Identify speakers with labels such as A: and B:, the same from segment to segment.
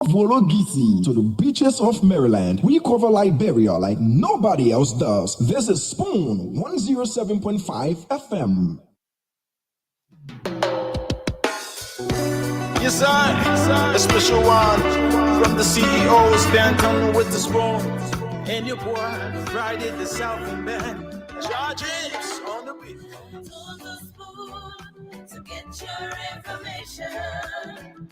A: Vologisi to the beaches of Maryland. We cover Liberia like nobody else does. This is Spoon 107.5 FM.
B: Yes, sir. A special one from the CEOs. Band coming with the spoon. And your boy, Friday the Southern Band. Charges on the beat.
C: To the spoon to get your information.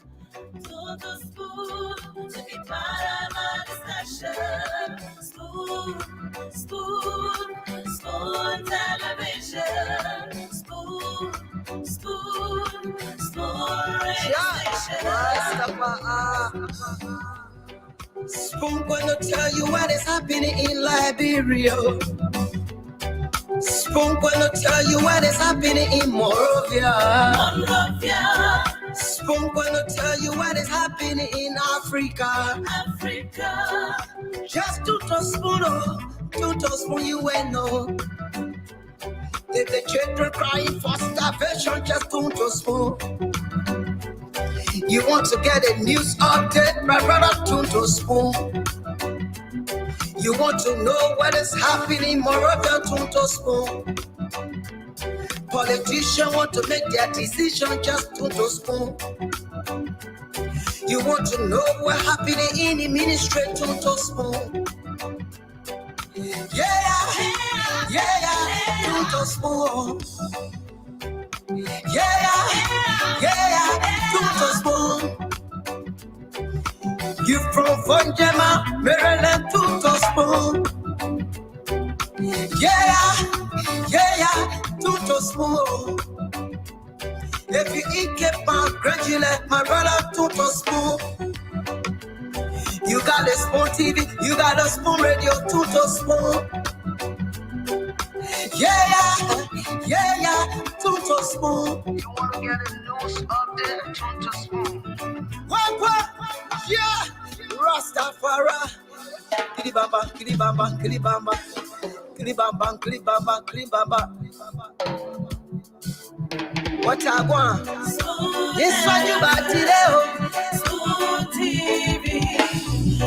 C: To the spoon to be part of our discussion. Spoon television. Spoon radio station.
D: Spoon gonna tell you what is happening in Liberia. Spoon gonna tell you what is happening in Monrovia. Spoon gonna tell you what is happening in Africa. Just to spoon you will know. If the children crying for starvation, just to spoon. You want to get a news update, my brother, to spoon. You want to know what is happening, Moravia, to spoon. Politicians want to make their decision, just to spoon. You want to know what's happening in the ministry, to spoon. To spoon. To spoon. You from Vonjema, Maryland, to spoon. To spoon. If you eat kepa, congratulate my brother, to spoon. You got a spoon TV, you got a spoon radio, to spoon. To spoon. You want to get a news update, to spoon. What? Yeah, Rastafari. Kilibamba. What I want? This one you got today.
C: Spoon TV.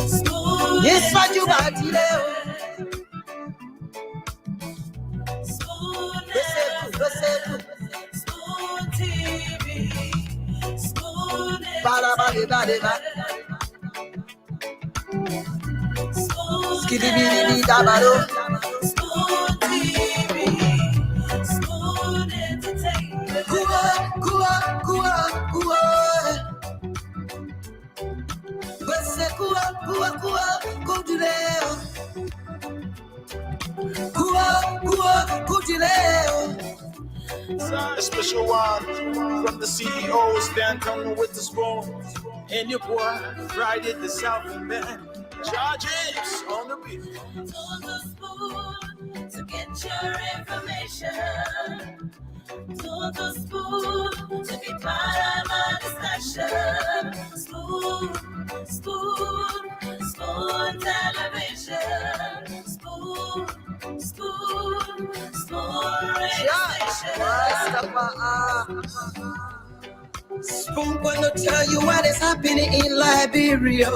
C: Spoon.
D: This one you got today.
C: Spoon TV. Spoon.
D: Skidibidi dabado.
C: Spoon TV. Spoon entertainment.
B: A special one from the CEOs. Band coming with the spoon. And your boy, Friday the Southern Band. Charges on the beat.
C: To the spoon to get your information. To the spoon to be part of our discussion. Spoon television. Spoon radio station.
D: Spoon gonna tell you what is happening in Liberia.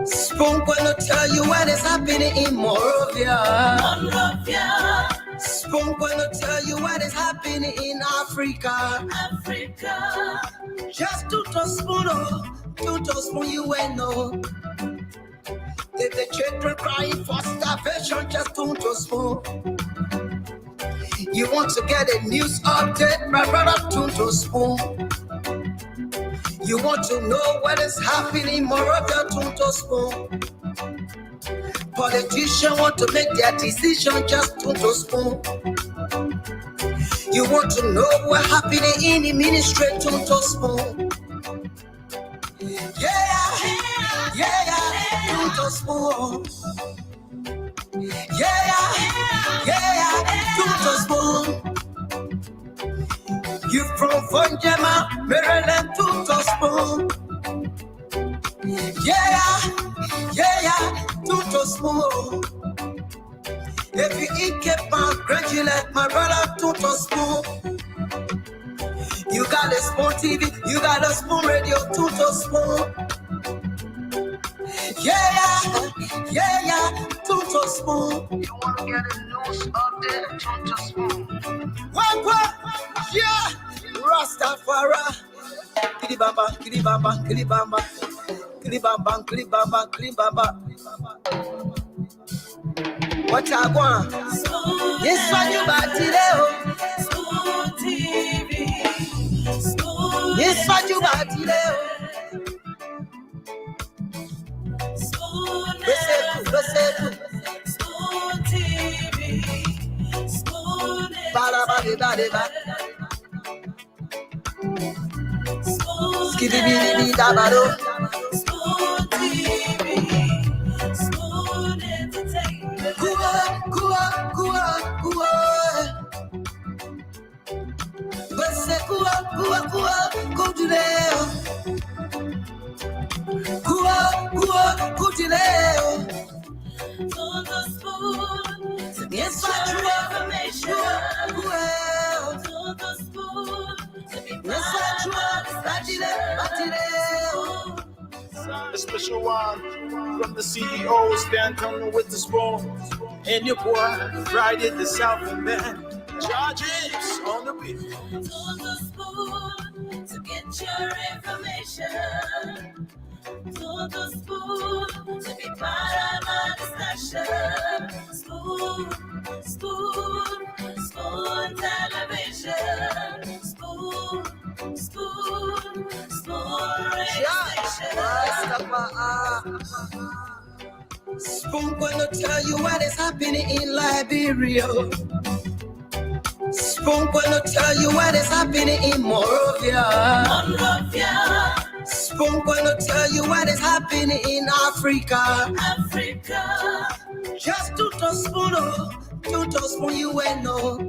D: Spoon gonna tell you what is happening in Monrovia. Spoon gonna tell you what is happening in Africa. Just to spoon you will know. If the children crying for starvation, just to spoon. You want to get a news update, my brother, to spoon. You want to know what is happening, Moravia, to spoon. Politicians want to make their decision, just to spoon. You want to know what's happening in the ministry, to spoon. To spoon. To spoon. You from Vonjema, Maryland, to spoon. To spoon. If you eat kepa, congratulate my brother, to spoon. You You got a Spoon TV, you got a Spoon Radio, Tuto Spoon. Yeah, Tuto Spoon. You want to get a news update, Tuto Spoon. What? Yeah, Rastafari. Kilibamba, kilibamba, kilibamba. Kilibamba, kilibamba, kilibamba. What I want? Yes, what you about today?
C: Spoon TV. Spoon.
D: Yes, what you about today?
C: Spoon. Spoon TV. Spoon.
D: Bada. Skibidi dabado.
C: Spoon TV. Spoon Entertainment.
D: Kua. Bese kua, go to there. Kua, go to there.
C: To the spoon. To get
D: Yes,
C: your
D: what you
C: information.
D: well.
C: To the spoon. To be
D: Yes, what you
B: A special one from the CEOs, Dan coming with the spoon. And your boy, Friday the Southern Band. Charges on the beat.
C: To the spoon. To get your information. To the spoon. To be part of my discussion. Spoon television. Spoon radio station.
D: Spoon gonna tell you what is happening in Liberia. Spoon gonna tell you what is happening in Monrovia. Spoon gonna tell you what is happening in Africa. Just to spoon you and know.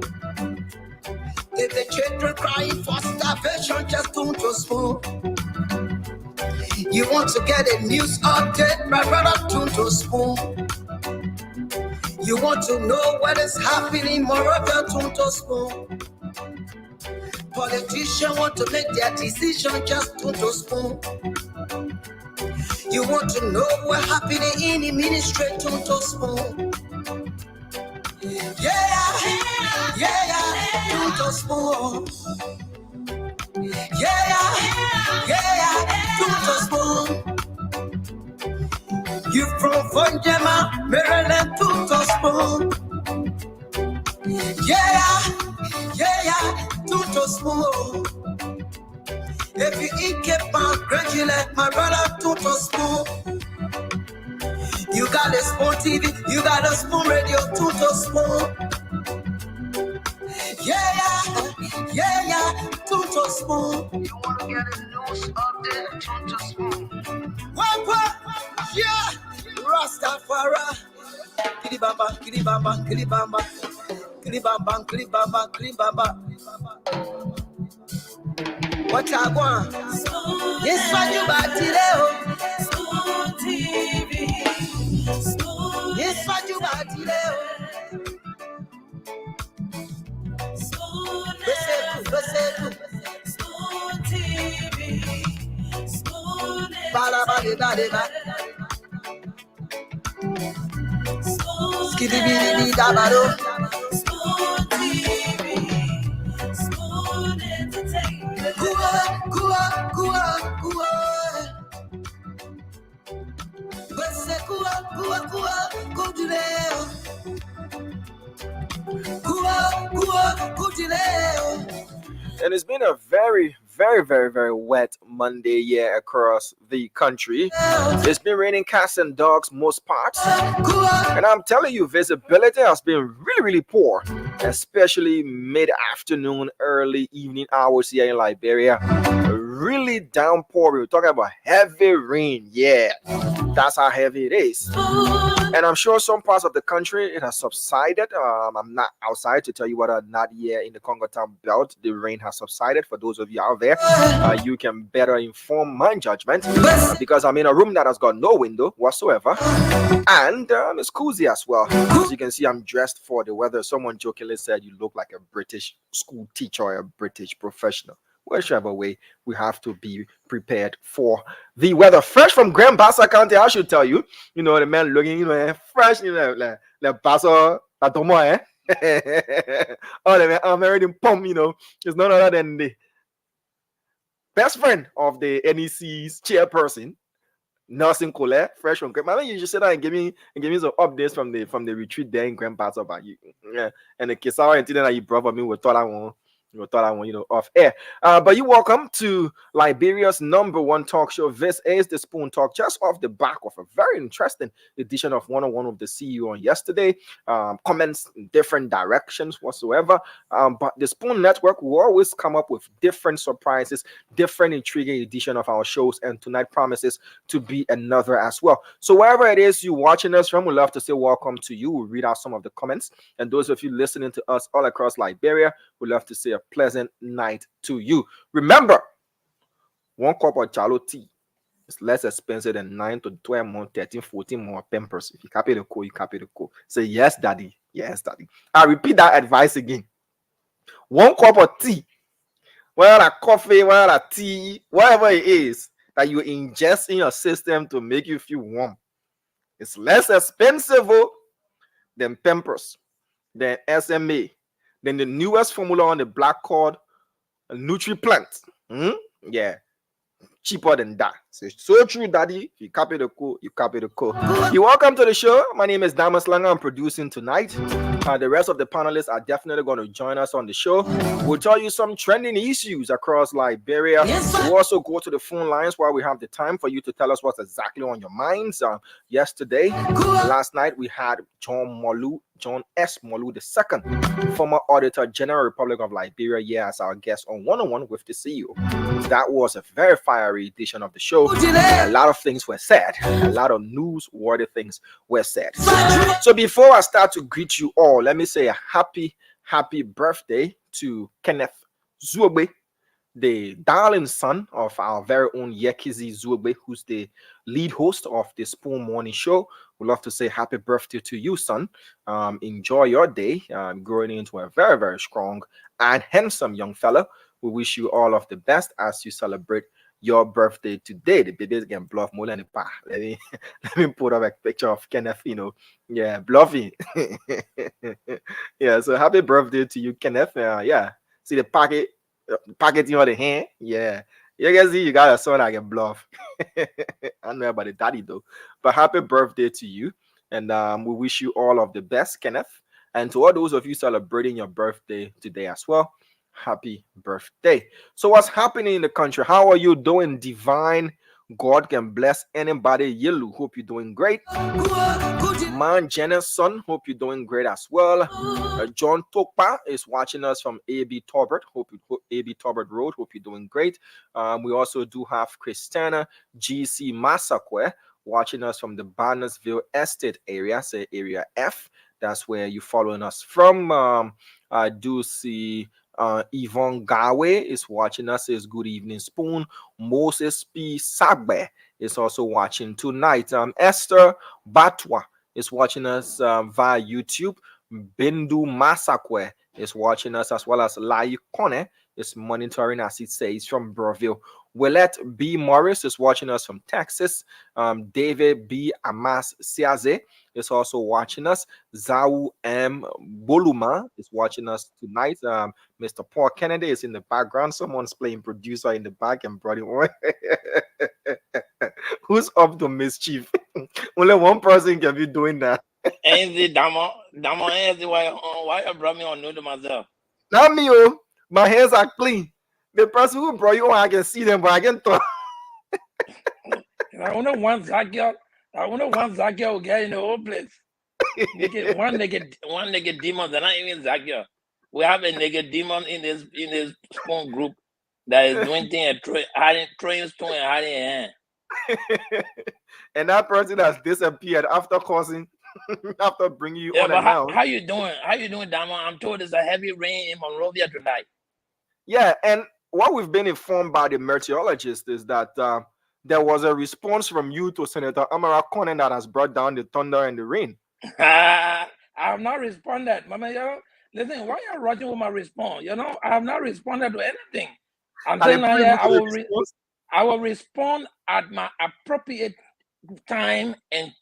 D: If the children crying for starvation, just to spoon. You want to get a news update, my brother, to spoon. You want to know what is happening, Moravia, to spoon. Politicians want to make their decision, just to spoon. You want to know what's happening in the ministry, to spoon. Yeah, to spoon. Yeah, to spoon. You from Fonjema, Maryland, to spoon. Yeah, to spoon. If you eat keep on graduate, my brother, to spoon. You got a Spoon TV, you got a Spoon Radio, to spoon. Yeah, to spoon. You want to get a news update, to spoon. What? Yeah, Rastafari. Kilibamba. What I want? Yes, what you about today?
C: Spoon TV.
D: Yes, what you about today?
C: Spoon TV.
D: Bada. Skibidi dabado.
C: Spoon TV. Spoon Entertainment.
D: Kua. Bese kua, go to there. Kua, go to there.
E: And it's been a very, very, very, very wet Monday here across the country. It's been raining cats and dogs most parts. And I'm telling you, visibility has been really, really poor, especially mid-afternoon, early evening hours here in Liberia. Really downpour. We're talking about heavy rain. Yeah, that's how heavy it is. And I'm sure some parts of the country it has subsided. I'm not outside to tell you whether or not here in the Congo Town belt the rain has subsided. For those of you out there, you can better inform my judgment because I'm in a room that has got no window whatsoever, and it's cozy as well. As you can see, I'm dressed for the weather. Someone jokingly said you look like a British school teacher or a British professional. whichever way, we have to be prepared for the weather. Fresh from Grand Bassa County, I should tell you, the man looking, fresh, like Bassa, la tomo, eh? Oh, the man, I'm already pumped, it's none other than the best friend of the NEC's chairperson, Nelson Colette, fresh from Grand. I mean, you just sit down and give me some updates from the retreat there in Grand Bassa about you. Yeah, and the Kisawa and that you brought me with all I want. Off air. But you're welcome to Liberia's #1 talk show. This is the Spoon Talk, just off the back of a very interesting edition of one-on-one with the CEO on yesterday. Comments in different directions whatsoever. But the Spoon Network will always come up with different surprises, different intriguing edition of our shows, and tonight promises to be another as well. So wherever it is you're watching us from, we'd love to say welcome to you. We'll read out some of the comments. And those of you listening to us all across Liberia, we'd love to say a pleasant night to you. Remember, 1 cup of Chalo tea is less expensive than 9 to 12 more, 13, 14 more Pampers. If you copy the code, you copy the code. Say yes, daddy. Yes, daddy. I repeat that advice again. 1 cup of tea, whether a coffee, whether a tea, whatever it is that you ingest in your system to make you feel warm, it's less expensive than Pampers, than SMA, than the newest formula on the black called NutriPlant. Yeah, cheaper than that. So true, daddy. If you copy the code, you copy the code. You're welcome to the show. My name is Damas Langer. I'm producing tonight. The rest of the panelists are definitely going to join us on the show. We'll tell you some trending issues across Liberia. We'll also go to the phone lines while we have the time for you to tell us what's exactly on your minds. Last night, we had John S. Molu II, former Auditor General, Republic of Liberia, as our guest on one-on-one with the CEO. That was a very fiery edition of the show. A lot of things were said. A lot of newsworthy things were said. So before I start to greet you all, let me say a happy birthday to Kenneth Zuogbe, the darling son of our very own Yekizi Zuogbe, who's the lead host of the Spoon Morning Show. We'd love to say happy birthday to you, son. Enjoy your day, growing into a very, very strong and handsome young fella. We wish you all of the best as you celebrate your birthday today. The babies can bluff more than the pa. Let me put up a picture of Kenneth, yeah, bluffing. Yeah, so happy birthday to you, Kenneth. See the packet in the hand. Yeah, you can see you got a son that can bluff. I don't know about the daddy though, but happy birthday to you, and we wish you all of the best, Kenneth, and to all those of you celebrating your birthday today as well. Happy birthday. So what's happening in the country? How are you doing, divine? God can bless anybody. Yelu, hope you're doing great. Man, Jenna's son, hope you're doing great as well. John Tokpa is watching us from AB Torbert. AB Torbert Road. Hope you're doing great. We also do have Christiana GC Masakwe watching us from the Barnesville Estate area, say area F. That's where you're following us from. I do see Yvonne Gawe is watching us. Says good evening, Spoon. Moses P. Sagbe is also watching tonight. Esther Batwa is watching us via YouTube. Bindu Masakwe is watching us, as well as Lai Kone is monitoring, as it says, from Broville. Willette B. Morris is watching us from Texas. David B. Amas Siaze is also watching us. Zau M. Boluma is watching us tonight. Mr. Paul Kennedy is in the background. Someone's playing producer in the back and brought him on. Who's up to mischief? Only one person can be doing that.
F: Ain't the Damo, why you brought me on new to myself?
E: Not me, oh. My hands are clean. The person who brought you on, I can see them, but I can't talk.
F: I don't know one Zakia will get in the whole place. One nigga demon, they're not even Zakia. We have a nigga demon in this Spoon group that is doing things and throwing stone and hiding hand.
E: And that person has disappeared after causing, after bringing you on.
F: But how you doing? How you doing, Damo? I'm told there's a heavy rain in Monrovia tonight.
E: Yeah, and what we've been informed by the meteorologist is that there was a response from you to Senator Amara Conan that has brought down the thunder and the rain.
F: I have not responded. Mama, listen, why are you rushing with my response? I have not responded to anything. I'm
E: Are
F: saying
E: they
F: now,
E: putting
F: yeah,
E: you to the response?
F: I will respond at my appropriate time and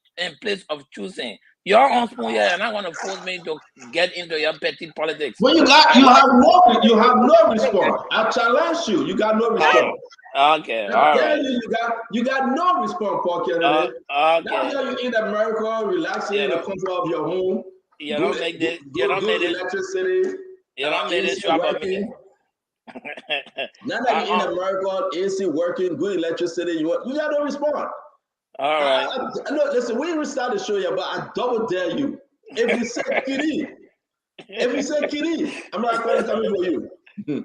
F: place of choosing. You're on spoon here, you're not gonna force me to get into your petty politics.
G: Well, you have no response. I challenge you. You got no response.
F: Okay, all right.
G: You got no response, Paul Kennedy.
F: Okay.
G: Now you're in America, relaxing in the comfort of your home.
F: You don't make this. You don't make this.
G: Electricity.
F: You don't make this show about me.
G: Now that you're in America, AC working, good electricity, you got no response.
F: All right.
G: No, listen, we even started the show here, but I double dare you. If you say Kitty, I'm not going to come in for you.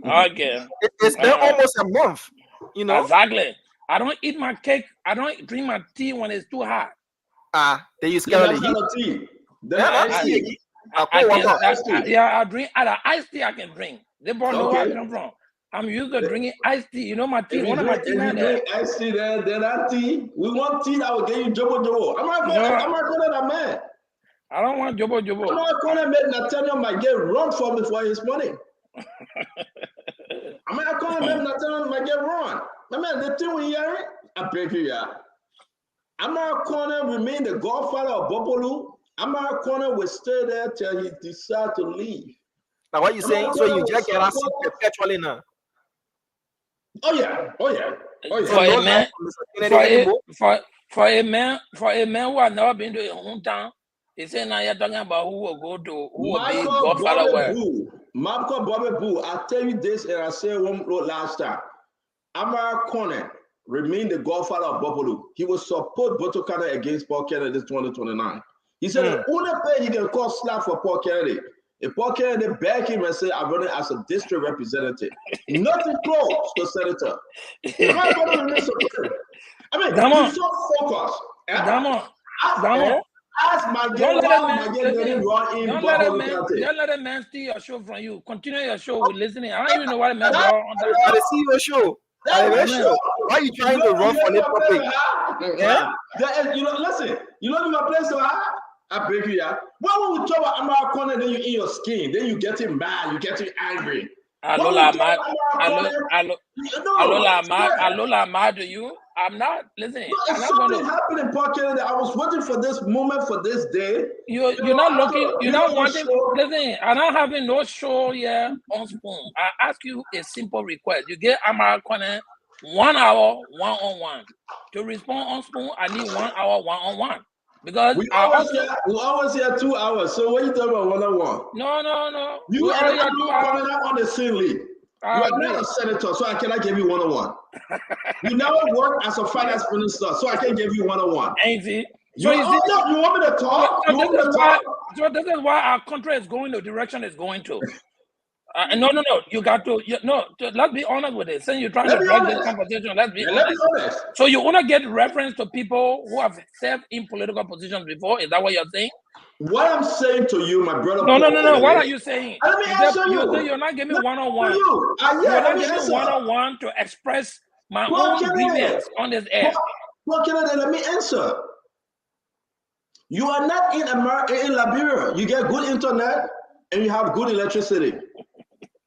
F: Okay.
E: It's been almost a month, you know.
F: Exactly. I don't eat my cake. I don't drink my tea when it's too hot.
E: They use kind of
G: tea.
F: I drink either iced tea I can drink. They brought know where I come from. I'm used to drinking iced tea. You know my tea. One of my tea now there.
G: Iced tea then that tea. We want tea that will get you jobo. I'm not going to that man.
F: I don't want jobo.
G: I'm not going to make Nathaniel might get run for me for his money. I'm not going to make Nathaniel might get run. My man, the thing we hear it, I beg you, yeah. I'm not going to remain the godfather of Bopolu. I'm not going to stay there till he decides to leave.
E: Now, what you saying? So you just get us perpetually now?
G: Oh yeah.
F: For a man who has never been to his hometown, he said now you're talking about who will go to who will be godfather where.
G: Michael Bobby Boo, I tell you this, and I said one last time. Amara Corner remained the godfather of Bopolu. He will support Botokana against Paul Kennedy this 2029. He said the only way he can call slap for Paul Kennedy. If Paul Kennedy back him and say, I'm running as a district representative, nothing close to senator. I mean, he's so focused. Ask my
F: don't let a man steal your show from you. Continue your show with listening. I don't even know what a man does on that.
E: I see your show. Why are you trying to run for the topic?
G: Listen, you know my place to I break you out. When we talk about Amara Corner, then you in your skin, then you getting mad, you getting angry.
F: Alola mad to you. I'm not listening.
G: It's something happening, Paul Kennedy. I was waiting for this moment, for this day.
F: You're not looking. You're not wanting. Listen, I'm not having no show here on Spoon. I ask you a simple request. You get Amara Corner 1 hour one-on-one. To respond on Spoon, I need 1 hour one-on-one. Because
G: we always hear 2 hours. So what are you talking about one-on-one?
F: No.
G: You are coming out on the same league. You are not a senator, so I cannot give you one-on-one. You never worked as a finance minister, so I can't give you one-on-one.
F: Ain't it?
G: So you want me to talk?
F: So this is why our country is going the direction it's going to. No. You got to. Let's be honest with it. Since you're trying to drag this conversation, let's be honest. So you want to get reference to people who have served in political positions before? Is that what you're saying?
G: What I'm saying to you, my brother.
F: No. What are you saying?
G: Let me answer you.
F: You're not giving me one-on-one.
G: You're not
F: giving me one-on-one to express my own grievance on this air.
G: Let me answer. You are not in America, in Liberia. You get good internet and you have good electricity.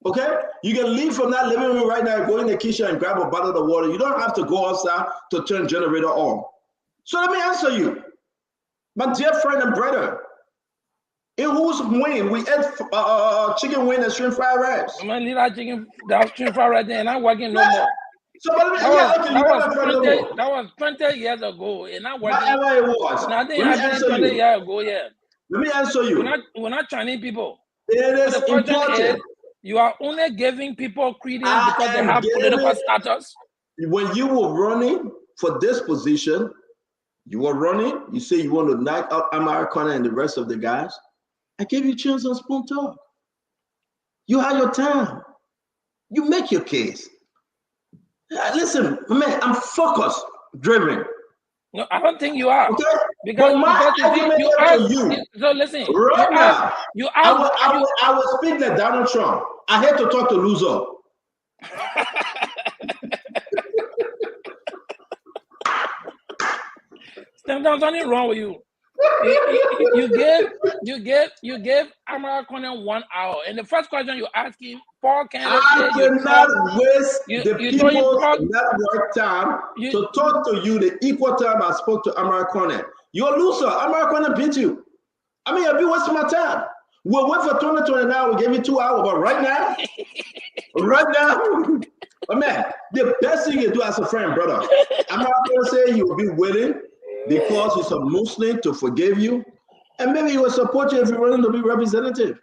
G: Okay? You can leave from that living room right now, go in the kitchen and grab a bottle of water. You don't have to go outside to turn generator on. So let me answer you. My dear friend and brother, in whose wing we ate chicken wing and shrimp fried rice.
F: I'm gonna leave that shrimp fried rice there and I'm working no more.
G: So
F: that was 20 years ago, and I'm working.
G: Whatever it was.
F: Nothing happened 20 years ago yet.
G: Let me answer you.
F: We're not Chinese people.
G: It is important.
F: You are only giving people credence because they have political status.
G: When you were running for this position, you say you want to knock out Amara Corner and the rest of the guys. I gave you a chance on Spoon Talk. You had your time. You make your case. Listen, man, I'm focused, driven.
F: No, I don't think you are.
G: Okay?
F: Because you asked. So listen.
G: Right now, I will speak like Donald Trump. I hate to talk to loser.
F: There's nothing wrong with you. You gave Amara Corner 1 hour, and the first question you ask him Paul candidate
G: I
F: say you
G: cannot
F: talk.
G: waste
F: You
G: the
F: told him
G: people's
F: talk.
G: network time to talk to you the equal time I spoke to Amara Cornet. You're a loser. Amara Cornet beat you. I mean, you're wasting my time. We'll wait for 2029. We'll give you 2 hours, but right now, but man, the best thing you do as a friend, brother, I'm not going to say he will be willing because he's a Muslim to forgive you, and maybe he will support you if you're willing to be representative.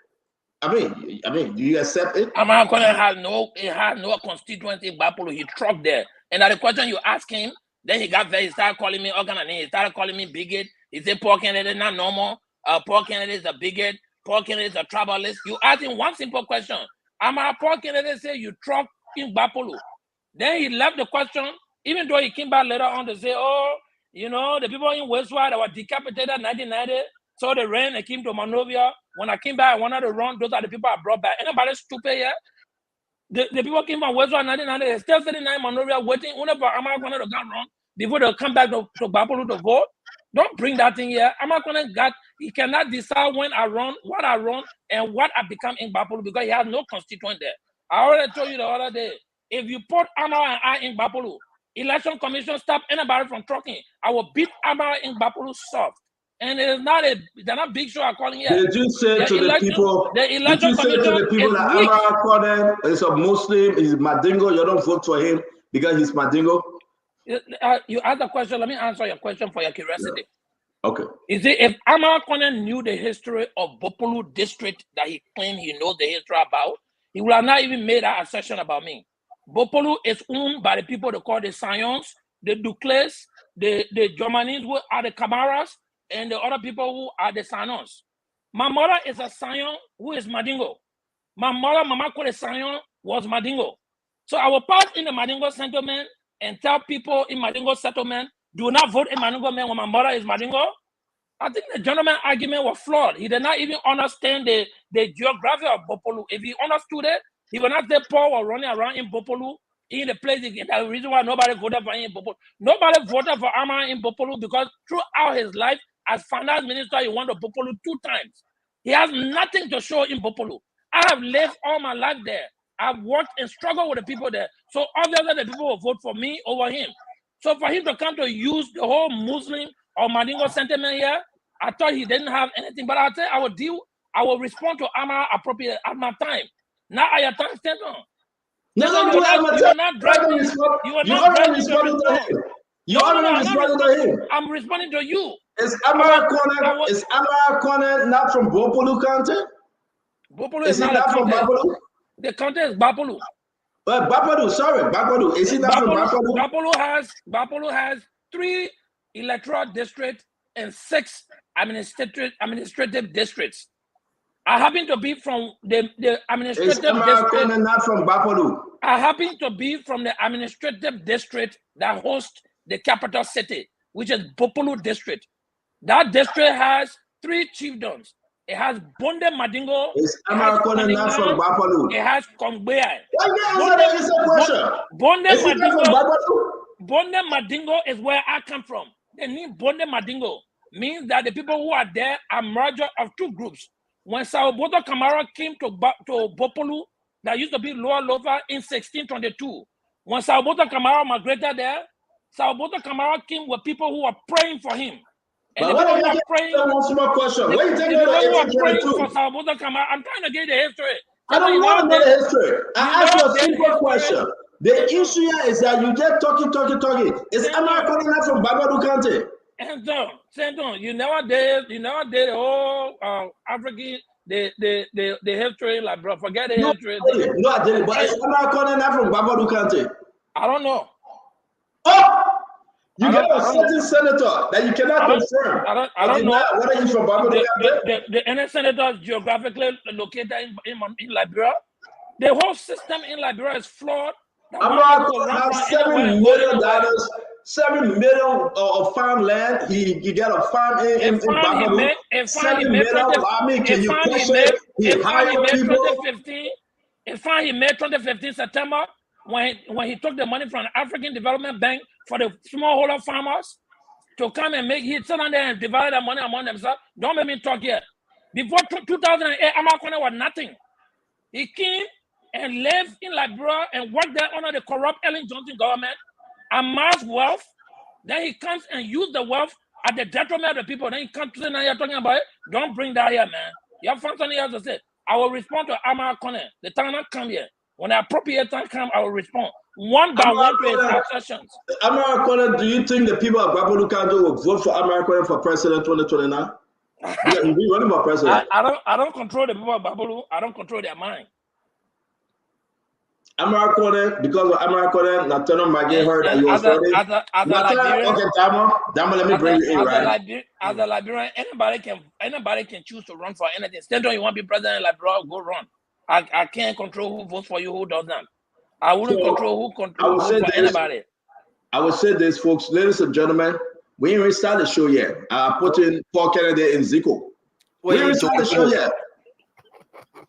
G: I mean, do you accept it?
F: Amara Cornet had no constituency in Bapolo. He trucked there, and at the question you ask him, then he got very. He started calling me organ and he started calling me bigot. He said Paul Kennedy is not normal. Paul Kennedy is a bigot. Paul Kennedy is a tribalist. You ask him one simple question. Paul Kennedy said you truck in Bapolo. Then he left the question, even though he came back later on to say, oh, you know, the people in Westward that were decapitated in 1990, so they ran and came to Monrovia. When I came back, I wanted to run. Those are the people I brought back. Anybody stupid here? The people came from Westward in 1990. They're still sitting in Monrovia waiting whenever Amara Cornet to come run before they come back to Bapolo to vote. Don't bring that thing here. Amara Cornet he cannot decide when I run, what I run, and what I become in Bapolo because he has no constituent there. I already told you the other day. If you put Amara and I in Bapolo, election commission stop anybody from trucking. I will beat Amara in Bapolo soft. And it is not they're not big show I'm calling here.
G: Did you say to the people that Amara Cornet is a Muslim, he's Madingo, you don't vote for him because he's Madingo?
F: You asked the question, let me answer your question for your curiosity.
G: Yeah. Okay.
F: You see, if Amara Cornet knew the history of Bopolu district that he claimed he knows the history about, he would have not even made that assertion about me. Bopolu is owned by the people they call the Sayons, the Ducles, the Germanese who are the Camaras, and the other people who are the Sanons. My mother is a Sayon who is Madingo. My mother, Mama called a Sayon, was Madingo. So I will pass in the Madingo settlement and tell people in Madingo settlement, do not vote in Madingo man when my mother is Madingo. I think the gentleman's argument was flawed. He did not even understand the geography of Bopolu. If he understood it, he would not say Paul was running around in Bopolu, in the place. That's the reason why nobody voted for him in Bopolu. Nobody voted for Amara in Bopolu because throughout his life as finance minister, he won the Bopolu 2 times. He has nothing to show in Bopolu. I have lived all my life there. I've worked and struggled with the people there. So obviously the people will vote for me over him. So for him to come to use the whole Muslim or Madingo sentiment here, I thought he didn't have anything. But I'll tell you, I will respond to Amara appropriate at my time. Not at your time, stand on.
G: You are not dragging him.
F: I'm responding to you.
G: Is Amara Cornet not from Bopolu County?
F: Bopolu is not from Bapolo. The county is Bapolo.
G: Bapolo. Is he not from Bapolo?
F: Bapolo has 3 electoral districts and 6 administrative districts. I happen to be from the administrative district.
G: Not from Bapolo.
F: I happen to be from the administrative district that hosts the capital city, which is Bopolu district. That district has 3 chiefdoms. It has Bonde Madingo.
G: Is Amara Cornet not from Bapolo?
F: It has Kongbea. Bonde Madingo is where I come from. The name Bonde Madingo means that the people who are there are merger of 2 groups. When Saoboto Kamara came to Bopolu, that used to be Lower Lofa in 1622. When Saoboto Kamara migrated there, Saoboto Kamara came with people who were praying for him. And
G: but
F: the people who are praying,
G: for
F: Saoboto Kamara, I'm trying to get the history.
G: I don't want to know the history. I asked you a simple question. The issue here is that you just talking. Is Amara Cornet not from Bapolo County?
F: Santon, you never did the whole African the history, like bro. Forget the history.
G: No, I didn't. But is Amara Cornet not from Bapolo County?
F: I don't know.
G: Oh, you got a certain senator that you cannot confirm.
F: I don't know.
G: What are you from Bapolo County?
F: The NS senator is geographically located in Liberia. The whole system in Liberia is flawed.
G: Amara Cornet has $7 million. $7 million of farmland. He got a farm in Bapolo. $7 million. I mean, can you question it? He hired people.
F: In fact, he made 2015 September when he took the money from the African Development Bank for the smallholder farmers to come and he sit down there and divide the money among themselves. Don't make me talk here. Before 2008, Amara Cornet was nothing. He came and live in Liberia and work there under the corrupt Ellen Johnson government, amass wealth, then he comes and use the wealth at the detriment of the people. Then he comes to say, now you're talking about it. Don't bring that here, man. You have found something else to say. I will respond to Amar Kone. The time I come here. When the appropriate time comes, I will respond. One by one to his assertions.
G: Amar Kone, do you think the people of Babulu Kanto will vote for Amar Kone for president 2029? He'll be running for president.
F: I don't control the people of Babulu. I don't control their mind.
G: Amar Kone, because of Amar Kone, Natano Maggie heard that you was voting. Okay, Damo, let me bring you in, right?
F: As a Liberian, anybody can choose to run for anything. Stand on, you want to be president of Liberia, go run. I can't control who votes for you, who doesn't. I wouldn't control who votes for anybody.
G: I would say this, folks, ladies and gentlemen, we ain't even started the show yet. I put in Paul Kennedy in Zico. We ain't even started the show yet.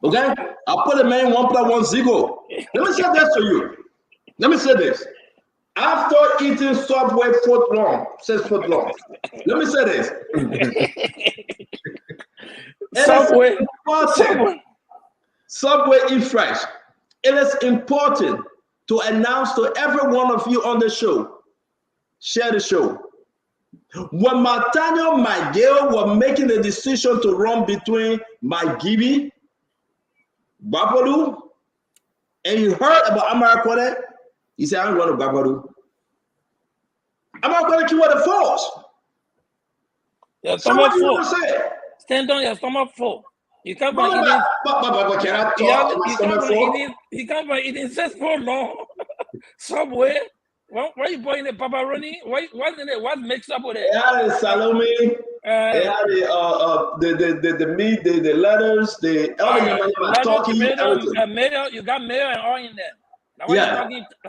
G: Okay? I'll put a man 1+1 Zico. Let me say this to you. Let me say this. After eating Subway 6 foot long, let me say this. Subway Eat Fresh. It is important to announce to every one of you on the show, share the show. When Nathaniel Miguel was making the decision to run between Magibi, Babolu, and you heard about Amara Kone, he said, I'm going to Babolu. Amara Kone came with the force.
F: Your stomach full. Stand on your stomach full. You come from eating. You come from eating 6 foot long Subway. Why are you putting the pepperoni? What's in it? What's mixed up with it?
G: Yeah, the salami. The meat, the lettuce, the
F: mayo. You got mayo and oil in there. Now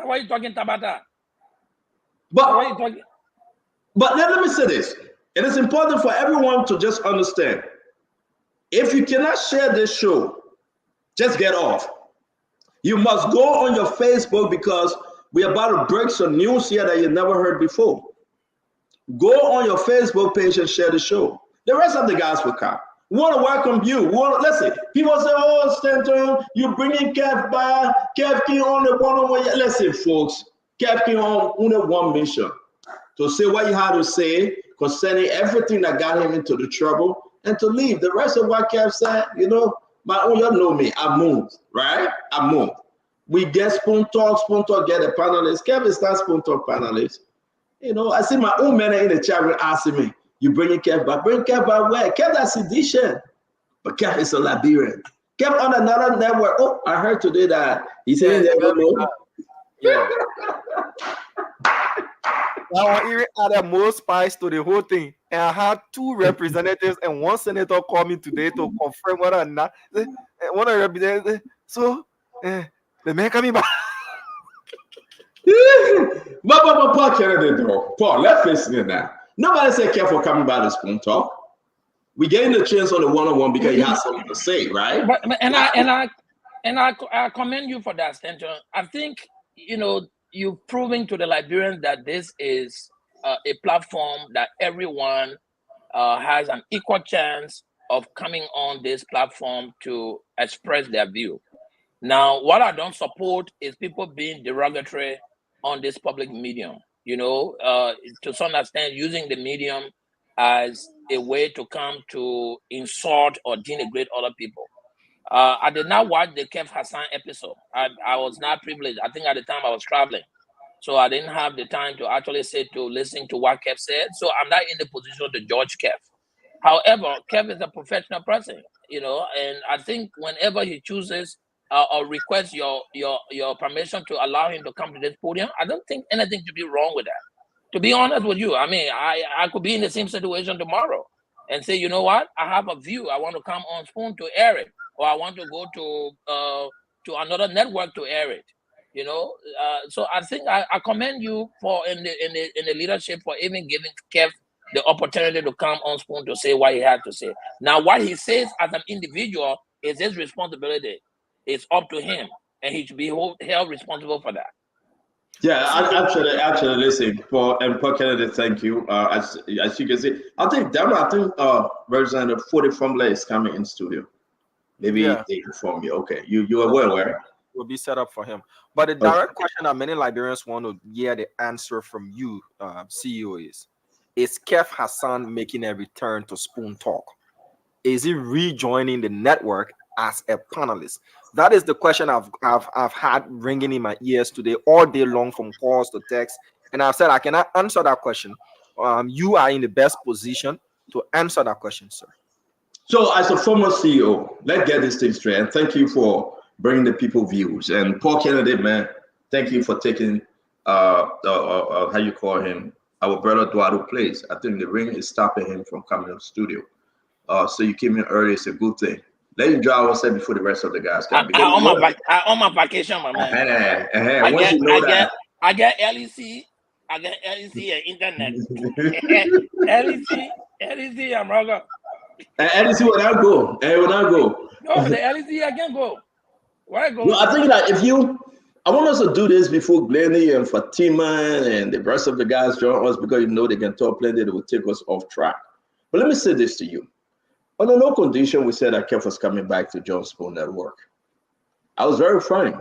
F: why are you talking Tabata?
G: But let me say this. It is important for everyone to just understand. If you cannot share this show, just get off. You must go on your Facebook because we're about to break some news here that you never heard before. Go on your Facebook page and share the show. The rest of the guys will come. We want to welcome you. Listen, people say, oh, Stanton, you bringing Kev by, Kev King on the one-on-one. Listen, folks, Kev King on only one mission, to say what you had to say concerning everything that got him into the trouble and to leave. The rest of what Kev said, you know me, I moved, right? I moved. We get Spoon Talk get a panelist. Kev is not Spoon Talk panelist. You know, I see my own man in the chat asking me, you bringing Kev back? Bring Kev back where? Kev that's sedition. But Kev is a Liberian. Kev on another network. Oh, I heard today that he's saying
E: yeah. Now I even added more spice to the whole thing. And I had 2 representatives and 1 senator call me today to confirm whether or not one of the representatives. So the man coming back.
G: But Paul Kennedy, though. Paul, let's face it now. Nobody said careful coming by the Spoon Talk. We gave the chance on the one-on-one because you had something to say, right?
F: I commend you for that, Stanton. I think you've proven to the Liberians that this is a platform that everyone has an equal chance of coming on this platform to express their view. Now, what I don't support is people being derogatory on this public medium, to some extent using the medium as a way to come to insult or denigrate other people. I did not watch the Kev Hassan episode. I was not privileged. I think at the time I was traveling. So I didn't have the time to actually sit to listen to what Kev said. So I'm not in the position to judge Kev. However, Kev is a professional person, and I think whenever he chooses or requests your permission to allow him to come to this podium, I don't think anything should be wrong with that. To be honest with you, I mean, I could be in the same situation tomorrow and say, you know what, I have a view. I want to come on Spoon to air it, or I want to go to another network to air it. So I think I commend you for in the leadership for even giving Kev the opportunity to come on Spoon to say what he had to say. Now, what he says as an individual is his responsibility. It's up to him, and he should be held responsible for that.
G: Yeah, actually, listen, Paul Kennedy, thank you. As you can see, I think Representative 40 Formula is coming in studio. Maybe they inform you. Okay, you are well aware.
E: will be set up for him. But the direct question that many Liberians want to hear the answer from you, CEO, is Kev Hassan making a return to Spoon Talk? Is he rejoining the network as a panelist? That is the question I've had ringing in my ears today all day long, from calls to text, and I've said I cannot answer that question. You are in the best position to answer that question, sir.
G: So, as a former CEO, let's get this thing straight. And thank you for bringing the people views. And Paul Kennedy, man, thank you for taking how you call him, our brother Eduardo place. I think the ring is stopping him from coming to the studio. So you came in early. It's a good thing. Let you drive us before the rest of the guys come.
F: I on my vacation, my man. I get LEC. I get LEC and internet. LEC, I'm wrong.
G: LEC will not go. Will not go.
F: No, the LEC I can go. Why go?
G: No, I think that I want us to do this before Glennie and Fatima and the rest of the guys join us, because they can talk plenty. They will take us off track. But let me say this to you. Under no condition we said that Kev was coming back to John Spoon Network. I was very frank.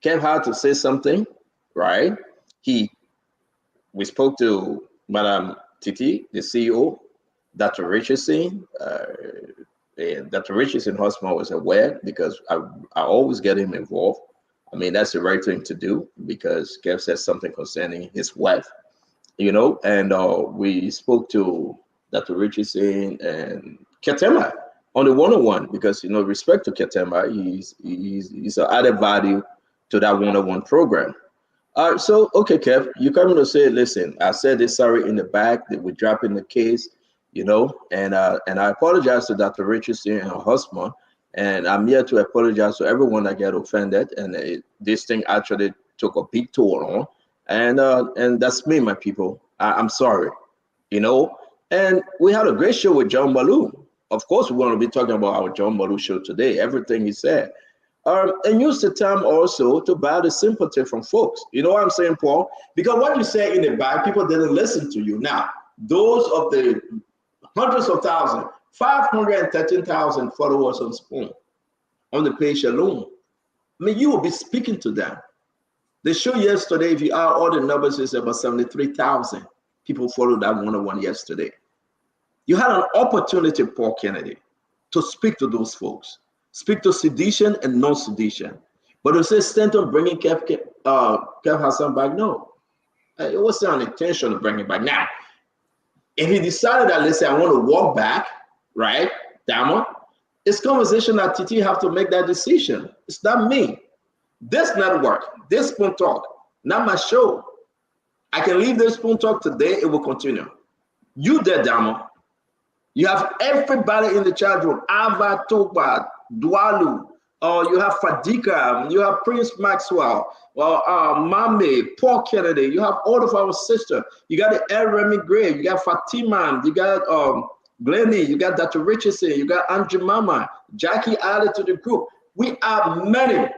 G: Kev had to say something, right? We spoke to Madam Titi, the CEO, Dr. Richardson. Dr. Richardson husband was aware, because I always get him involved. I mean, that's the right thing to do, because Kev said something concerning his wife, and we spoke to Dr. Richardson and Ketema on the one-on-one, because respect to Ketema, he's an added value to that one-on-one program. So okay, Kev, you coming to say, listen, I said this sorry in the back that we're dropping the case, and I apologize to Dr. Richardson and her husband, and I'm here to apologize to everyone that got offended, and this thing actually took a big toll on, and that's me, my people. I'm sorry, And we had a great show with John Baloo. Of course, we want to be talking about our John Baloo show today, everything he said. And use the time also to buy the sympathy from folks. You know what I'm saying, Paul? Because what you say in the back, people didn't listen to you. Now, those of the hundreds of thousands, 513,000 followers on Spoon, on the page alone, I mean, you will be speaking to them. The show yesterday, if you add all the numbers, is about 73,000. People followed that one-on-one yesterday. You had an opportunity, Paul Kennedy, to speak to those folks, speak to sedition and non-sedition. But to say Stanton bringing Kev Hassan back, no. It wasn't an intention to bring him back. Now, if he decided that, let's say, I want to walk back, right, Dama, it's conversation that TT have to make that decision. It's not me. This network, this Spoon Talk, not my show. I can leave this Spoon Talk today, it will continue. You there, Damo. You have everybody in the chat room. Ava Toba, Dwalu, you have Fadika, you have Prince Maxwell, Mame, Paul Kennedy, you have all of our sisters. You got the El Remy Gray, you got Fatima, you got Glennie, you got Dr. Richardson, you got Angie Mama, Jackie added to the group. We are many.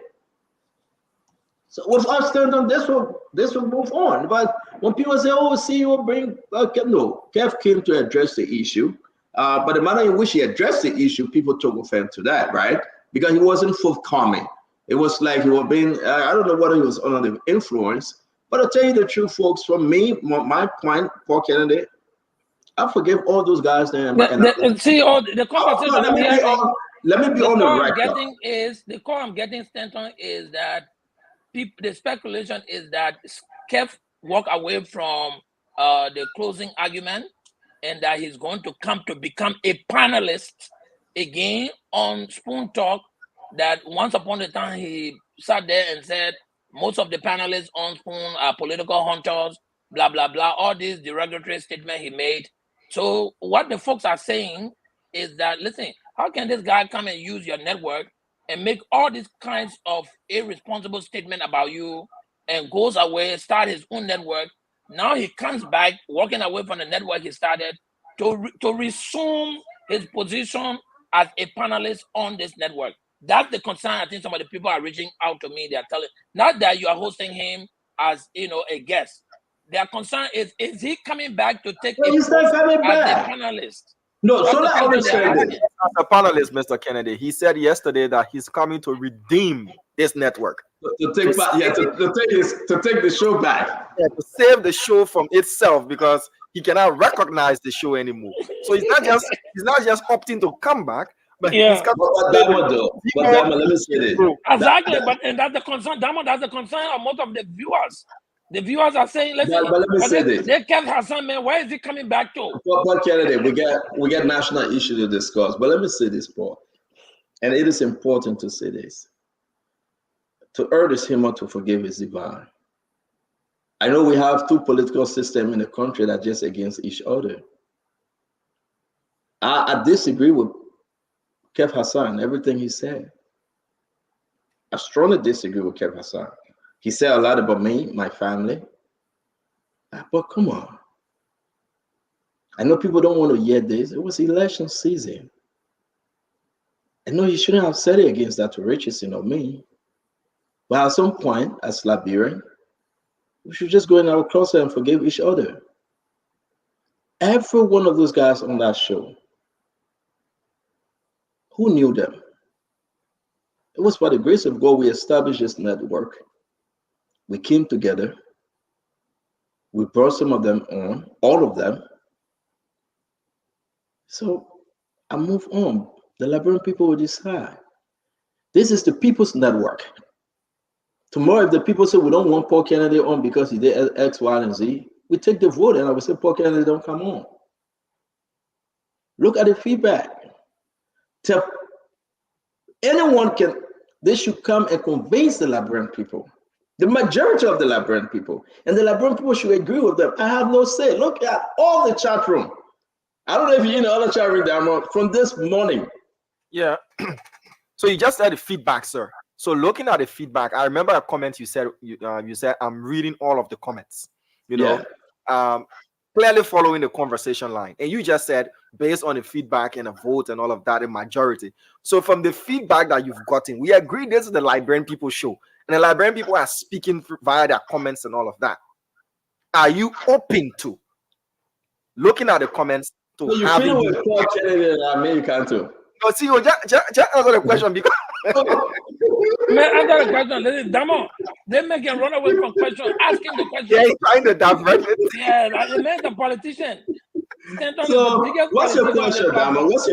G: So with us stand on this will move on. But when people say, "Oh, see, you will bring," no, Kev came to address the issue. But the manner in which he addressed the issue, people took offense to that, right? Because he wasn't forthcoming. It was like he was being, I don't know whether he was under the influence. But I'll tell you the truth, folks. From me, my point, Paul Kennedy, I forgive all those guys there.
F: See, all the conversation I'm hearing.
G: Let me be on the record.
F: The call I'm getting, Stanton, is that the speculation is that Kev walked away from the closing argument, and that he's going to come to become a panelist again on Spoon Talk. That once upon a time he sat there and said most of the panelists on Spoon are political hunters, blah blah blah. All these derogatory statements he made. So what the folks are saying is that, listen, how can this guy come and use your network and make all these kinds of irresponsible statements about you, and goes away, start his own network? Now he comes back, walking away from the network he started, to resume his position as a panelist on this network. That's the concern. I think some of the people are reaching out to me. They are telling, not that you are hosting him as a guest. Their concern is he coming back to take a post as a panelist?
G: No, so I would say
E: as a panelist, Mr. Kennedy. He said yesterday that he's coming to redeem this network.
G: To take back, yeah, to take the show back.
E: Yeah, to save the show from itself because he cannot recognize the show anymore. So he's not just opting to come back, but he's got
G: But Diamond, let me say this.
F: Exactly, and that's the concern. Diamond, that's the concern of most of the viewers. The viewers are saying, listen,
G: but let me say this.
F: They kept Hassan, man. Where is he coming back to?
G: But Kennedy, we get national issue to discuss. But let me say this, Paul. And it is important to say this. To err is human, to forgive is divine. I know we have two political systems in the country that are just against each other. I disagree with Kev Hassan, everything he said. I strongly disagree with Kev Hassan. He said a lot about me, my family. But come on. I know people don't want to hear this. It was election season. I know he shouldn't have said it against that Richardson or me. But at some point, as Liberian, we should just go in our closet and forgive each other. Every one of those guys on that show, who knew them? It was by the grace of God we established this network. We came together. We brought some of them on, all of them. So I move on. The Liberian people will decide. This is the people's network. Tomorrow, if the people say we don't want Paul Kennedy on because he did X, Y, and Z, we take the vote and I will say Paul Kennedy don't come on. Look at the feedback. They should come and convince the Liberian people, the majority of the Liberian people, and the Liberian people should agree with them. I have no say. Look at all the chat room. I don't know if you're in the other chat room from this morning.
E: Yeah. So you just had the feedback, sir. So looking at the feedback, I remember a comment you said. You said I'm reading all of the comments. Clearly following the conversation line, and you just said based on the feedback and a vote and all of that, a majority. So from the feedback that you've gotten, we agree this is the Liberian people show, and the Liberian people are speaking via their comments and all of that. Are you open to looking at the comments to
G: you
E: having?
G: With Paul Kennedy and American too.
E: No, see, you just answer the question because.
F: Man, answer the question. Listen, Damo, they make him run away from question. Ask him the question.
E: Yeah, he's trying to divert it.
F: Yeah, the man's a politician.
G: So, what's your question, Damo? What's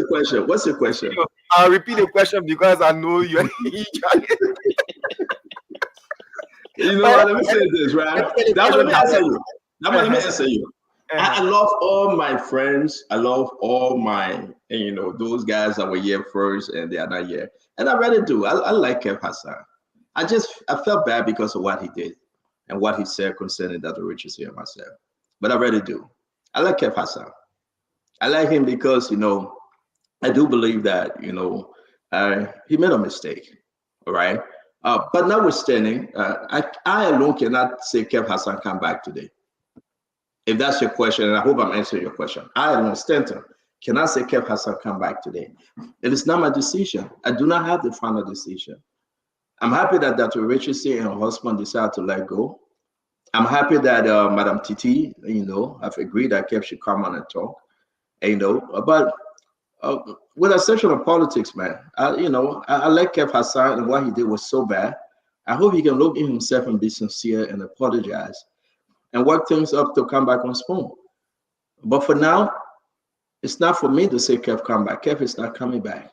G: your question?
E: I'll repeat the question because I know you're trying.
G: You know what? Let me say this, right? Let me answer you. I love all my friends. I love all my, those guys that were here first and they are not here. And I really do. I like Kev Hassan. I felt bad because of what he did and what he said concerning Dr. Richards here myself. But I really do. I like Kev Hassan. I like him because, I do believe that, he made a mistake. All right. But notwithstanding, I alone cannot say Kev Hassan come back today. If that's your question, and I hope I'm answering your question, I understand him. Can I say Kev Hassan come back today? It is not my decision. I do not have the final decision. I'm happy that Dr. Richardson and her husband decided to let go. I'm happy that Madam Titi, have agreed that Kev should come on and talk. But with a section of politics, man, I like Kev Hassan, and what he did was so bad. I hope he can look in himself and be sincere and apologize and work things up to come back on Spoon. But for now, it's not for me to say Kev come back. Kev is not coming back.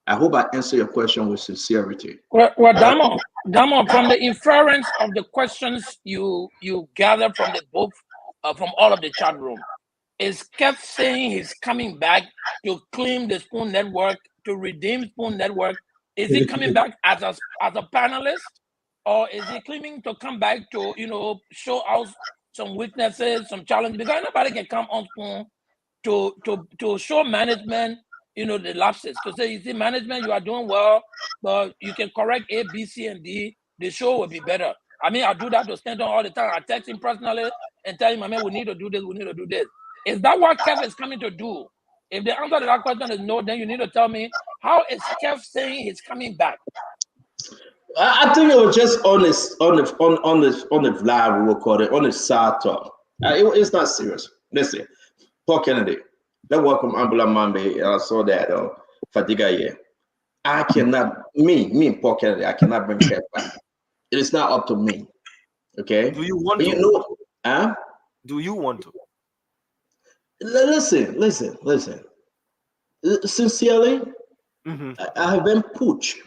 G: I hope I answer your question with sincerity.
F: Well, Damo, from the inference of the questions you gather from the book, from all of the chat room, is Kev saying he's coming back to claim the Spoon Network, to redeem Spoon Network? Is he coming back as a panelist, or is he claiming to come back to show us some weaknesses, some challenges? Because nobody can come on Spoon to show management, the lapses, to say, you see, management, you are doing well, but you can correct A, B, C, and D. The show will be better. I mean, I do that to Stanton all the time. I text him personally and tell him, man, we need to do this, we need to do this. Is that what Kev is coming to do? If the answer to that question is no, then you need to tell me, how is Kev saying he's coming back?
G: I think it was just on the Vlad, we will call it, on the side talk. It's not serious. Listen, Paul Kennedy, let's welcome Ambula Mambe. I saw that Fadiga here. I cannot, me, Paul Kennedy, I cannot bring Kev back. It is not up to me. Okay.
E: Do you want
G: but
E: to?
G: You know, huh?
E: Do you want to?
G: Listen. Sincerely, I have been pushed,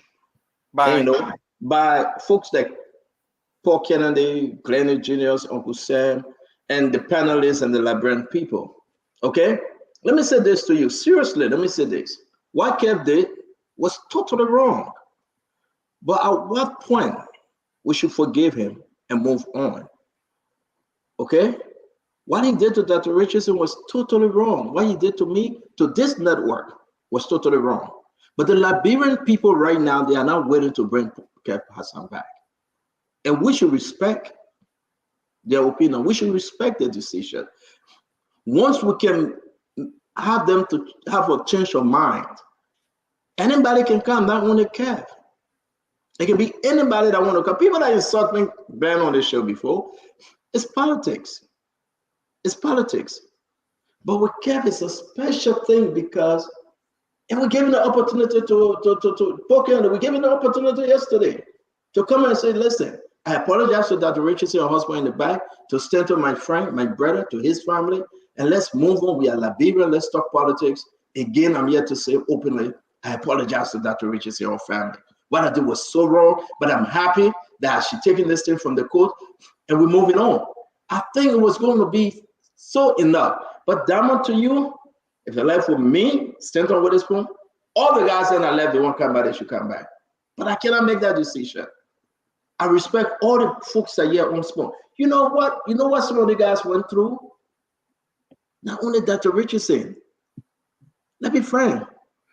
E: By
G: by folks like Paul Kennedy, Glenn Jr.'s Uncle Sam, and the panelists and the Liberian people. Okay? Let me say this to you. Seriously, let me say this. What Kev did was totally wrong. But at what point we should forgive him and move on? Okay? What he did to Dr. Richardson was totally wrong. What he did to me, to this network, was totally wrong. But the Liberian people right now, they are not willing to bring Kev Hassan back. And we should respect their opinion. We should respect their decision. Once we can have them to have a change of mind, anybody can come, not only Kev. It can be anybody that want to come. People that insult me, been on this show before, it's politics. It's politics. But with Kev, it's a special thing because, and we're given the opportunity to poke in. We gave him the opportunity yesterday to come and say, listen, I apologize to Dr. Richardson, her husband in the back, to stand to my friend, my brother, to his family, and let's move on. We are Liberian. Let's talk politics. Again, I'm here to say openly, I apologize to Dr. Richardson and her family. What I did was so wrong, but I'm happy that she's taking this thing from the court and we're moving on. I think it was going to be so enough. But Diamond, to you, if you left with me, Stanton with this phone, all the guys saying I left, they won't come back, they should come back. But I cannot make that decision. I respect all the folks that are here on Spoon. You know what? You know what some of the guys went through? Not only Dr. Richardson. Let me frank.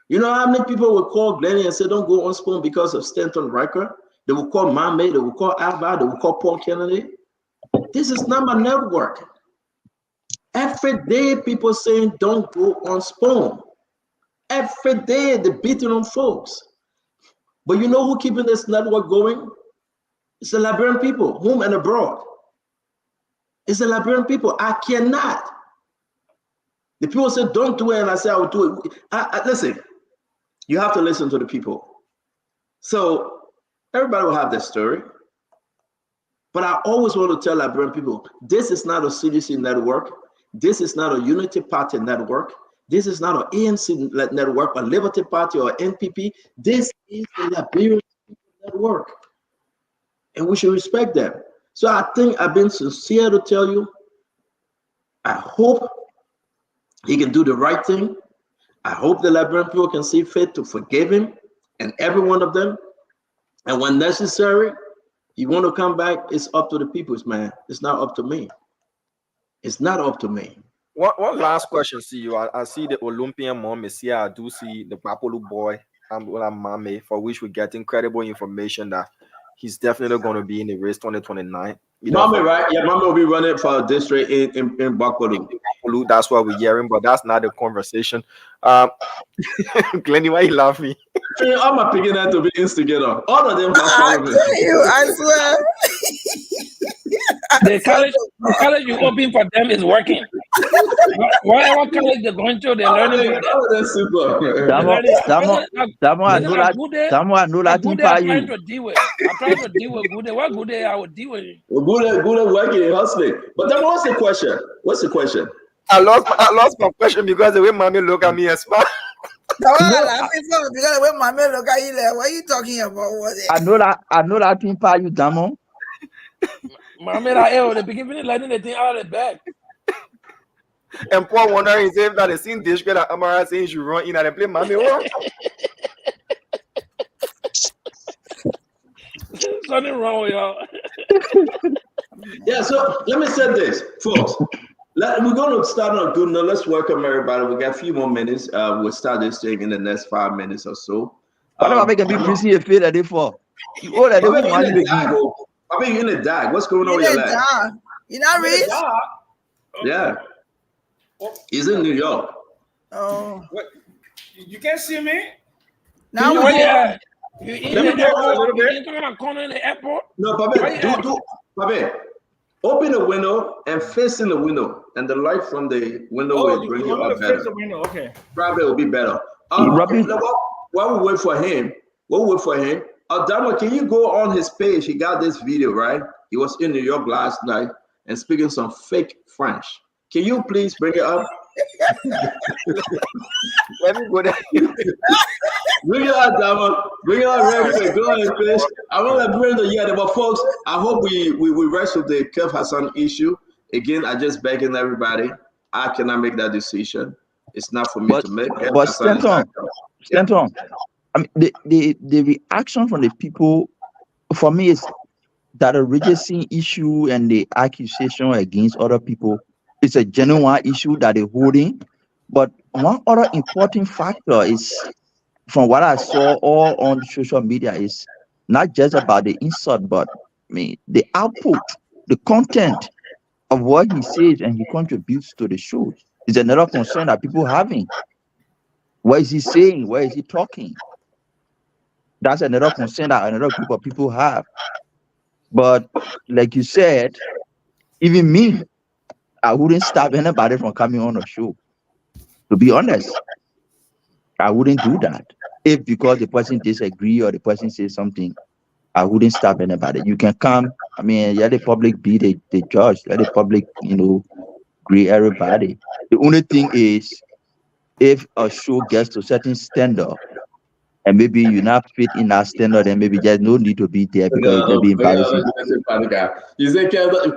G: You know how many people will call Glennie and say, don't go on Spoon because of Stanton Riker? They will call Mame, they will call Alba, they will call Paul Kennedy. This is not my network. Every day, people saying, don't go on Spoon. Every day, they're beating on folks. But you know who keeping this network going? It's the Liberian people, home and abroad. It's the Liberian people. I cannot. The people say, don't do it, and I say, I will do it. Listen, you have to listen to the people. So everybody will have their story. But I always want to tell Liberian people, this is not a CDC network. This is not a Unity Party network. This is not an ANC network, a Liberty Party, or NPP. This is the Liberian network. And we should respect them. So I think I've been sincere to tell you, I hope he can do the right thing. I hope the Liberian people can see fit to forgive him and every one of them. And when necessary, you want to come back, it's up to the peoples, man. It's not up to me. It's not up to me.
E: One last question to you. I see the Olympian mom is here. I do see the Papolu boy, Mame, for which we get incredible information that he's definitely going to be in the race 2029.
G: Mame, right? Yeah, Mame will be running for a district in Bakolu.
E: That's what we're hearing, but that's not the conversation. Glennie, why you laughing?
G: I'm not picking that to be instigator. All of them have followed me.
D: I swear.
F: The college you open for them is working. Whatever college they're going to, they're learning.
G: That's super.
F: I'm trying to deal with. Good. What good I would deal with.
G: Good working and hustling. But then what's the question? What's the question?
E: I lost my question because the way Mommy look at me and smile.
D: Because the way my man look at you, what are you talking about?
H: I know that thing for you, Damo.
F: Mommy, the beginning letting the thing out of the back.
E: And Paul wondering if that the same dish that Amara saying you run in and play Mommy.
F: Something wrong with y'all.
G: Yeah, so let me say this, folks. We're going to start on a good note. Let's welcome everybody. We got a few more minutes. We'll start this thing in the next 5 minutes or so.
H: I don't make a big busy a feel that they for. Oh, that they want to
G: I mean, you're in the dark. What's going on with your life?
D: You're not rich?
G: Yeah. He's in New York.
D: Oh.
I: What? You can't see me?
D: Now
F: You in
G: Let me
F: the
G: talk a little bit.
F: corner in the airport?
G: No, Pabe, open the window and face in the window, and the light from the window will bring you up better.
I: The window. Okay.
G: Probably will be better. while we wait for him, Adama, can you go on his page? He got this video, right? He was in New York last night and speaking some fake French. Can you please bring it up?
E: Let me go there.
G: Bring it up, Adama. Bring it up real quick. Go on his page. I won't let bring the yet, but folks, I hope we rest with the Kev Hassan issue. Again, I just begging everybody. I cannot make that decision. It's not for me to make.
H: But Stanton, I mean, the reaction from the people, for me, is that a Richardson issue and the accusation against other people is a genuine issue that they're holding. But one other important factor is, from what I saw all on social media, is not just about the insult, but I mean the output, the content of what he says and he contributes to the show is another concern that people having. What is he saying? Where is he talking? That's another concern that another group of people have. But like you said, even me, I wouldn't stop anybody from coming on a show. To be honest, I wouldn't do that. If because the person disagree or the person says something, I wouldn't stop anybody. You can come. I mean, let the public be the judge. Let the public, agree everybody. The only thing is, if a show gets to a certain standard, and maybe you're not fit in that standard, then maybe there's no need to be there because it's be embarrassing.
G: You say Kevin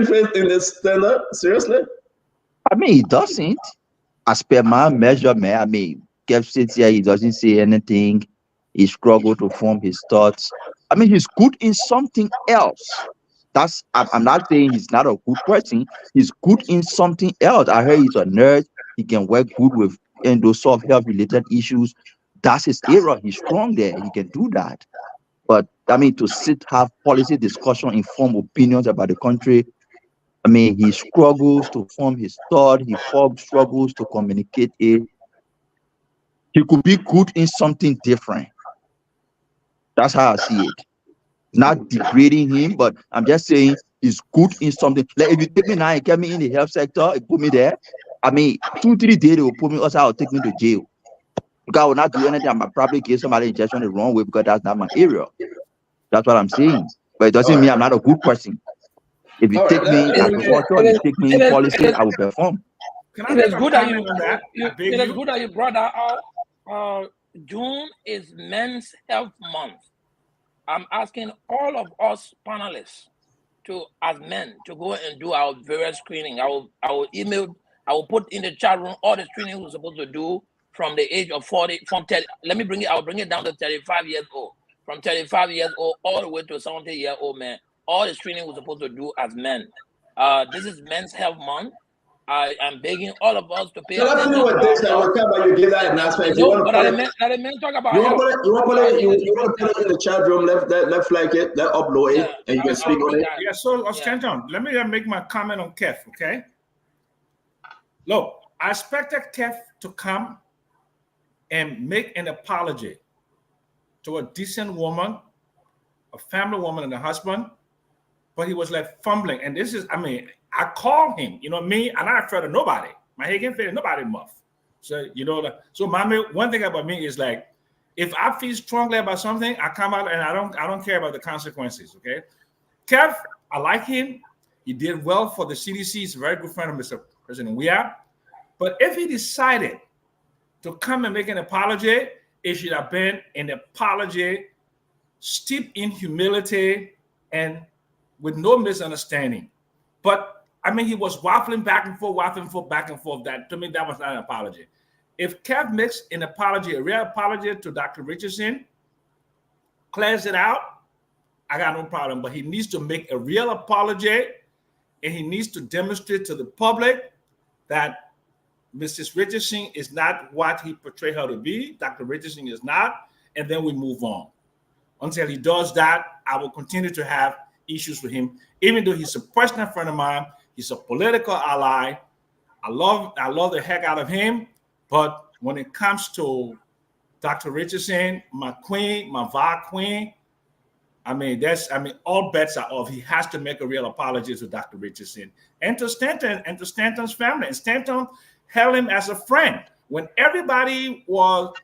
G: fit in this standard? Seriously?
H: I mean, he doesn't. As per my measurement, I mean, Kev sits here, he doesn't say anything. He struggles to form his thoughts. I mean, he's good in something else. I'm not saying he's not a good person. He's good in something else. I heard he's a nerd. He can work good with those sort of health-related issues. That's his area. He's strong there. He can do that. But I mean, to have policy discussion, inform opinions about the country. I mean, he struggles to form his thought. He struggles to communicate it. He could be good in something different. That's how I see it. Not degrading him, but I'm just saying he's good in something. Like if you take me now and get me in the health sector, you put me there. I mean, 2-3 days they will put me outside or take me to jail. Because I will not do anything. I might probably give somebody injection the wrong way because that's not my area. That's what I'm saying. But it doesn't mean I'm not a good person. If you take me as a culture, you take me in policy, I will perform.
F: It is good that you brought that out. June is Men's Health Month. I'm asking all of us panelists as men to go and do our various screening. I will put in the chat room all the screening we're supposed to do from the age of 40, I'll bring it down to 35 years old. From 35 years old all the way to 70-year-old man. All the screening we're supposed to do as men. This is Men's Health Month. I am begging all of us to pay attention.
G: You give that announcement.
F: No, but let the men talk about
G: you want to put it in the chat room, left flag it, let upload it, and you can speak on it.
I: Yeah, so Stanton, let me make my comment on Kev, okay? Look, I expected Kev to come and make an apology to a decent woman, a family woman and a husband, but he was like fumbling. And this is, I called him, me, and I'm afraid of nobody. My head can't fit nobody muff. So, so one thing about me is like, if I feel strongly about something, I come out and I don't care about the consequences, okay? Kev, I like him. He did well for the CDC. He's a very good friend of Mr. President Weah. But if he decided to come and make an apology, it should have been an apology steeped in humility and with no misunderstanding. But he was waffling back and forth. That to me, that was not an apology. If Kev makes an apology, a real apology to Dr. Richardson, clears it out, I got no problem. But he needs to make a real apology, and he needs to demonstrate to the public that Mrs. Richardson is not what he portrayed her to be. Dr. Richardson is not, and then we move on. Until he does that, I will continue to have issues with him, even though he's a personal friend of mine. He's a political ally. I love the heck out of him. But when it comes to Dr. Richardson, my queen, my VAR queen, all bets are off. He has to make a real apology to Dr. Richardson and to Stanton and to Stanton's family. And Stanton held him as a friend. when everybody was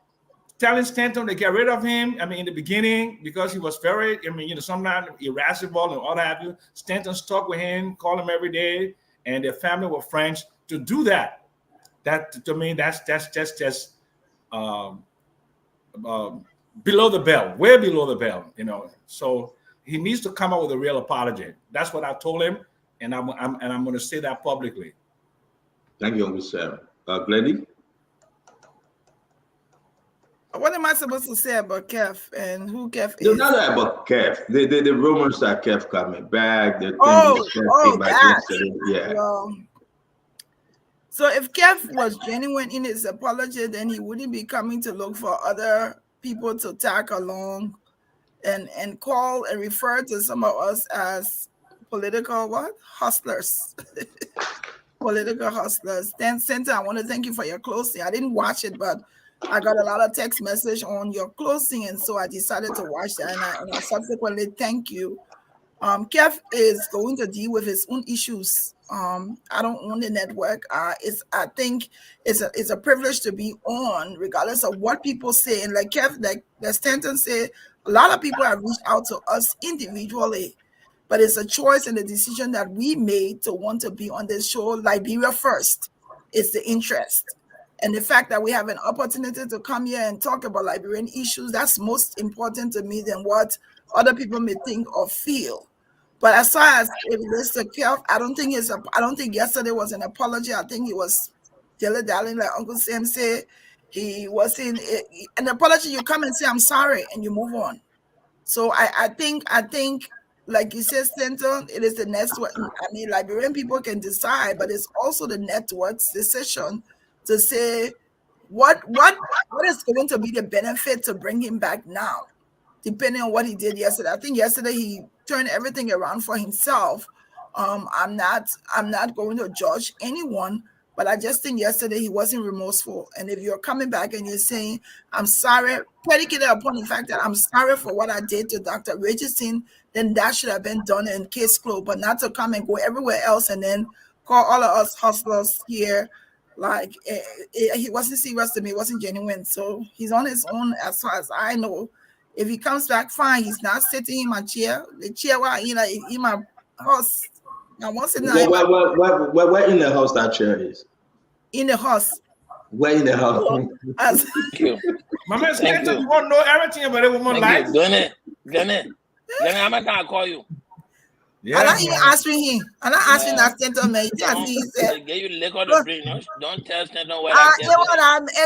I: telling Stanton to get rid of him, I mean, in the beginning, because he was very, I mean, sometimes irascible and all that have you, Stanton stuck with him, called him every day, and their family were friends. To do that, to me, that's just below the belt, way below the belt, So he needs to come up with a real apology. That's what I told him, and I'm going to say that publicly.
G: Thank you, Uncle Sam. Glendy?
J: What am I supposed to say about Kev and who Kev is?
G: No, not about Kev. The rumors that Kev coming back.
J: That.
G: Yeah.
J: Well, so if Kev was genuine in his apology, then he wouldn't be coming to look for other people to tag along and call and refer to some of us as political hustlers. Political hustlers. Then, Center, I want to thank you for your closing. I didn't watch it, but I got a lot of text message on your closing, and so I decided to watch that, and I subsequently thank you. Kev is going to deal with his own issues. I don't own the network. I think it's a privilege to be on, regardless of what people say. And like Kev, like Stanton said, a lot of people have reached out to us individually, but it's a choice and a decision that we made to want to be on this show. Liberia first. It's the interest. And the fact that we have an opportunity to come here and talk about Liberian issues, that's most important to me than what other people may think or feel. But as far as it relates to Kev, I don't think yesterday was an apology. I think he was dilly-dallying, like Uncle Sam said. He was in an apology. You come and say, I'm sorry, and you move on. So I think, like you said, Stanton, it is the network. I mean, Liberian people can decide, but it's also the network's decision to say what is going to be the benefit to bring him back now, depending on what he did yesterday. I think yesterday he turned everything around for himself. I'm not going to judge anyone, but I just think yesterday he wasn't remorseful. And if you're coming back and you're saying, I'm sorry, predicated upon the fact that I'm sorry for what I did to Dr. Richardson, then that should have been done in case closed, but not to come and go everywhere else and then call all of us hustlers here. Like, he wasn't serious to me. It wasn't genuine. So he's on his own as far as I know. If he comes back, fine. He's not sitting in my chair. The chair where in my house. Now, once in
G: where in the house that chair is?
J: In the house.
G: Where in the house?
F: Thank you.
I: My man Stanton, you want to know everything about a woman's life?
F: Done it. How much can I call you?
J: Yeah. I'm not even answering him. I'm not answering that Stanton, man. He said,
F: get you liquor to drink. Don't tell Stanton what
J: and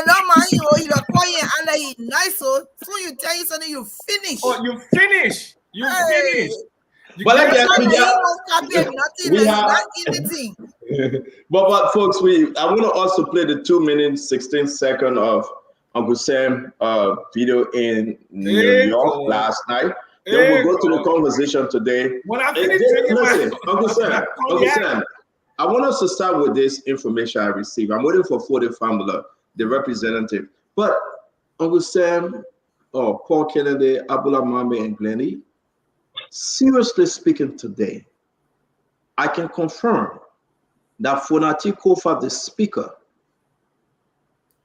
J: no man, you are quiet and he's nice. So you tell you something, you finish.
I: Oh, you finish. You finish.
G: But but folks, I want to also play the 2 minutes 16 second of Uncle Sam video in New York last night. Then we'll go to the conversation today. Listen, Uncle Sam, I want us to start with this information I received. I'm waiting for Fode Famula, the representative. But Uncle Sam, Paul Kennedy, Abula Mame, and Glenny, seriously speaking today, I can confirm that Fonati Kofa, the speaker,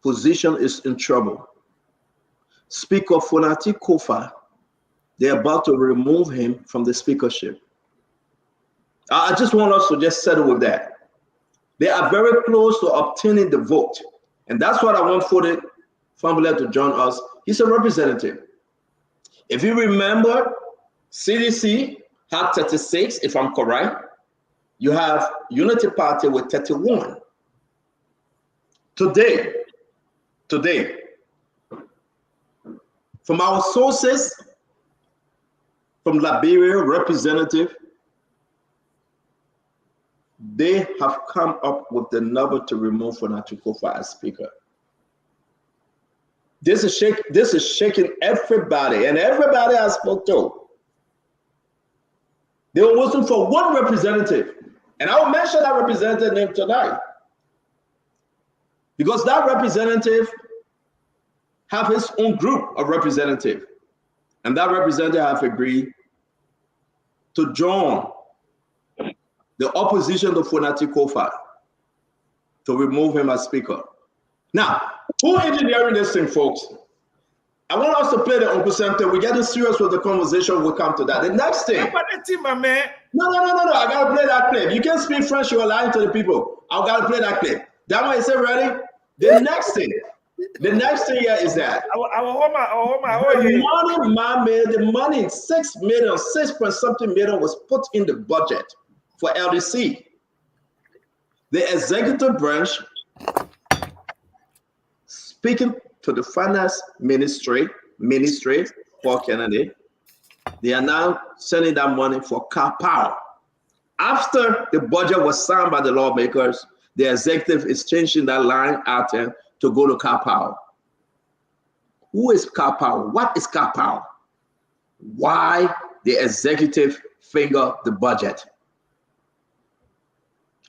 G: position is in trouble. Speaker Fonati Kofa, they're about to remove him from the speakership. I just want us to just settle with that. They are very close to obtaining the vote. And that's what I want Fode Famula to join us. He's a representative. If you remember, CDC had 36, if I'm correct. You have Unity Party with 31. Today, from our sources, from Liberia representative, they have come up with the number to remove Fonati Kofa as speaker. This is shaking everybody, and everybody I spoke to. They were waiting for one representative, and I will mention that representative name tonight, because that representative have his own group of representatives, and that representative have agreed to join the opposition to Fonati Kofa to remove him as speaker. Now, who engineering this thing, folks? I want us to play the Uncle Sam thing. We're getting serious with the conversation. We'll come to that. The next thing.
I: My man.
G: No. I gotta play that clip. You can't speak French. You're lying to the people. I gotta play that clip. That one is it ready? The next thing. The next thing here is that the money 6 million, 6 point something million was put in the budget for LDC. The executive branch speaking to the finance ministry for Kennedy, they are now sending that money for car power. After the budget was signed by the lawmakers, the executive is changing that line item to go to car power. Who is car power? What is car power? Why the executive finger the budget?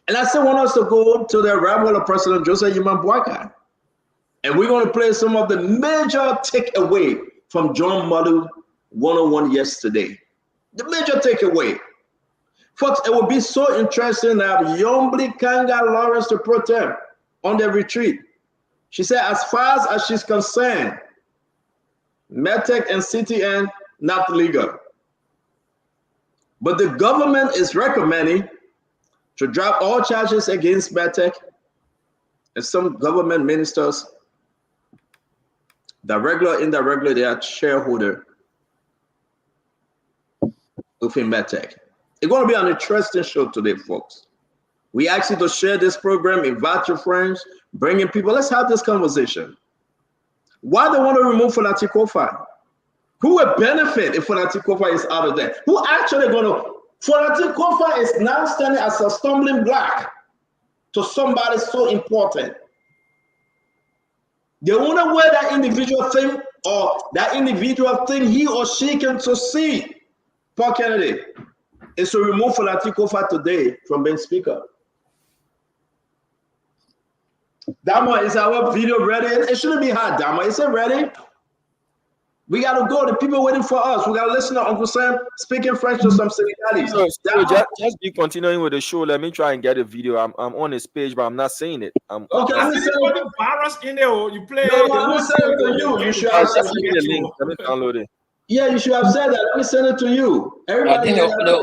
G: And I still want us to go to the arrival of President Joseph Yman Boakai. And we're going to play some of the major takeaway from John Madu 101 yesterday. The major takeaway. Folks, it would be so interesting to have Yombli Kanga Lawrence to protest on the retreat. She said, as far as she's concerned, Medtech and CTN not legal. But the government is recommending to drop all charges against Medtech, and some government ministers, the regular, indirectly, they are shareholder within Medtech. It's going to be an interesting show today, folks. We ask you to share this program, invite your friends, bring in people. Let's have this conversation. Why they want to remove Fonati Kofa? Who will benefit if Fonati Kofa is out of there? Who actually going to? Fonati Kofa is now standing as a stumbling block to somebody so important. The only way that individual thing or that individual thing he or she can succeed, Paul Kennedy, is to remove Fonati Kofa today from being speaker. Dama, is our video ready? It shouldn't be hard, Dama. Is it ready? We got to go. The people waiting for us. We got to listen to Uncle Sam speaking French to some Senegalese.
E: So just be continuing with the show. Let me try and get a video. I'm on his page, but I'm not saying it.
G: Okay, let me send
I: the virus in there. You play.
G: No, let me send it to you. You should have sent
E: the link. Let me download it.
G: Yeah, you should have said that. Let me send it to you. Everybody,
F: I think the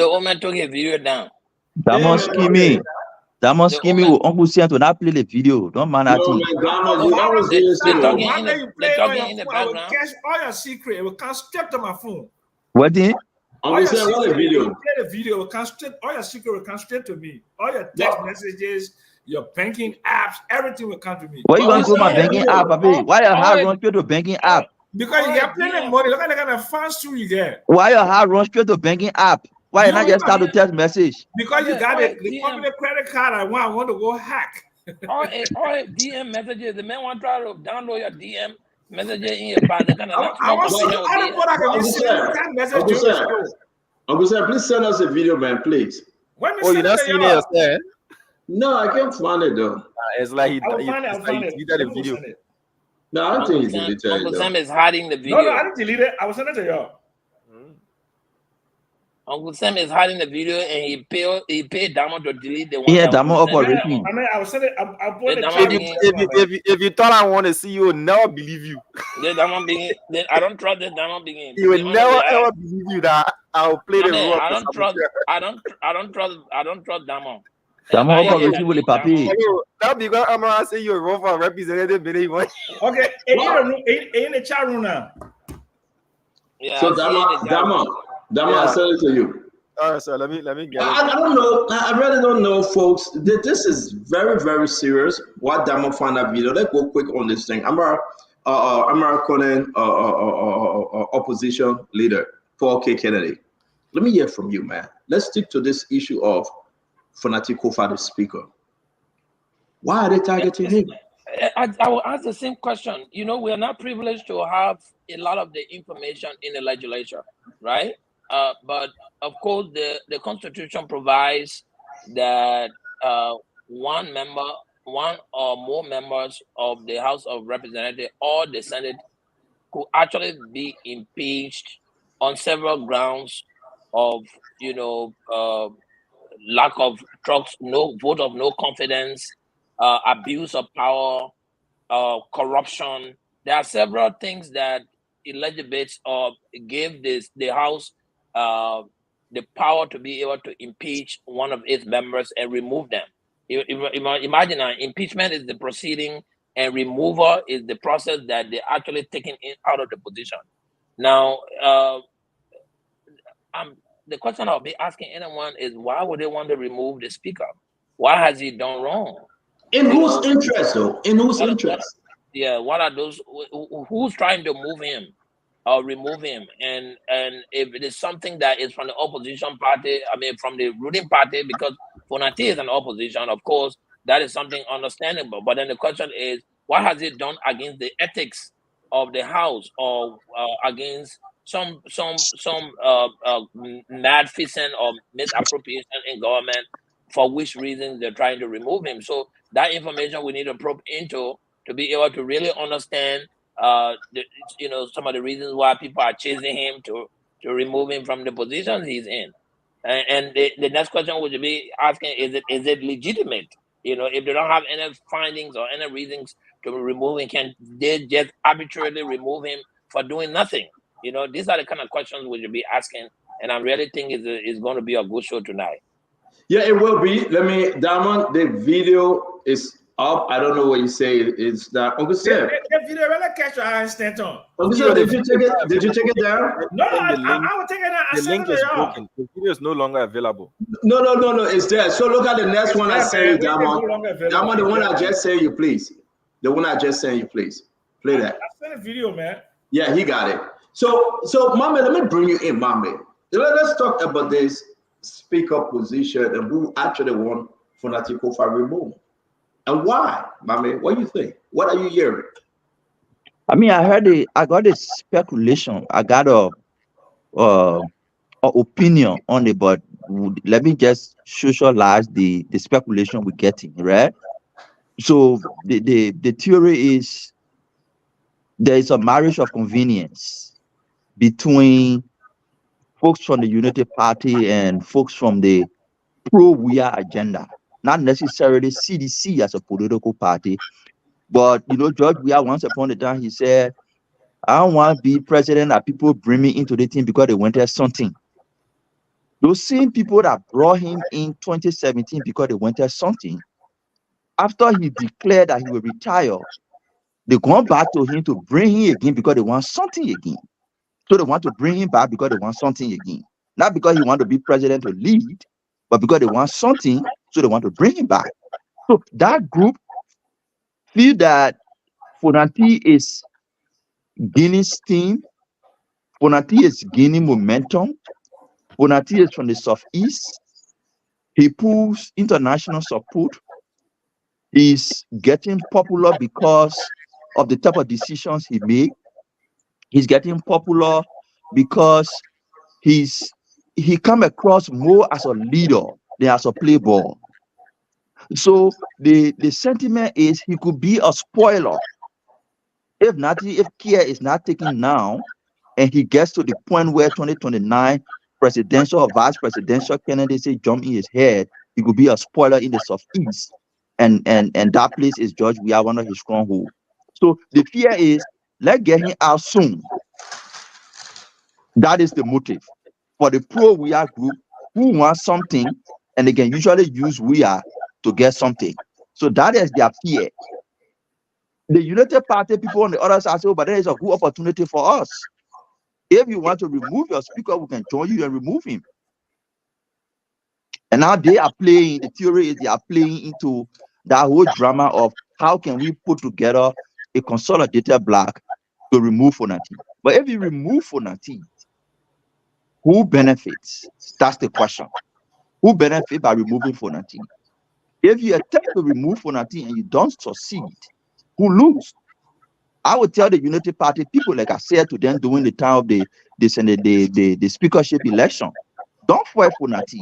F: old man took a video down.
H: Damo scheming with Uncle Sam to not play the video. Don't man that thing.
F: They're talking in the background.
I: Catch all your secret. It will come straight to my phone.
H: What thing?
G: Uncle Sam, what a video.
I: Play the video. It will come straight. All your secret will come straight to me. All your text messages, your banking apps, everything will come to me.
H: Why you want to go my banking app, baby? Why your heart run straight to banking app?
I: Because you get plenty of money. Look at the kind of funds you get.
H: Why your heart run straight to banking app? Why you not just start to text message?
I: Because you got the public credit card. I want to go hack.
F: All DM messages. The man want to try to download your DM messages in your phone.
I: I want to see other product.
G: Uncle Sam, please send us a video, man, please.
E: You're not seeing it yourself?
G: No, I can't find it though.
E: It's like he
I: did
E: a video.
G: No, I don't think he deleted it.
F: Uncle Sam is hiding the video.
I: No, I didn't delete it. I will send it to y'all.
F: Uncle Sam is hiding the video, and he paid Damo to delete the one.
H: Yeah, Damo up already.
I: I mean, I will send it. I'll put it.
E: If you thought I want to see you, will never believe you.
F: I don't trust the Damo being.
E: He will never ever believe you that I'll play the role.
F: I don't trust Damo.
H: Damo up already with the papi.
E: Now because I'm gonna say you're wrong for representative.
I: Okay, in the chat room now.
F: Yeah.
G: So Dama, I'll send it to you.
E: All right, so let me get it.
G: I don't know. I really don't know, folks. This is very, very serious. What Dama found that video. Let's go quick on this thing. I'm a American opposition leader, Paul K. Kennedy. Let me hear from you, man. Let's stick to this issue of Fonati Kofa, the speaker. Why are they targeting him?
F: I will ask the same question. You know, we are not privileged to have a lot of the information in the legislature, right? But of course, the Constitution provides that one or more members of the House of Representatives or the Senate could actually be impeached on several grounds of, lack of trust, no vote of no confidence, abuse of power, corruption. There are several things that legislates or give the House the power to be able to impeach one of its members and remove them. Imagine impeachment is the proceeding and removal is the process that they're actually taking out of the position. Now, the question I'll be asking anyone is, why would they want to remove the speaker? What has he done wrong?
G: In whose interest, though? In whose interest?
F: What are those? Who's trying to move him or remove him? And if it is something that is from the opposition party, I mean, from the ruling party, because Fonati is an opposition, of course, that is something understandable. But then the question is, what has it done against the ethics of the House or against some malfeasance or misappropriation in government, for which reasons they're trying to remove him? So that information we need to probe into to be able to really understand some of the reasons why people are chasing him to remove him from the positions he's in. And the next question would be asking, is it legitimate? If they don't have any findings or any reasons to remove him, can they just arbitrarily remove him for doing nothing? These are the kind of questions we should be asking, and I really think it's going to be a good show tonight.
G: Yeah, it will be. Diamond, the video is up. I don't know what you say. It's that. Uncle Sam.
I: The video really catch your eye, Stanton.
G: Uncle Sam, did you take it? Did you take it down?
I: No, I will take it down.
E: The link is broken. The video is no longer available.
G: No. It's there. So look at the next one I sent you, Diamond. Diamond, the one I just sent you, please. The one I just sent you, please. Play that.
I: I sent a video, man.
G: Yeah, he got it. So, Mame, let me bring you in, Mame. Let's talk about this speaker position and who actually won Fonati Kofa removal. And why, Mame? What do you think? What are you hearing?
H: I mean, I got a speculation. I got a opinion on it, but let me just socialize the speculation we're getting, right? So the theory is there is a marriage of convenience between folks from the Unity Party and folks from the pro-WIA agenda. Not necessarily CDC as a political party, but George Weah once upon a time he said, "I don't want to be president that people bring me into the team because they wanted something." Those same people that brought him in 2017 because they wanted something, after he declared that he will retire, they gone back to him to bring him again because they want something again. So they want to bring him back because they want something again. Not because he want to be president to lead, but because they want something, so they want to bring him back. So that group feel that Fonati is gaining steam, Fonati is gaining momentum, Fonati is from the Southeast, he pulls international support, he's getting popular because of the type of decisions he made, he's getting popular because he come across more as a leader than as a playboy. So the sentiment is he could be a spoiler if care is not taken now, and he gets to the point where 2029 presidential or vice presidential candidacy jump in his head, he could be a spoiler in the Southeast, and that place is George Weah, one of his strongholds. So the fear is, let's get him out soon. That is the motive for the pro-Weah group who want something, and they can usually use Weah to get something. So that is their fear. The United Party people on the other side say, "Oh, but there is a good opportunity for us. If you want to remove your speaker, we can join you and remove him." And now they are playing, the theory is they are playing into that whole drama of how can we put together a consolidated block to remove Fonati. But if you remove Fonati, who benefits? That's the question. Who benefits by removing Fonati? If you attempt to remove Fonati and you don't succeed, who lose? I would tell the Unity Party people, like I said to them during the time of the speakership election, don't fight Fonati.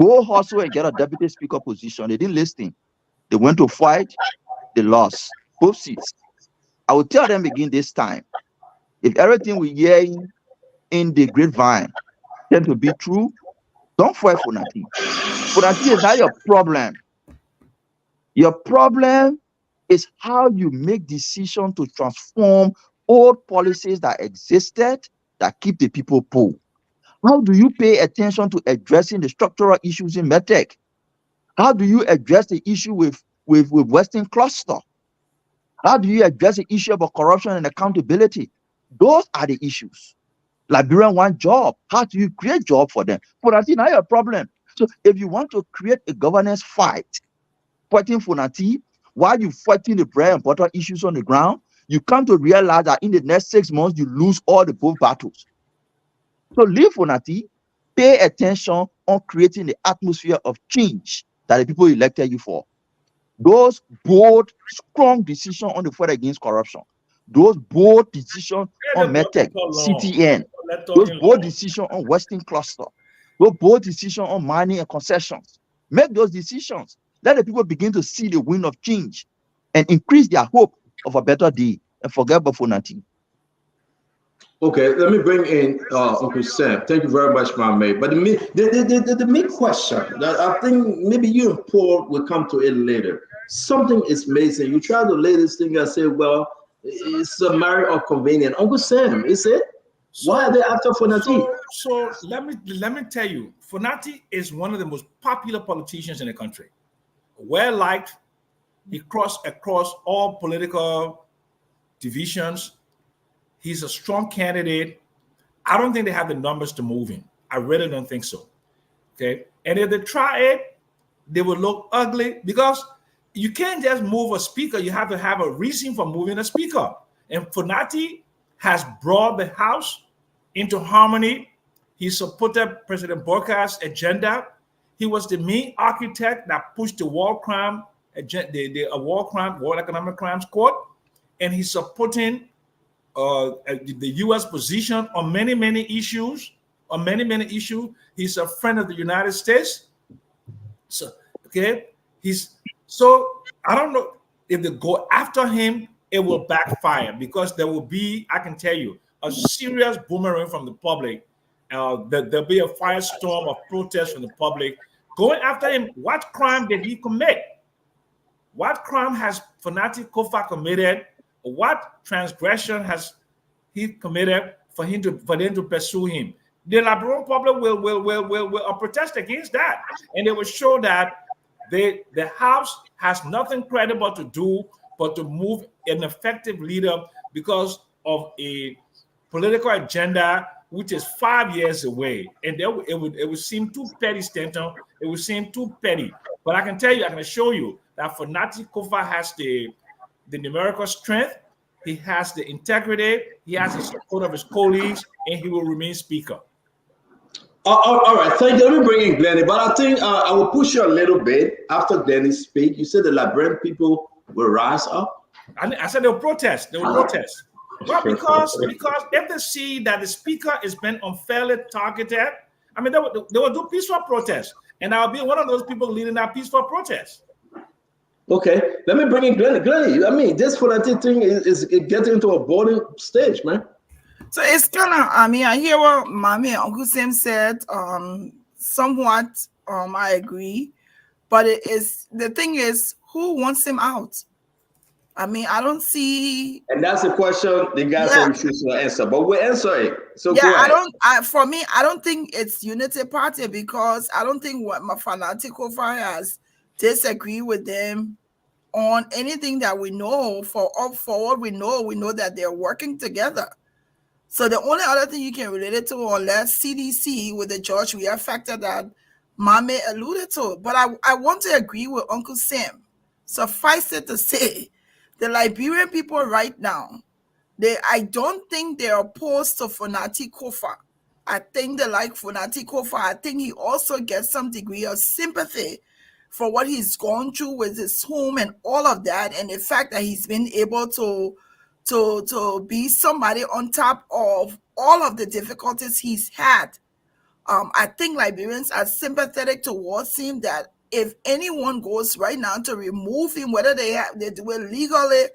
H: Go hustle and get a deputy speaker position. They didn't listen. They went to fight, they lost both seats. I will tell them again this time, if everything we hear in the grapevine tend to be true, don't fight Fonati. Fonati is not your problem. Your problem is how you make decisions to transform old policies that existed that keep the people poor. How do you pay attention to addressing the structural issues in medtech? How do you address the issue with Western cluster? How do you address the issue about corruption and accountability? Those are the issues. Liberian want job. How do you create job for them? But I think now your problem. So if you want to create a governance fight, fighting Funati, while you fighting the bread and butter issues on the ground, you come to realize that in the next 6 months, you lose all the both battles. So leave Funati, pay attention on creating the atmosphere of change that the people elected you for. Those bold, strong decisions on the fight against corruption, those bold decisions on medtech, CTN, those bold decisions on Western cluster, those bold decisions on mining and concessions. Make those decisions. Let the people begin to see the wind of change and increase their hope of a better day and forget Bafunati.
G: Okay, let me bring in Uncle Sam. Thank you very much, my mate. But the main question that I think maybe you and Paul will come to it later. Something is missing. You try to lay this thing and say, well, it's a matter of convenience. Uncle Sam, is it? Why are they after Funati?
I: So let me tell you, Funati is one of the most popular politicians in the country. Well liked. He crossed across all political divisions. He's a strong candidate. I don't think they have the numbers to move him. I really don't think so. Okay. And if they try it, they will look ugly because you can't just move a speaker. You have to have a reason for moving a speaker. And Funati has brought the House into harmony. He supported President Burka's agenda. He was the main architect that pushed the war crime, World Economic Crimes Court, and he's supporting the U.S. position on many issues. He's a friend of the United States. So, okay, I don't know if they go after him, it will backfire because there will be, I can tell you, a serious boomerang from the public. There'll be a firestorm of protest from the public going after him. What crime did he commit? What crime has Funati Kofa committed? What transgression has he committed for them to pursue him? The Liberian public will protest against that, and they will show that the House has nothing credible to do but to move an effective leader because of a political agenda which is 5 years away, and it would seem too petty, Stanton. It would seem too petty. But I can tell you, I can assure you that Funati Kofa has the numerical strength, he has the integrity, he has the support of his colleagues, and he will remain speaker.
G: All right, thank you. Let me bring in Glennie, but I think I will push you a little bit after Glennie speak. You said the Liberian people will rise up.
I: I said they will protest. They will protest. Well, because if they see that the speaker is being unfairly targeted, I mean, they will do peaceful protest, and I'll be one of those people leading that peaceful protest.
G: Okay, let me bring in Glennie. Glennie, I mean, this Funati thing is getting into a boarding stage, man.
J: So it's kind of, I mean, I hear what Mommy and Uncle Sam said. Somewhat, I agree, but the thing is, who wants him out? I mean, I don't see.
G: And that's the question the guy said we should answer, but we'll answer it. So
J: yeah,
G: go ahead.
J: For me, I don't think it's Unity Party because I don't think what my Funati Kofa has disagree with them on anything that we know. For what we know that they're working together. So the only other thing you can relate it to, unless CDC with the George Weah factor that Mame alluded to. But I want to agree with Uncle Sam. Suffice it to say, the Liberian people right now, I don't think they're opposed to Funati Kofa. I think they like Funati Kofa. I think he also gets some degree of sympathy for what he's gone through with his home and all of that, and the fact that he's been able to be somebody on top of all of the difficulties he's had. I think Liberians are sympathetic towards him, that if anyone goes right now to remove him, whether they do it legally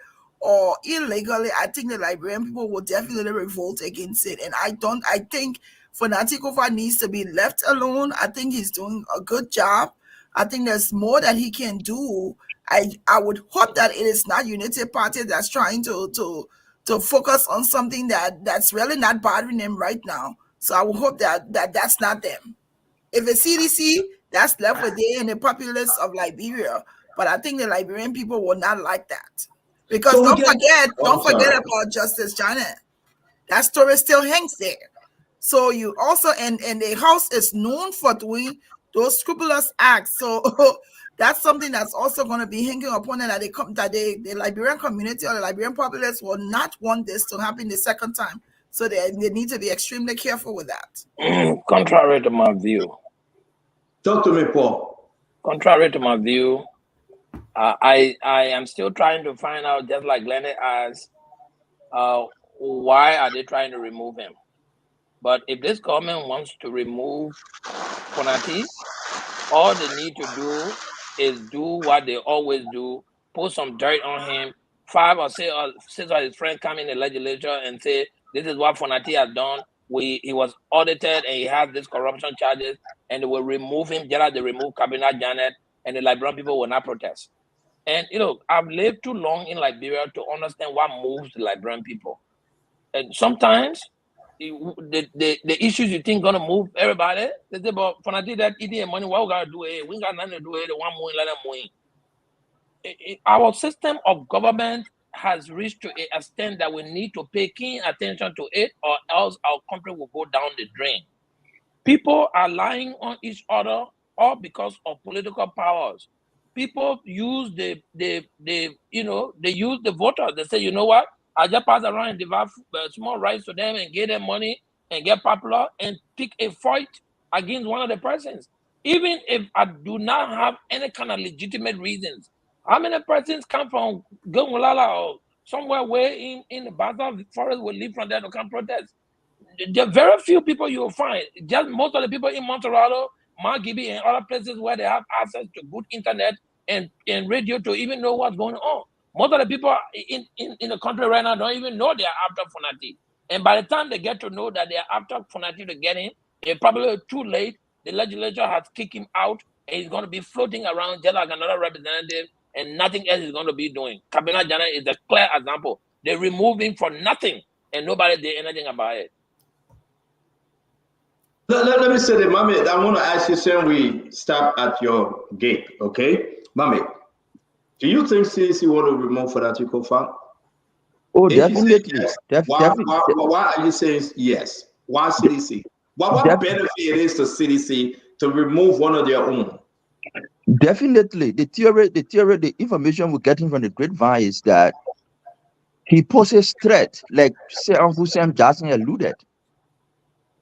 J: or illegally, I think the Liberian people will definitely revolt against it. And I think Funati Kofa needs to be left alone. I think he's doing a good job. I think there's more that he can do I would hope that it is not Unity Party that's trying to focus on something that's really not bothering them right now. So I would hope that's not them. If it's CDC, that's left with they and the populace of Liberia. But I think the Liberian people will not like that. Because
G: So we
J: don't
G: get-
J: forget about Justice Janet. That story still hangs there. So you also and the house is known for doing those scrupulous acts. So that's something that's also going to be hanging upon it, that the Liberian community or the Liberian populace will not want this to happen the second time. So they need to be extremely careful with that.
F: Contrary to my view.
G: Talk to me, Paul.
F: Contrary to my view, I am still trying to find out, just like Lenny asked, why are they trying to remove him? But if this government wants to remove Fonati, all they need to do is do what they always do: put some dirt on him. 5 or 6 of his friends come in the legislature and say, this is what Fonati has done. He was audited and he has these corruption charges, and they will remove him just like they remove Cabinet Janet, and the Liberian people will not protest. And I've lived too long in Liberia to understand what moves the Liberian people. And sometimes the issues you think gonna move everybody, they say, but for not that eating money, what we gotta do it? We got nothing to do it. One more, let them win. Our system of government has reached to an extent that we need to pay keen attention to it, or else our country will go down the drain. People are lying on each other, all because of political powers. People use they use the voters. They say, you know what? I just pass around and divide small rights to them and give them money and get popular and pick a fight against one of the persons. Even if I do not have any kind of legitimate reasons. How many persons come from Gongolala or somewhere where in the Baza forest will live from there to come protest? There are very few people you will find. Just most of the people in Monterrey, Mount Gibby, and other places where they have access to good internet and radio to even know what's going on. Most of the people in the country right now don't even know they are after Fonati. And by the time they get to know that they are after Fonati to get him, it's probably too late. The legislature has kicked him out, and he's going to be floating around just like another representative, and nothing else is going to be doing. Cabinet Jana is a clear example. They removed him for nothing, and nobody did anything about it.
G: Let me say that, Mami, I want to ask you, saying we stop at your gate, okay? Mami, do you think CDC want to remove Fonati Kofa?
H: Oh,
G: If you say
H: definitely.
G: yes, why are you saying yes? Why CDC? What benefit it is to CDC to remove one of their own?
H: Definitely. The information we're getting from the grapevine is that he poses threat, like Uncle Sam Jackson alluded.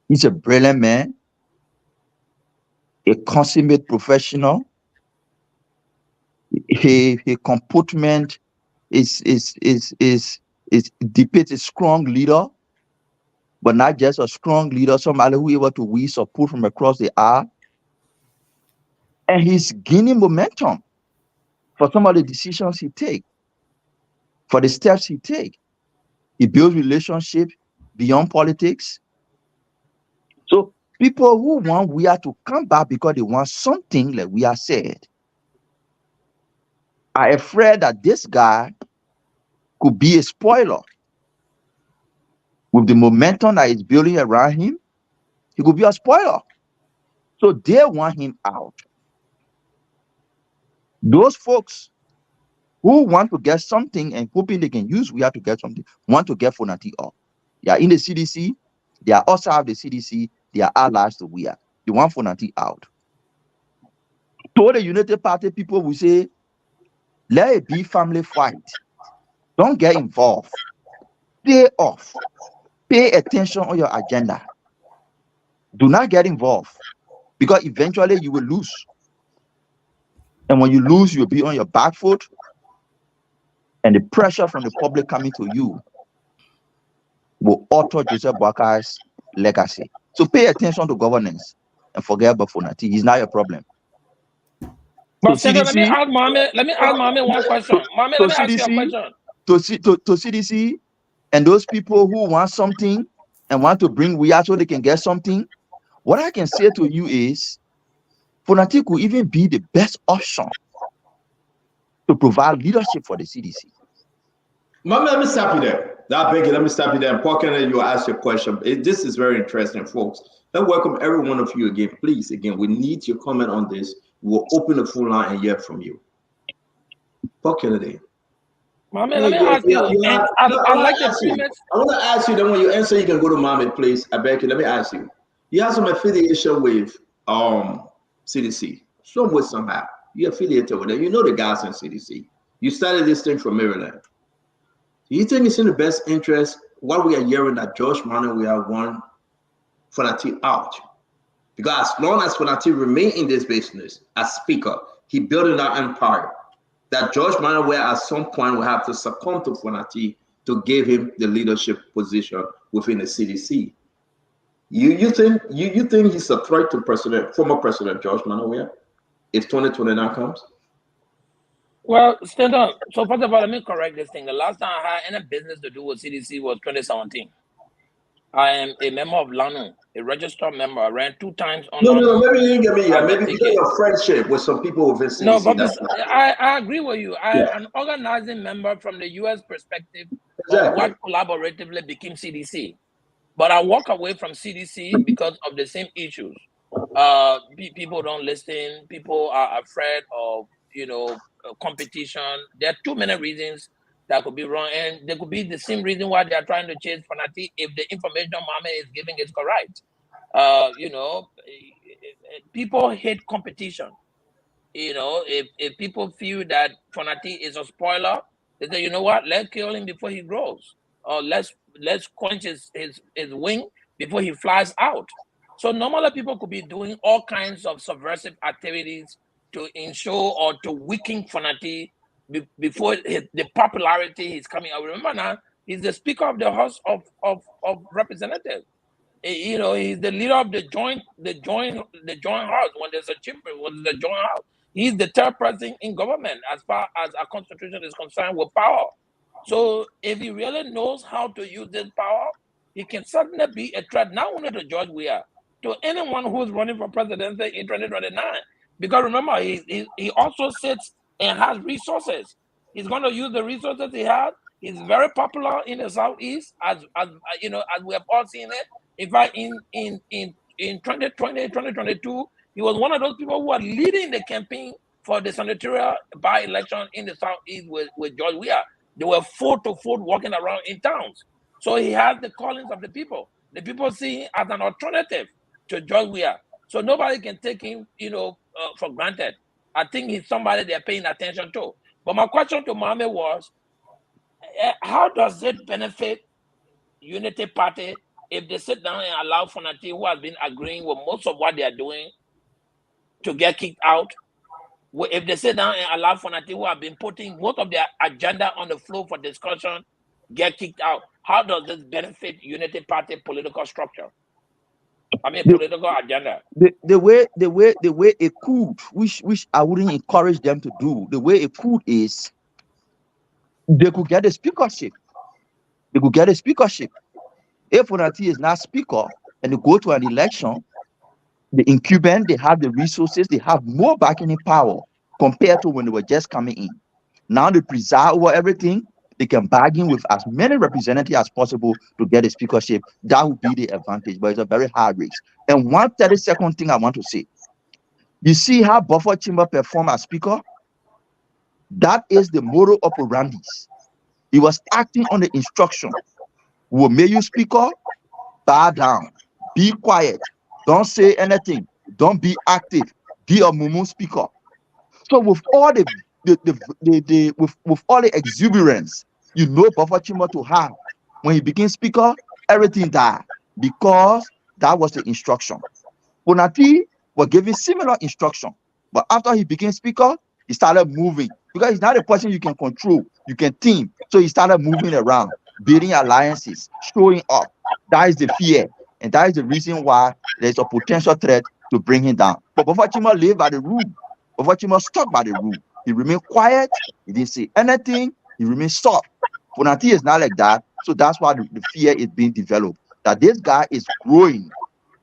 H: He's a brilliant man, a consummate professional. His comportment is depicts a strong leader, but not just a strong leader, somebody who is able to win support from across the aisle. And he's gaining momentum for some of the decisions he takes, for the steps he takes. He builds relationships beyond politics. So people who want we are to come back because they want something, like we have said, are afraid that this guy could be a spoiler. With the momentum that is building around him, he could be a spoiler. So they want him out. Those folks who want to get something and hoping they can use we have to get something, want to get Fonati up. They are in the CDC. They are also have the CDC. They are allies to we are. They want Fonati out. To the United Party people will say, let it be family fight. Don't get involved. Stay off. Pay attention on your agenda. Do not get involved, because eventually you will lose. And when you lose, you'll be on your back foot, and the pressure from the public coming to you will alter Joseph Boakai's legacy. So pay attention to governance and forget about Fonati. He's not your problem.
F: But Senator, let me ask Mommy one question. Mommy, let me ask you a question.
H: To CDC and those people who want something and want to bring we out so they can get something, what I can say to you is Fonati could even be the best option to provide leadership for the CDC.
G: Mama, let me stop you there. I beg you, let me stop you there. And Paul Kennedy, you ask your question. This is very interesting, folks. Let welcome every one of you again. Please, again, we need your comment on this. We'll open the full line and hear from you. Paul Kennedy.
F: Mama, let me ask you. I like the premise.
G: I want to ask you, then when you answer, you can go to Mommy, please. I beg you, let me ask you. You have some affiliation with CDC. Some way, somehow. You're affiliated with them. You know the guys in CDC. You started this thing from Maryland. Do you think it's in the best interest while we are hearing that George Manuel we have one Fonati out? Because as long as Fonati remain in this business as speaker, he built an empire. That George Manuel at some point will have to succumb to Fonati to give him the leadership position within the CDC. You think he's a threat to former President George Manuel if 2029 comes?
F: Well, stand up. So first of all, let me correct this thing. The last time I had any business to do with CDC was 2017. I am a member of LANU, a registered member. I ran 2 times on LANU.
G: No, maybe you didn't get me yet. Maybe because of your friendship with some people within CDC.
F: No, but I agree with you. I'm an organizing member from the U.S. perspective of what collaboratively became CDC. But I walk away from CDC because of the same issues. People don't listen. People are afraid of, competition. There are too many reasons that could be wrong, and there could be the same reason why they are trying to change Fonati if the information Mame is giving is correct. People hate competition. If people feel that Fonati is a spoiler, they say, you know what, let's kill him before he grows, or let's quench his wing before he flies out. So normally people could be doing all kinds of subversive activities to ensure or to weaken Fonati before the popularity is coming out. Remember now, he's the Speaker of the House of Representatives. He's the leader of the joint house when there's a chamber, when there's a joint house. He's the third person in government as far as our constitution is concerned with power. So if he really knows how to use this power, he can certainly be a threat not only to George Weah, to anyone who's running for presidency in 2029. Because remember, he also sits and has resources. He's going to use the resources he has. He's very popular in the Southeast, as we have all seen it. In fact, in 2020, 2022, he was one of those people who were leading the campaign for the senatorial by-election in the Southeast with George Weah. They were foot to foot walking around in towns. So he has the callings of the people. The people see him as an alternative to George Weah. So nobody can take him, for granted. I think he's somebody they're paying attention to. But my question to Mohammed was, how does it benefit Unity Party if they sit down and allow Fonati, who has been agreeing with most of what they are doing, to get kicked out? If they sit down and allow Fonati, who have been putting most of their agenda on the floor for discussion, get kicked out, how does this benefit Unity Party political structure? Political agenda.
H: The way it could, which I wouldn't encourage them to do, the way it could is they could get a speakership. If Fonati is not speaker and they go to an election, the incumbent, they have the resources, they have more bargaining power compared to when they were just coming in. Now they preside over everything. They can bargain with as many representatives as possible to get a speakership. That would be the advantage, but it's a very hard race. And 1 30-second thing I want to say. You see how Buffer Chimba performed as speaker? That is the modus operandi. He was acting on the instruction. We will make you speaker, bow down, be quiet, don't say anything, don't be active, be a mumu speaker. So with all the with all the exuberance, Buffer Chimba to have, when he became speaker, everything died because that was the instruction. Fonati was giving similar instruction, but after he became speaker, he started moving because he's not a person you can control, you can team. So he started moving around, building alliances, showing up. That is the fear, and that is the reason why there's a potential threat to bring him down. But Buffer Chimba lived by the rule. Buffer Chimba stuck by the rule. He remained quiet. He didn't say anything. He remained soft. Fonati is not like that. So that's why the fear is being developed, that this guy is growing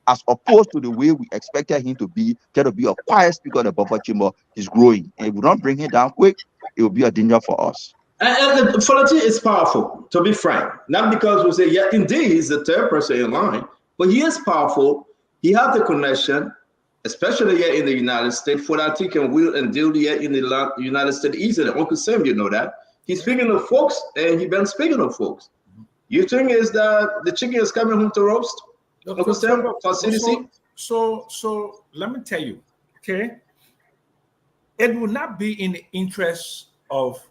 H: as opposed to the way we expected him to be a quiet speaker in the buffer chamber. He's growing. And if we don't bring him down quick, it will be a danger for us.
G: And the politics is powerful, to be frank. Not because we say, yeah, indeed, he's the third person in line, but he is powerful. He has the connection, especially here in the United States, for that he can wheel and deal here in the United States easily. Uncle Sam, you know that. He's speaking to folks, and he's been speaking to folks. You think is that the chicken is coming home to roast? Uncle Sam, for CDC?
I: So let me tell you, okay? It will not be in the interest of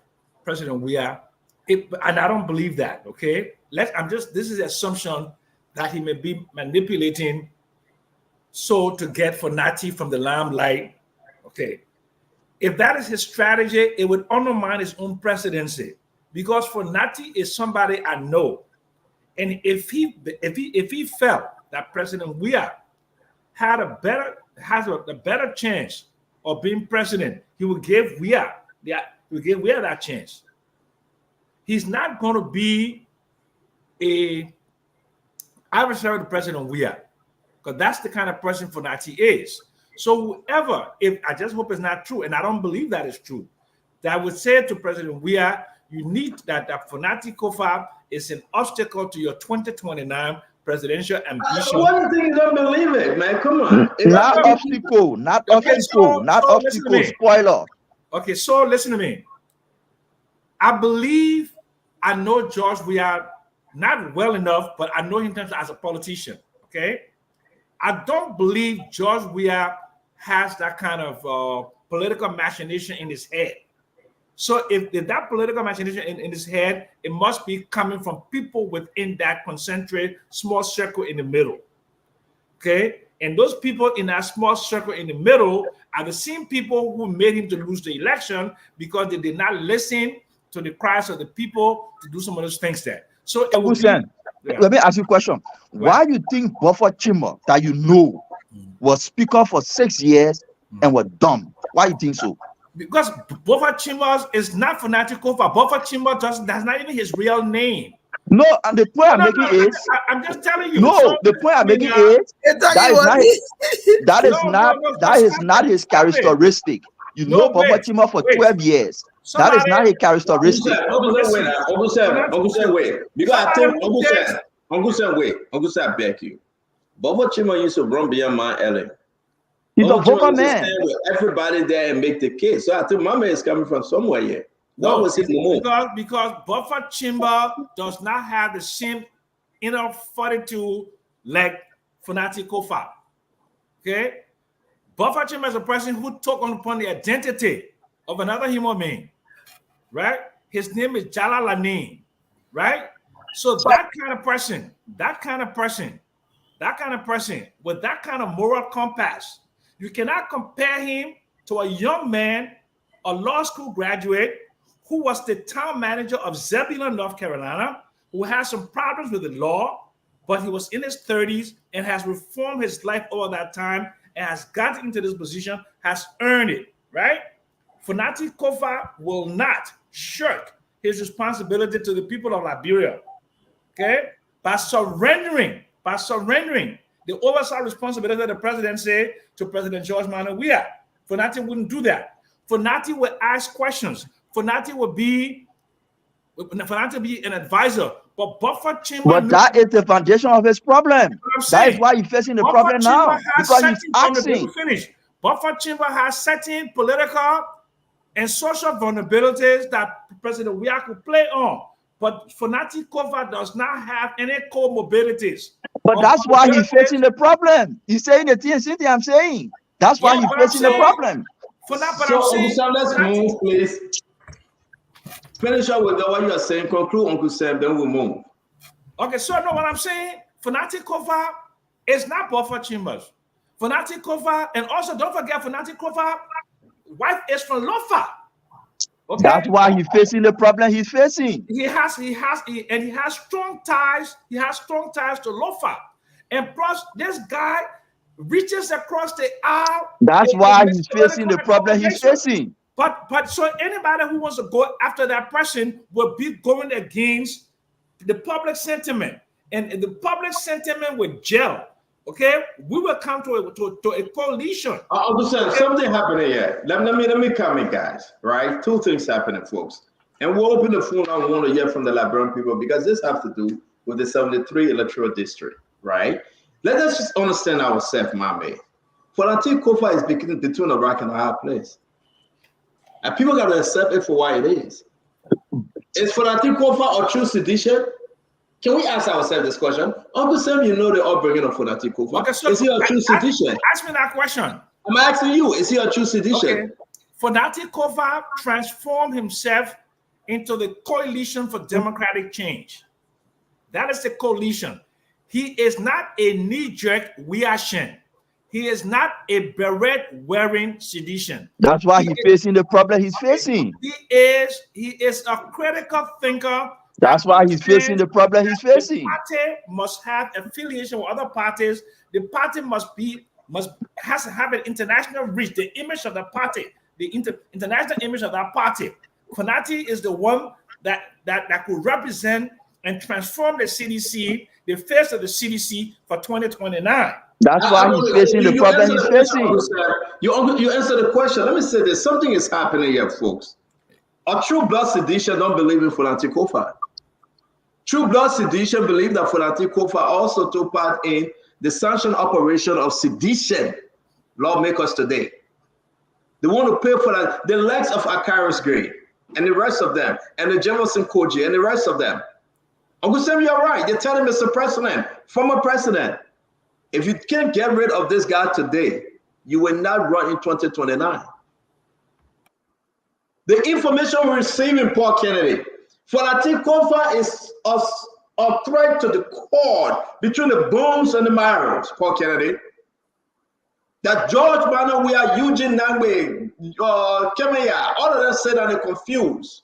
I: President Weah, and I don't believe that, okay? This is the assumption that he may be manipulating so to get Fonati from the limelight, okay? If that is his strategy, it would undermine his own presidency, because Fonati is somebody I know, and if he felt that President Weah has a better chance of being president, he would give Weah that chance. He's not going to be a adversary to President Weah, because that's the kind of person Fonati is. So whoever, if I just hope it's not true, and I don't believe that is true, that would say to President Weah, you need that Fonati Kofa is an obstacle to your 2029 presidential ambition.
G: One thing you don't believe it, man. Come on.
H: Not obstacle. Spoiler.
I: Okay, so listen to me. I know George Weah not well enough, but I know him as a politician. Okay, I don't believe George Weah has that kind of political machination in his head. So if that political machination in his head, it must be coming from people within that concentrated small circle in the middle. Okay, and those people in that small circle in the middle are the same people who made him to lose the election, because they did not listen to the cries of the people to do some of those things there. So it would
H: let me ask you a question. Why do you think Buffer Chimba, that you know, was speaker for 6 years and was dumb? Why do you think so?
I: Because Buffer Chimba is not fanatical. Buffer Chimba that's not even his real name.
H: No, and the point I'm making is,
I: I'm just telling you.
H: No, the point I'm making is that is not his characteristic. You know Buffer Chimba for 12 years. That is not a characteristic.
G: Uncle Sam, wait. Because I think Uncle Sam, beg you. Bubba Chima used to run beyond my Ellen.
H: He's a vocal man.
G: With everybody there and make the case. So I think my man is coming from somewhere here. What was his move?
I: Because Buffer Chimba does not have the same inner fortitude like Fonati Kofa. Okay? Buffer Chimba is a person who took upon the identity of another human being. Right? His name is Jalalanin. Right? So that kind of person with that kind of moral compass, you cannot compare him to a young man, a law school graduate who was the town manager of Zebulon, North Carolina, who has some problems with the law, but he was in his 30s and has reformed his life over that time and has gotten into this position, has earned it, right? Fonati Kofa will not shirk his responsibility to the people of Liberia, okay? By surrendering the oversight responsibility of the presidency to President George Manuel Weah. Fonati wouldn't do that. Fonati would ask questions. Fonati would be an advisor. But Buffer Chimba...
H: But that is the foundation of his problem. That is why he's facing the problem now. Because he's asking.
I: Buffer Chimba has certain political and social vulnerabilities that President Weah could play on. But Fonati Kofa does not have any comorbidities.
H: But that's why he's facing the problem. He's saying the thing I'm saying. That's why he's facing the problem.
G: So let's move, please. Finish up with what you are saying. Conclude, Uncle Sam, then we'll move.
I: Okay, so no, what I'm saying, Fonati Kofa is not Buffer Chambers. Fonati Kofa, and also don't forget Fonati Kofa, wife is from Lofa. Okay?
H: That's why he's facing the problem he's facing.
I: He has strong ties. He has strong ties to Lofa, and plus this guy reaches across the aisle.
H: That's why he's facing the problem he's facing.
I: But so anybody who wants to go after that person will be going against the public sentiment, and the public sentiment will gel okay, we will come to a coalition.
G: Uncle Sam, something happening here. Let me comment, guys. Right, two things happening, folks. And we'll open the phone. I want to hear from the Liberian people because this has to do with the 73 electoral district, right? Let us just understand ourselves, my man. Fonati Kofa is between a rock and a hard place. And people got to accept it for what it is. Is Fonati Kofa or true sedition? Can we ask ourselves this question? Uncle Sam, you know the upbringing of Fonati Kofa.
I: Okay, so
G: is he a true sedition?
I: Ask me that question.
G: I'm asking you, is he a true sedition?
I: Okay. Fonati Kofa transformed himself into the Coalition for Democratic Change. That is the coalition. He is not a knee-jerk reaction. He is not a beret-wearing sedition.
H: That's why he's facing the problem he's facing.
I: He is a critical thinker.
H: That's why he's facing the problem he's facing.
I: The party must have affiliation with other parties. The party has to have an international reach. The image of the party, the international image of that party. Fonati is the one that could represent and transform the CDC, the face of the CDC for 2029.
H: That's why he's facing the problem he's facing.
G: You answer the question. Let me say this. Something is happening here, folks. A true blood sedition don't believe in Fonati Kofa. True blood sedition believe that Fonati Kofa also took part in the sanctioned operation of sedition lawmakers today. They want to pay for that. The legs of Akaris Gray and the rest of them, and the Jefferson Koji and the rest of them. Uncle Sam, you're right. You're telling Mr. President, former president, if you can't get rid of this guy today, you will not run in 2029. The information we receive in Paul Kennedy, Fonati Kofa is a threat to the cord between the bones and the marrows, Paul Kennedy. That George Banawea, Eugene Nangwe, Kemeya, all of them said that they're confused.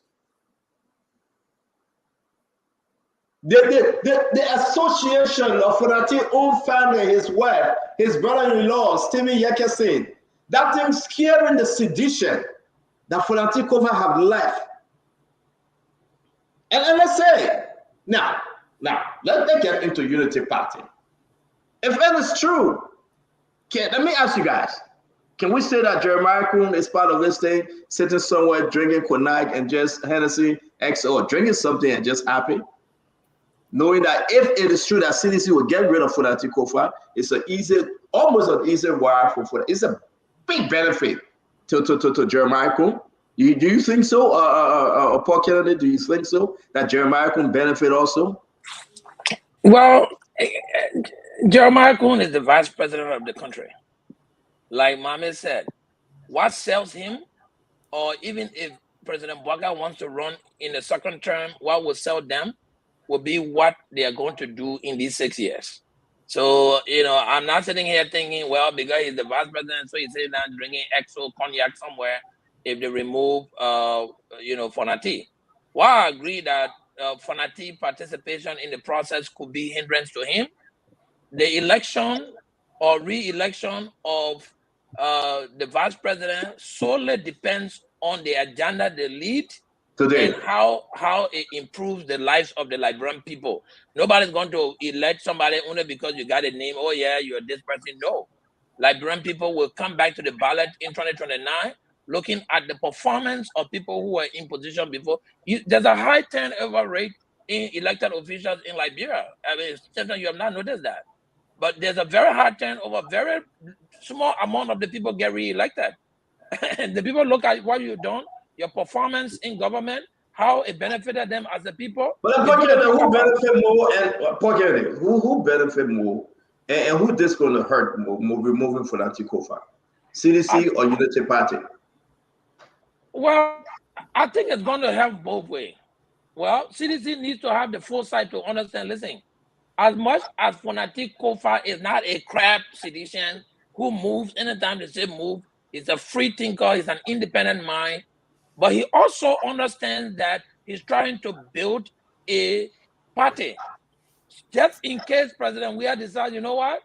G: The association of Fonati's own family, his wife, his brother-in-law, Stephen Yekesin, that thing scaring the sedition that Fonati Kofa have left. And let's say, now, let's get into Unity Party. If that is true, let me ask you guys, can we say that Jeremiah Kuhn is part of this thing, sitting somewhere drinking cognac and just Hennessy XO, drinking something and just happy? Knowing that if it is true that CDC will get rid of Fonati Kofa, it's almost an easy wire for Fonati. It's a big benefit to Jeremiah Kuhn. Do you think so, Paul Kennedy? Do you think so that Jeremiah Kuhn benefit also?
F: Well, Jeremiah Kuhn is the vice president of the country. Like Mohammed said, what sells him, or even if President Bouaga wants to run in the second term, what will sell them will be what they are going to do in these 6 years. So, I'm not sitting here thinking, well, because he's the vice president, so he's sitting down drinking XO cognac somewhere if they remove, Fonati. Well, I agree that Fonati participation in the process could be hindrance to him. The election or re-election of the vice president solely depends on the agenda they lead
G: today
F: and how it improves the lives of the Liberian people. Nobody's going to elect somebody only because you got a name. Oh yeah, you're this person. No, Liberian people will come back to the ballot in 2029 looking at the performance of people who were in position before. There's a high turnover rate in elected officials in Liberia. I mean, Stephen, you have not noticed that. But there's a very high turnover, very small amount of the people get re-elected. And the people look at what you've done, your performance in government, how it benefited them as a people.
G: But who benefit more and who benefit more and who this going to hurt more removing Fonati Kofa? CDC or Unity Party?
F: Well, I think it's going to help both ways. Well, CDC needs to have the foresight to understand, listen, as much as Fonati Kofa is not a crab sedition who moves anytime they say move, he's a free thinker, he's an independent mind, but he also understands that he's trying to build a party. Just in case President Weah decides, you know what,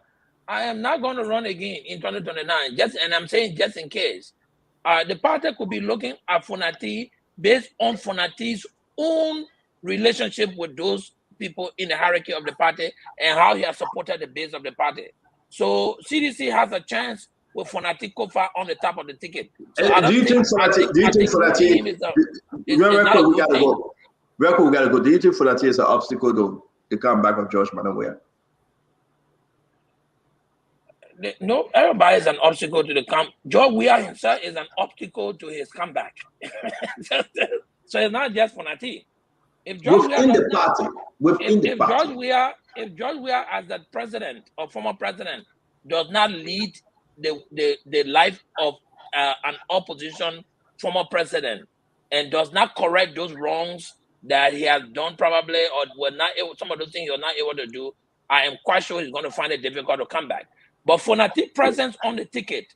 F: I am not going to run again in 2029, and I'm saying just in case. The party could be looking at Fonati based on Fonati's own relationship with those people in the hierarchy of the party and how he has supported the base of the party. So CDC has a chance with Fonati Kofa on the top of the ticket. So I
G: Do
F: don't
G: you think
F: think,
G: do you
F: I
G: think
F: think moving him is
G: real
F: not
G: quick,
F: a
G: we
F: good
G: gotta
F: thing.
G: go. Real quick, we gotta go. Do you think Fonati is an obstacle to come back of George Manawea?
F: No, everybody is an obstacle to the George Weah himself is an obstacle to his comeback. So it's not just Fonati. If George Weah
G: Within
F: does
G: the
F: not,
G: party, within the
F: if
G: party.
F: George Weah as the president or former president does not lead the life of an opposition former president and does not correct those wrongs that he has done probably or were not able, some of those things he was not able to do, I am quite sure he's going to find it difficult to come back. But Fonati presence on the ticket,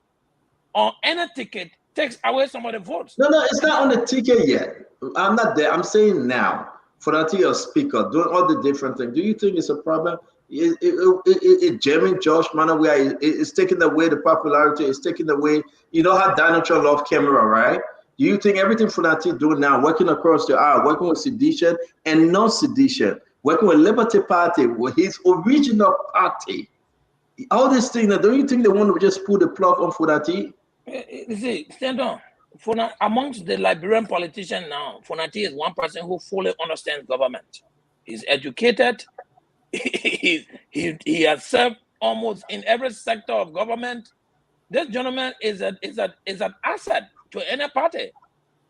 F: on any ticket, takes away some of the votes.
G: No, it's not on the ticket yet. I'm not there. I'm saying now, Fonati or speaker, doing all the different things. Do you think it's a problem? It jamming George Manawea is taking away the popularity. It's taking away. You know how Donald Trump loves camera, right? Do you think everything Fonati doing now, working across the aisle, working with sedition and non-sedition, working with Liberty Party, with his original party, all these things, don't you think they want to just pull the plug on Fonati?
F: You see, stand on. Amongst the Liberian politicians now, Fonati is one person who fully understands government. He's educated. He has served almost in every sector of government. This gentleman is an asset to any party,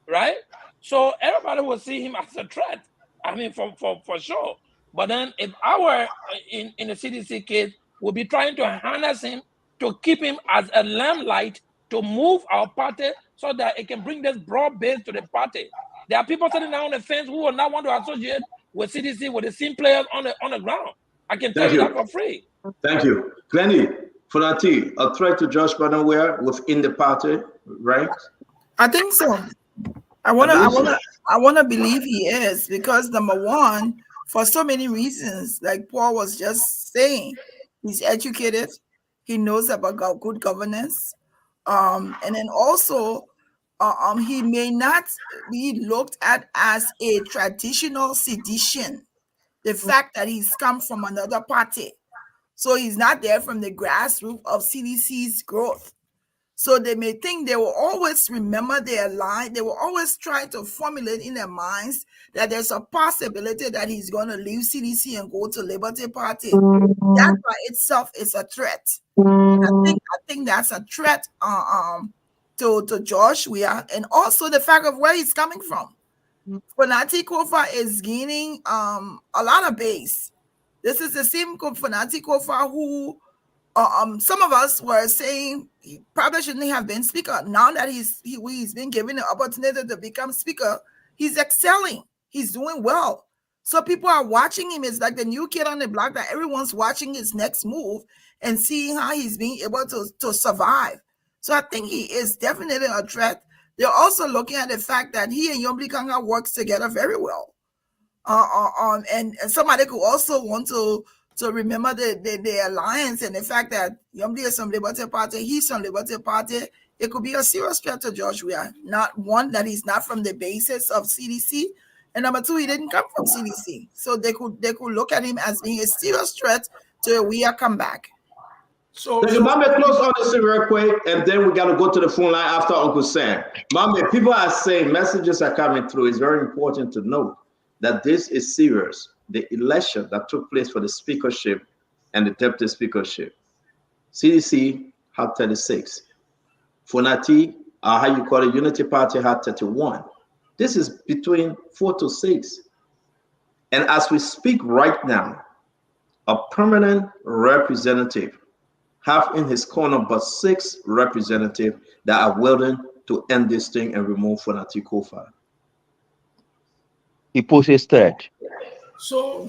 F: right? So everybody will see him as a threat. I mean, for sure. But then if our in the CDC case, we'll be trying to harness him to keep him as a lamplight to move our party so that it can bring this broad base to the party. There are people sitting down on the fence who will not want to associate with CDC with the same players on the ground. I can tell you that for free.
G: Thank you. Glennie, Fonati, a threat to George Manawea within the party, right?
J: I think so. I wanna believe he is, because number one, for so many reasons, like Paul was just saying, he's educated, he knows about good governance, and then also he may not be looked at as a traditional sedition. The fact that he's come from another party, so he's not there from the grassroots of CDC's growth. So they may think they will always remember their line. They will always try to formulate in their minds that there's a possibility that he's going to leave CDC and go to Liberty Party. That by itself is a threat. I think that's a threat to George Weah, and also the fact of where he's coming from. Fonati Kofa is gaining a lot of base. This is the same Fonati Kofa who some of us were saying he probably shouldn't have been speaker. Now that he's been given the opportunity to become speaker, he's excelling. He's doing well. So people are watching him. It's like the new kid on the block that everyone's watching his next move and seeing how he's being able to survive. So I think he is definitely a threat. They're also looking at the fact that he and Yombli Kanga works together very well. And somebody could also want to remember the alliance and the fact that Yombli is from Liberty Party, he's from Liberty Party. It could be a serious threat to George Weah. Not one, that he's not from the basis of CDC, and number two, he didn't come from CDC. So they could look at him as being a serious threat to a Weah comeback.
G: So Mame, close on this real quick, and then we got to go to the phone line after Uncle Sam. Mame, people are saying messages are coming through. It's very important to note that this is serious. The election that took place for the speakership and the deputy speakership. CDC had 36. Fonati, how you call it, Unity Party had 31. This is between 4 to 6. And as we speak right now, a permanent representative have in his corner but 6 representatives that are willing to end this thing and remove Fonati Kofa.
H: He poses threat.
I: So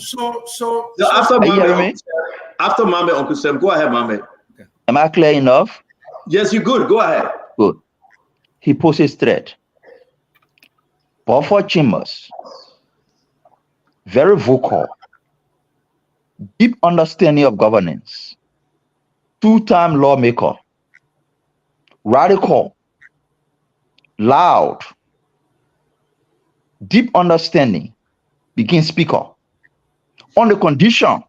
G: after Mame, Uncle Sam, go ahead, Mame.
H: Okay. Am I clear enough?
G: Yes, you're good. Go ahead.
H: Good. He poses threat. Buffer Chambers, very vocal, deep understanding of governance, 2-time lawmaker, radical, loud, deep understanding, became speaker on the condition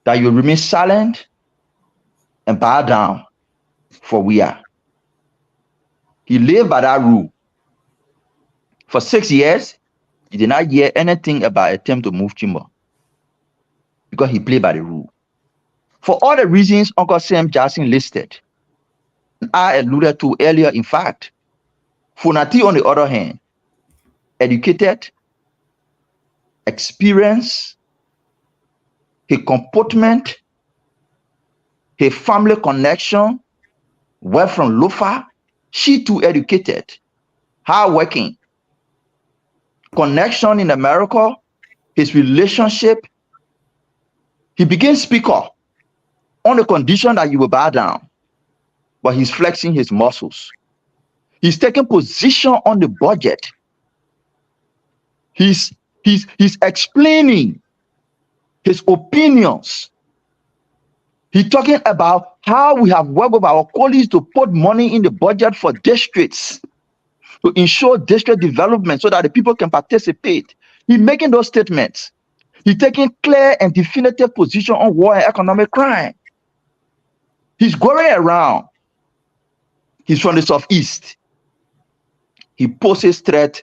H: that you remain silent and bow down for we are. He lived by that rule. For 6 years, he did not hear anything about attempt to move Chimba because he played by the rule. For all the reasons Uncle Sam Jackson listed, I alluded to earlier, in fact, Funati, on the other hand, educated, experience, his comportment, his family connection, were from Lofa. She too educated, hardworking, connection in America, his relationship. He became speaker on the condition that you will bow down, but he's flexing his muscles. He's taking position on the budget. He's explaining his opinions. He's talking about how we have worked with our colleagues to put money in the budget for districts to ensure district development so that the people can participate. He's making those statements. He's taking clear and definitive position on war and economic crime. He's going around. He's from the Southeast. He poses threat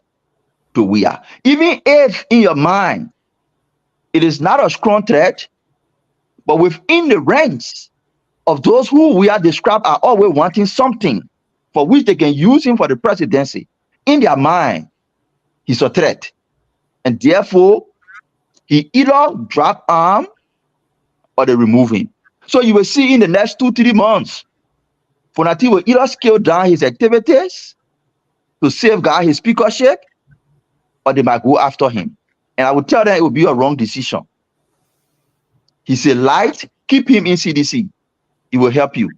H: to we are. Even if in your mind it is not a strong threat, but within the ranks of those who we are described are always wanting something for which they can use him for the presidency. In their mind, he's a threat. And therefore, he either drop arm or they remove him. So you will see in the next 2-3 months, Funati will either scale down his activities to safeguard his speakership, or they might go after him. And I will tell them it will be a wrong decision. He's a light, keep him in CDC. It will help you.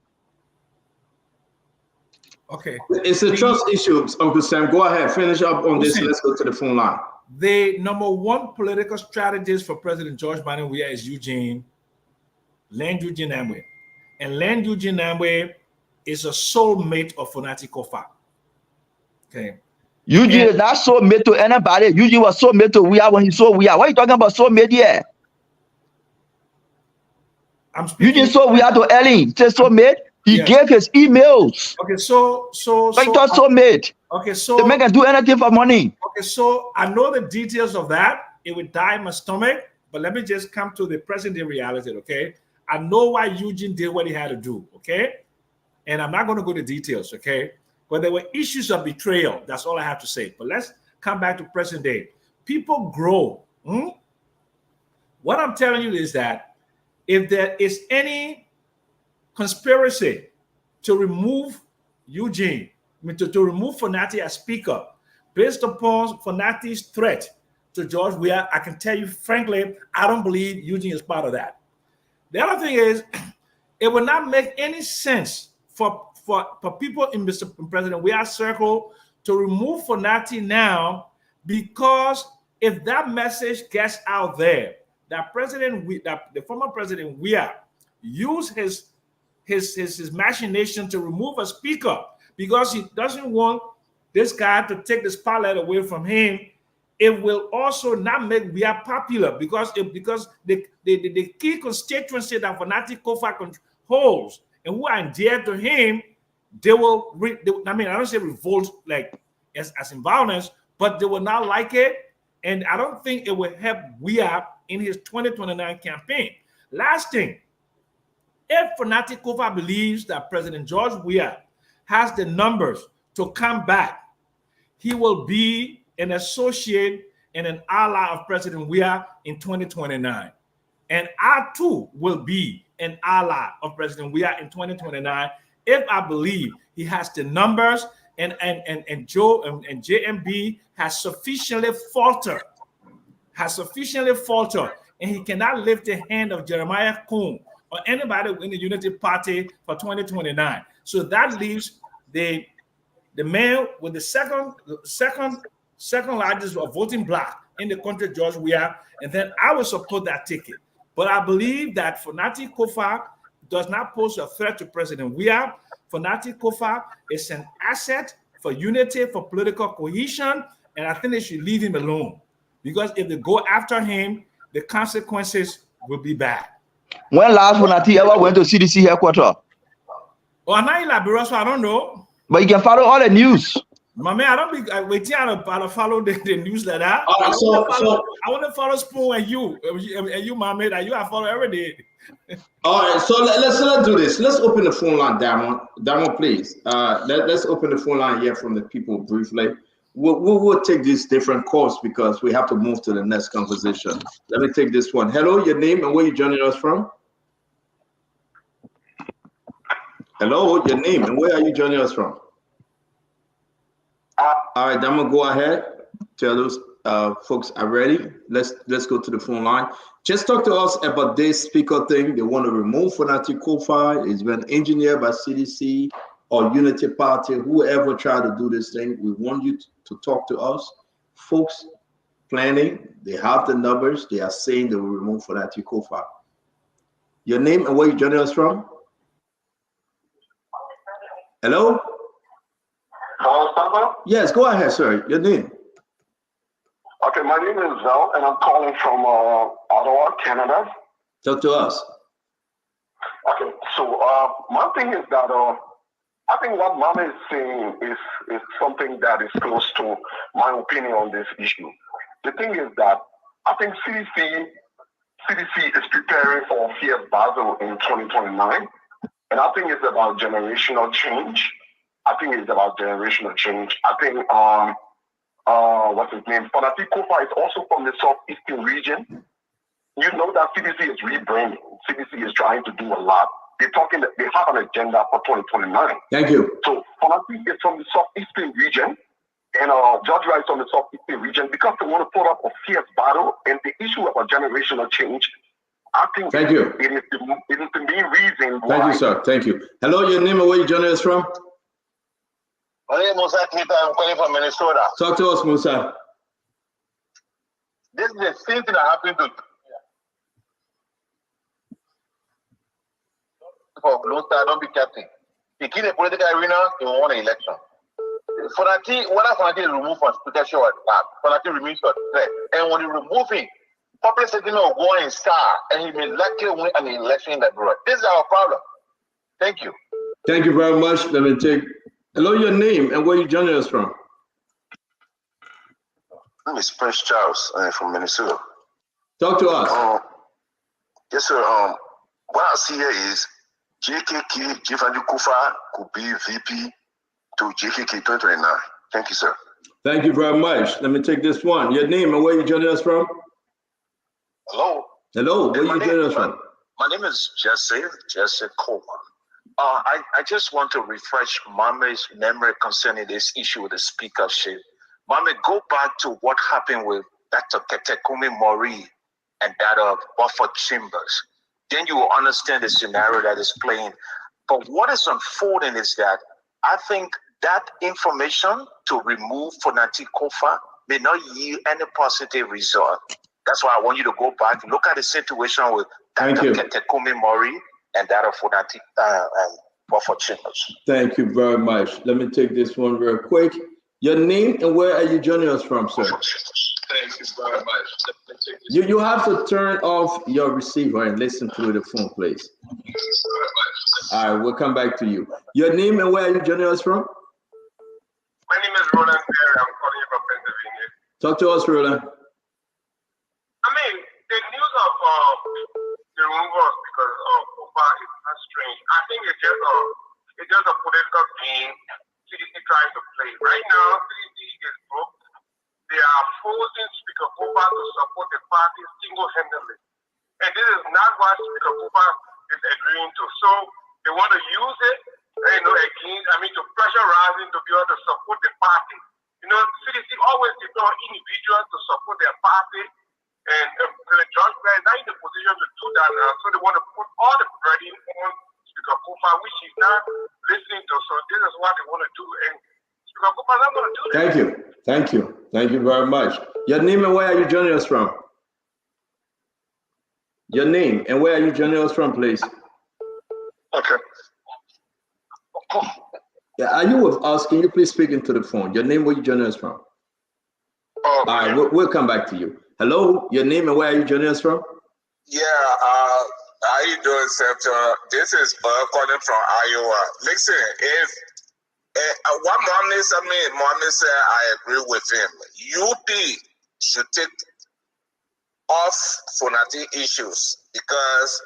I: Okay.
G: It's a trust issue, Uncle Sam. Go ahead, finish up on this. Let's go to the phone line.
I: The number one political strategist for President George Biden is Land Eugene Amway. And Land Eugene Amway is a soulmate of Funati Kofa. Okay.
H: Eugene is not soulmate to anybody. Eugene was soulmate to we are when he saw we are. What are you talking about soulmate here? Eugene saw we are to Ellen. Say soulmate. He gave his emails.
I: Okay, so
H: I thought soulmate.
I: Okay, so
H: the man can do anything for money.
I: Okay, so I know the details of that. It would die in my stomach, but let me just come to the present day reality, okay? I know why Eugene did what he had to do, okay? And I'm not going to go to details, okay? But there were issues of betrayal. That's all I have to say. But let's come back to present day. People grow. What I'm telling you is that if there is any conspiracy to remove Eugene, to remove Funati as speaker, based upon Funati's threat to George Weah, I can tell you frankly, I don't believe Eugene is part of that. The other thing is, it would not make any sense for people in Mr. President Weah's circle to remove Funati now, because if that message gets out there, that the former President Weah used his machination to remove a speaker because he doesn't want this guy to take the spotlight away from him, it will also not make Weah popular because the key constituency that Funati Kofa holds and who are endeared to him, I don't say revolt like as in violence, but they will not like it, and I don't think it will help Weah in his 2029 campaign. Last thing, if Funati Kofa believes that President George Weah has the numbers to come back, he will be an associate and an ally of President Weah in 2029. And I too will be an ally of President Weah in 2029 if I believe he has the numbers and Joe and JMB has sufficiently faltered, and he cannot lift the hand of Jeremiah Kuhn or anybody in the Unity Party for 2029. So that leaves the man with the second largest voting bloc in the country, George Weah, and then I will support that ticket. But I believe that Funati Kofa does not pose a threat to President Weah. Funati Kofa is an asset for unity, for political cohesion, and I think they should leave him alone. Because if they go after him, the consequences will be bad.
H: When last Funati ever went to CDC headquarters?
I: Oh, I'm not in Liberia, so I don't know.
H: But you can follow all the news.
I: My man, I don't be waiting to follow the news like that.
G: All right,
I: I want to follow Spoon and you, my man, that you I follow every day.
G: All right, so let's do this. Let's open the phone line, Damon, please. Let's open the phone line here from the people briefly. We'll take these different calls because we have to move to the next conversation. Let me take this one. Hello, your name and where you joining us from? Hello, your name and where are you joining us from? All right, Damon, go ahead. Tell those folks are ready. Let's go to the phone line. Just talk to us about this speaker thing. They want to remove Phonetic Kofa. It's been engineered by CDC or Unity Party, whoever tried to do this thing. We want you to talk to us. Folks planning, they have the numbers. They are saying they will remove Phonetic Kofa. Your name and where you joining us from? Hello? Yes, go ahead, sir. Your name?
K: Okay, my name is Zell, and I'm calling from Ottawa, Canada.
G: Talk to us.
K: Okay, so my thing is that I think what Mama is saying is something that is close to my opinion on this issue. The thing is that I think CDC is preparing for fierce battle in 2029, and I think it's about generational change. I think what's his name? Phonetic Kofa is also from the southeastern region. You know that CDC is rebranding. CDC is trying to do a lot. They have an agenda for 2029.
G: Thank you.
K: So Phonetic is from the southeastern region, and Georgia is from the southeastern region because they want to put up a fierce battle. And the issue of a generational change, I think
G: Thank you.
K: It is the main reason why.
G: Thank you, sir. Thank you. Hello, your name and where you joining us from?
K: My name is Musa Bility. I'm calling from Minnesota.
G: Talk to us, Musa.
K: This is the same thing that happened to don't be captain. He killed a political arena, he won an election. Phonetic, whether Phonetic is removed from speakership or not, Phonetic remains a threat. And when you remove him, public sentiment will go in star, and he may likely win an election in that road. This is our problem. Thank you.
G: Thank you very much. Let me take. Hello, your name and where you joining us from?
K: My name is Prince Charles. I'm from Minnesota.
G: Talk to us.
K: Yes, sir. What I see here is JKK, Phonetic Kofa could be VP to JKK 2029. Thank you, sir.
G: Thank you very much. Let me take this one. Your name and where you joining us from?
K: Hello.
G: Hello, where you joining us from?
K: My name is Jesse Coleman. I just want to refresh Mama's memory concerning this issue with the speakership. Mama, go back to what happened with Dr. Ketekumi Mori and that of Buffer Chambers. Then you will understand the scenario that is playing. But what is unfolding is that I think that information to remove Phonetic Kofa may not yield any positive result. That's why I want you to go back and look at the situation with Dr. Ketekumi Mori and that of Phonetic and Buffer Chambers.
G: Thank you very much. Let me take this one real quick. Your name and where are you joining us from, sir?
K: Thank you very much.
G: You have to turn off your receiver and listen through the phone, please. All right, we'll come back to you. Your name and where are you joining us from?
K: My name is Roland Perry. I'm calling you from Pennsylvania.
G: Talk to us, Roland.
K: I mean, the news of the removal because of Kofa is not strange. I think it's just a political game CDC trying to play. Right now, CDC is broke. They are forcing Speaker Kofa to support the party single-handedly. And this is not what Speaker Kofa is agreeing to. So they want to use it, to pressurize him to be able to support the party. CDC always deploy individuals to support their party. And John Gray is not in the position to do that now. So they want to put all the burden on Speaker Kofa, which he's not listening to. So this is what they want to do. And Speaker Kofa is not going to do that.
G: Thank you very much. Your name and where are you joining us from? Your name and where are you joining us from, please?
K: Okay.
G: Yeah, are you with us? Can you please speak into the phone? Your name, where you joining us from? All right, we'll come back to you. Hello, your name and where are you joining us from?
K: Yeah, How you doing, Scepter? This is Bud calling from Iowa. Listen, if what Mohammed said, I agree with him. UP should take off Fonati issues because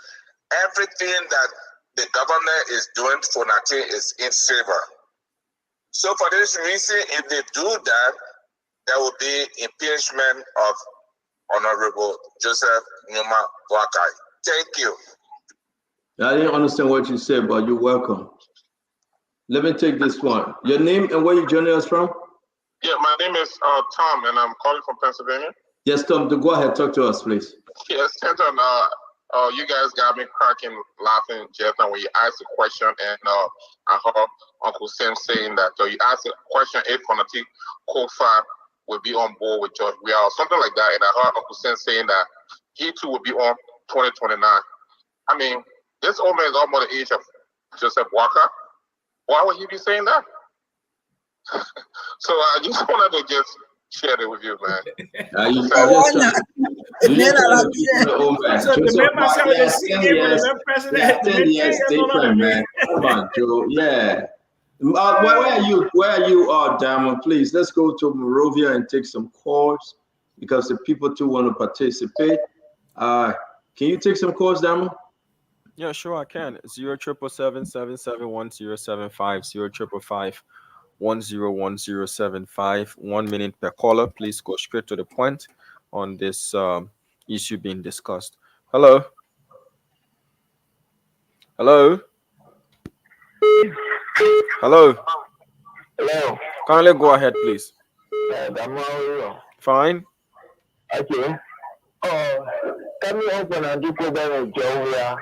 K: everything that the government is doing Fonati is in favor. So for this reason, if they do that, there will be impeachment of Honorable Joseph Numa Wakai. Thank you.
G: I didn't understand what you said, but you're welcome. Let me take this one. Your name and where you joining us from?
K: Yeah, my name is Tom, and I'm calling from Pennsylvania.
G: Yes, Tom, go ahead, talk to us, please.
K: Yes, Kenton, you guys got me cracking, laughing just now when you asked the question, and I heard Uncle Sam saying that you asked the question if Fonati Kofa will be on board with George Weah or something like that, and I heard Uncle Sam saying that he too will be on 2029. I mean, this old man is almost the age of Joseph Walker. Why would he be saying that? So I just wanted to just share it with you, man.
G: You
I: So the man myself is the president.
G: Different, man. Come on, Joe. Yeah. Where are you, Diamond? Please, let's go to Morovia and take some calls because the people too want to participate. Can you take some calls, Diamond?
E: Yeah, sure, I can. 077771075 055101075. 1 minute per caller. Please go straight to the point on this issue being discussed. Hello. Hello. Hello.
K: Hello.
E: Kindly go ahead, please. Fine.
K: Okay. Coming up on a different Joe,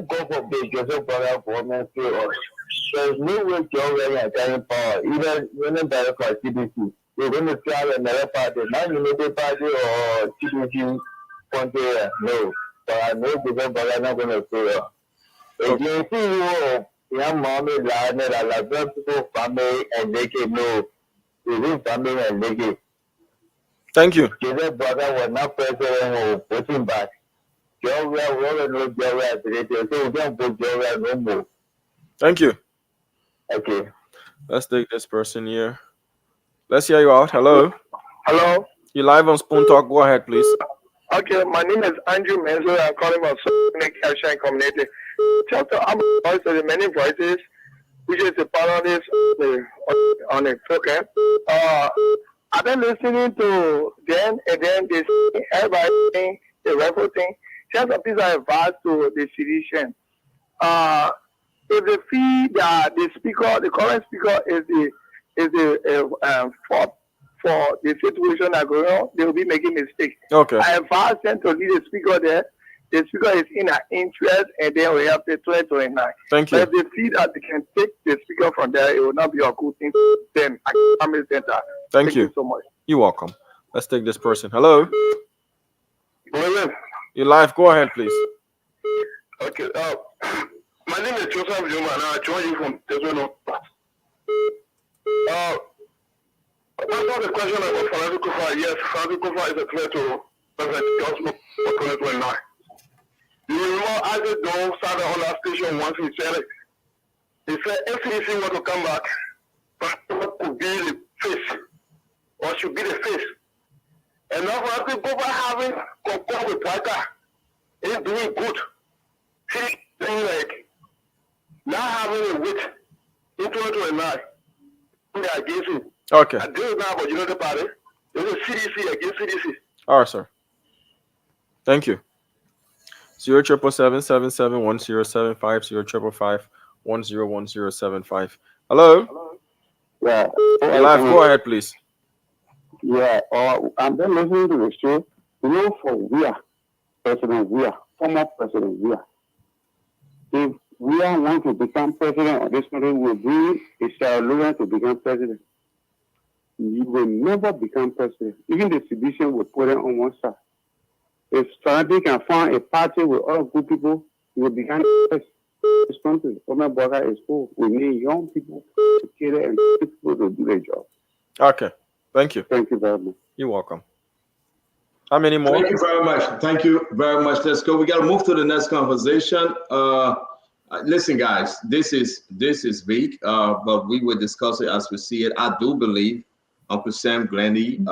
K: go for big Joseph Brother for women. There's no way Joe are carrying power, even when they're for CDC. They're going to try another party, not United Party or CDC. No, but I know Joseph Brother not going to fail. If you see young mommy, Lana, I love people, family, and they can know. They family and they can.
E: Thank you.
K: Joseph Brother was not president or pushing back.
E: Thank you.
K: Okay.
E: Let's take this person here. Let's hear you out. Hello.
K: Hello.
E: You live on Spoon Talk. Go ahead, please.
K: Okay, my name is Andrew Menzo. I'm calling from Hassan community. Talk to voice of the many voices, which is a part of this on the program. I've been listening to them, and then they say everybody saying the record thing. Just a piece of advice to the citizen. If they feel that the current speaker is the fault for the situation that going on, they will be making mistakes.
E: Okay.
K: I advise them to leave the speaker there. The speaker is in our interest, and then we have the 2029.
E: Thank you.
K: But if they feel that they can take the speaker from there, it will not be a good thing for them. Family center.
E: Thank you
K: so much.
E: You're welcome. Let's take this person. Hello.
K: Well,
E: You live. Go ahead, please.
K: okay. My name is Joseph Juma, and I join you from Tezuno. Answer the question about Francis Kofa. Yes, Francis Kofa is a threat to President Johnson for 2029. You remember Isaac Dole started on that station once he said it. He said if CDC want to come back, Francis could be the face, or should be the face. And now Francis Kofa having concord with Waka is doing good. See, like not having a wit in 2029, they are against him.
E: Okay.
K: And this is now about United Party. There's a CDC against CDC.
E: All right, sir. Thank you. 077771075 055101075. Hello.
K: Yeah.
E: You live. Go ahead, please.
K: Yeah. I'm then listening to the show. You know, for Weah, President Weah, former President Weah. If Weah wants to become president of this country, will bring Israel Lewin to become president. You will never become president. Even the sedition will put it on one side. If somebody can find a party with all good people, he will become president of this country. Omer Boga is full. We need young people to cater and people to do their job.
E: Okay. Thank you.
K: Thank you very much.
E: You're welcome. How many more?
G: Thank you very much. Thank you very much. Let's go. We got to move to the next conversation. Listen, guys, this is big, but we will discuss it as we see it. I do believe Uncle Sam Glendy,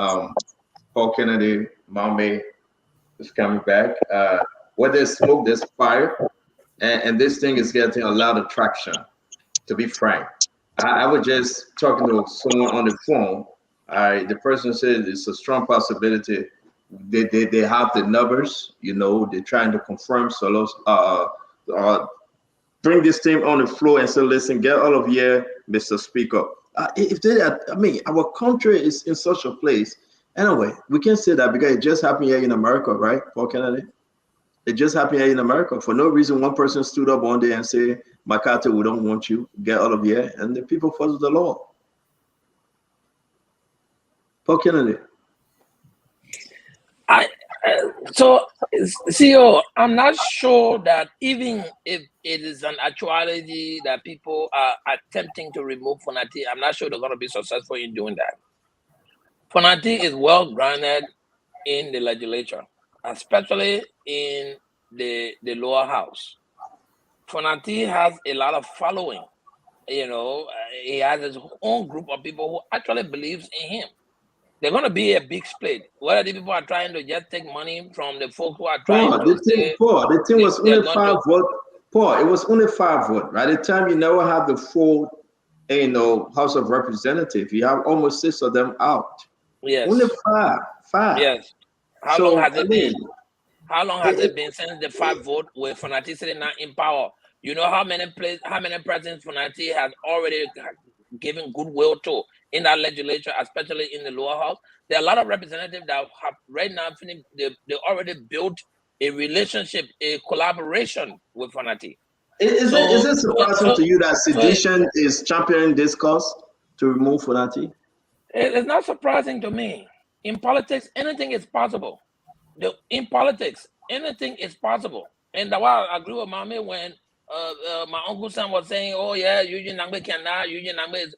G: Paul Kennedy, Mame is coming back. Where there's smoke, there's fire, and this thing is getting a lot of traction. To be frank, I was just talking to someone on the phone. The person said it's a strong possibility. They have the numbers, you know, they're trying to confirm. So let's bring this team on the floor and say, listen, get all of here, Mr. Speaker. If they, I mean, our country is in such a place. Anyway, we can say that because it just happened here in America, right, Paul Kennedy? It just happened here in America. For no reason, one person stood up one day and said, McCarthy, we don't want you, get out of here. And the people follow the law. Paul Kennedy.
F: So, CEO, I'm not sure that even if it is an actuality that people are attempting to remove Fonati, I'm not sure they're going to be successful in doing that. Fonati is well grounded in the legislature, especially in the lower house. Fonati has a lot of following. You know, he has his own group of people who actually believes in him. They're going to be a big split. Whether the people are trying to just take money from the folks who are trying to
G: the team was only 5 votes. Paul, it was only 5 votes. By the time you never have the full, House of Representatives, you have almost 6 of them out.
F: Yes.
G: Only 5.
F: Yes. How long has it been? How long has it been since the 5 vote with Fonati sitting now in power? You know how many presidents Fonati has already given goodwill to in that legislature, especially in the lower house? There are a lot of representatives that have right now they already built a relationship, a collaboration with Fonati.
G: Is it surprising to you that sedition is championing this cause to remove Fonati?
F: It's not surprising to me. In politics, anything is possible. In politics, anything is possible. And that's why I agree with Mami when my uncle Sam was saying, oh yeah, Eugene Nangbe cannot, Eugene Nangbe is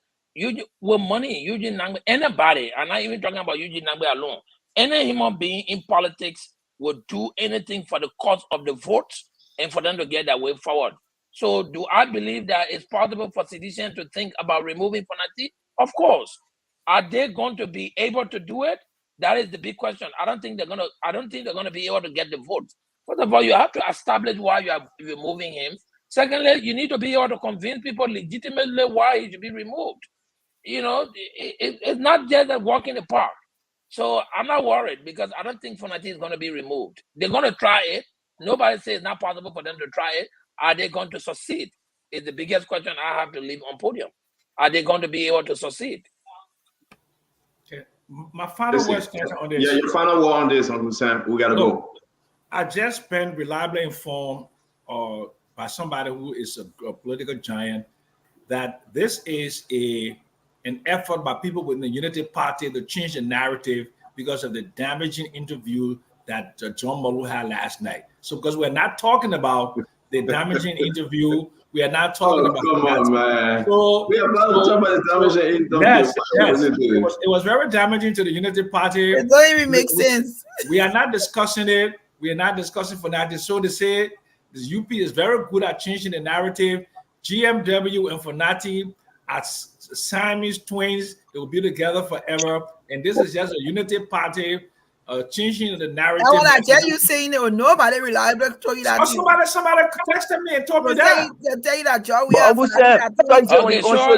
F: with money, Eugene Nangbe, anybody, I'm not even talking about Eugene Nangbe alone. Any human being in politics would do anything for the cause of the votes and for them to get their way forward. So do I believe that it's possible for sedition to think about removing Fonati? Of course. Are they going to be able to do it? That is the big question. I don't think they're gonna be able to get the votes. First of all, you have to establish why you are removing him. Secondly, you need to be able to convince people legitimately why he should be removed. You know, it's not just a walk in the park. So I'm not worried because I don't think Fonati is going to be removed. They're going to try it. Nobody says it's not possible for them to try it. Are they going to succeed? Is the biggest question I have to leave on podium. Are they going to be able to succeed?
I: Okay. My final words on this.
G: Yeah, your final word on this, Uncle Sam. We gotta go.
I: I just been reliably informed by somebody who is a political giant that this is an effort by people within the Unity Party to change the narrative because of the damaging interview that John Molu had last night. So because we're not talking about the damaging interview, we are not talking about
G: come
I: that.
G: on, man.
I: So,
G: we are about to talk about the damaging interview.
I: Yes. It was very damaging to the Unity Party.
J: It don't even make sense.
I: We are not discussing it. We are not discussing for that. So to say, the UP is very good at changing the narrative. GMW and Fonati as Siamese twins, they will be together forever. And this is just a Unity Party changing the narrative.
J: I want to tell you saying it, nobody reliable told you that.
I: Somebody texted me and told me that.
J: They tell you that, Joe.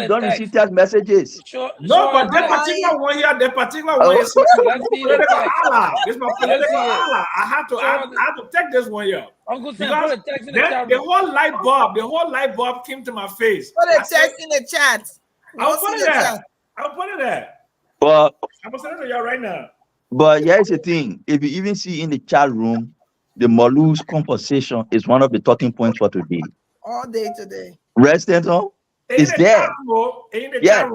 H: Don't receive text messages.
I: No, but that particular one here, the particular one is political ally. This is my political ally. I have to take this one here.
F: Uncle Sam, put a text in the chat.
I: The whole light bulb came to my face.
J: Put a text in the chat.
I: I'll put it there.
H: But
I: I'm gonna send it to y'all right now.
H: But here's the thing: if you even see in the chat room, the Molu's conversation is one of the talking points for today.
J: All day today.
H: Resident is there.
I: Yeah.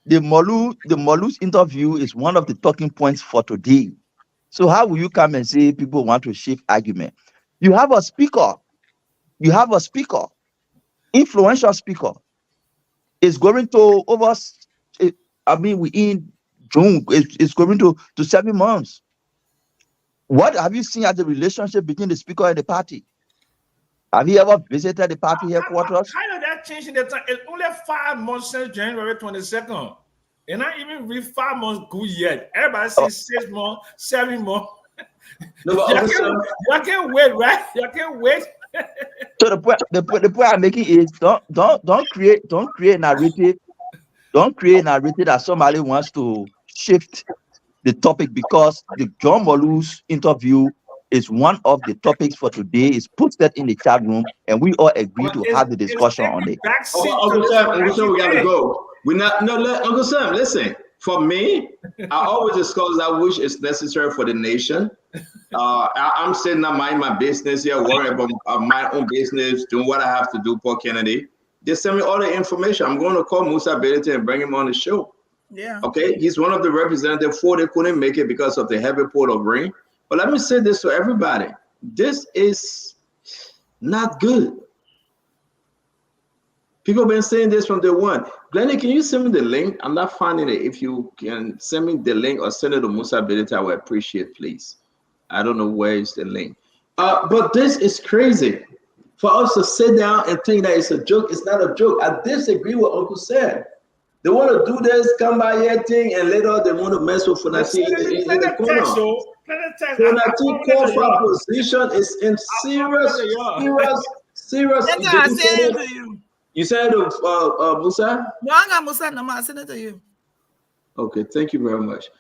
H: The Molu's interview is one of the talking points for today. So how will you come and say people want to shift argument? You have a speaker. Influential speaker. Is going to over. I mean, we in June. It's going to 7 months. What have you seen as the relationship between the speaker and the party? Have you ever visited the party headquarters?
I: How did that change in the time? It's only 5 months since January 22nd. And not even read 5 months good yet. Everybody says 6 months, 7 months.
G: No, but
I: y'all can't wait, right? Y'all can't wait.
H: So the point I'm making is don't create narrative. Don't create narrative that somebody wants to shift the topic because the John Molu's interview is one of the topics for today. Is put that in the chat room and we all agree to have the discussion on it.
G: Uncle Sam, we gotta go. Uncle Sam, listen. For me, I always discuss that which is necessary for the nation. I'm sitting there minding my business here, worrying about my own business, doing what I have to do, Paul Kennedy. They send me all the information. I'm going to call Musa Bility and bring him on the show.
J: Yeah.
G: Okay. He's one of the representatives for they couldn't make it because of the heavy pour of rain. But let me say this to everybody. This is not good. People have been saying this from day one. Glennie, can you send me the link? I'm not finding it. If you can send me the link or send it to Musa Bility, I would appreciate, please. I don't know where is the link. But this is crazy. For us to sit down and think that it's a joke, it's not a joke. I disagree with Uncle Sam. They want to do this, come by here thing, and later they want to mess with Funati in the corner. Funati Kofa position is in serious. You said it to Musa?
J: No, I got Musa. No, I sent it to you.
G: Okay, thank you very much.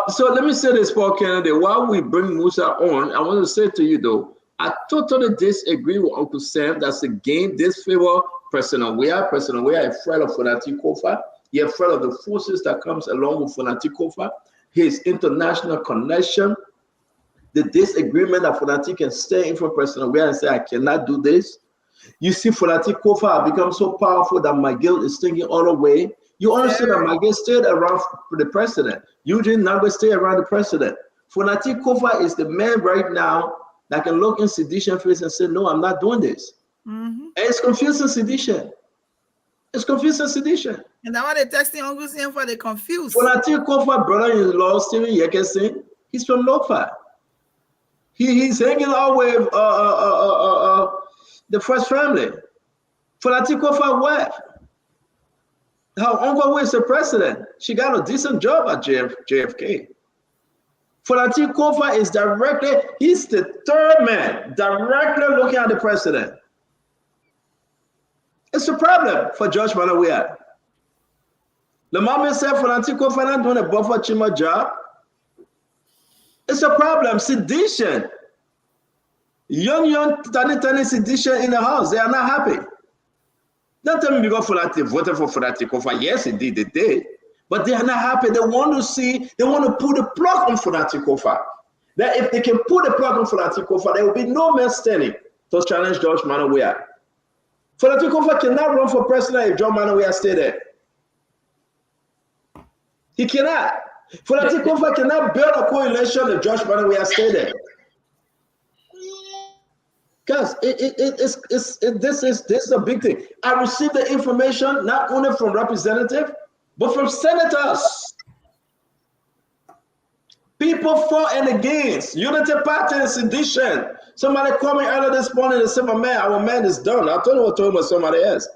G: So let me say this, Paul Kennedy. While we bring Musa on, I want to say to you though, I totally disagree with Uncle Sam. That's the game. Disfavor President Weah. President Weah is afraid of Funati Kofa. He's afraid of the forces that comes along with Funati Kofa. His international connection, the disagreement that Funati can stay in front of President Weah and say, I cannot do this. You see, Funati Kofa become so powerful that McGill is thinking all the way. You understand that McGill stayed around for the president. Eugene Nagbe stayed around the president. Funati Kofa is the man right now that can look in sedition face and say, no, I'm not doing this. And it's confusing sedition. It's confusing sedition.
J: And that's why they're texting Uncle Sam for the confused.
G: Funati Kofa brother-in-law, Stephen Yekesen, he's from Lofa. He's hanging out with the first family. Funati Kofa wife. Her uncle was the president. She got a decent job at JFK. Funati Kofa is he's the third man directly looking at the president. It's a problem for George Manawea. The mama said Funati Kofa not doing a buffer chima job. It's a problem. Sedition. Young, tiny sedition in the house. They are not happy. Don't tell me because Funati voted for Funati Kofa. Yes, indeed, they did. But they are not happy. They want to put the plug on Funati Kofa. That if they can put the plug on Funati Kofa, there will be no man standing to challenge George Manawea. Funati Kofa cannot run for president if John Manawea stay there. He cannot. Funati Kofa cannot build a coalition if George Manawea stay there. Guys, this is a big thing. I received the information not only from representatives, but from senators. People for and against. Unity Party and sedition. Somebody called me earlier this morning and said, our man is done. I told him what told him somebody else.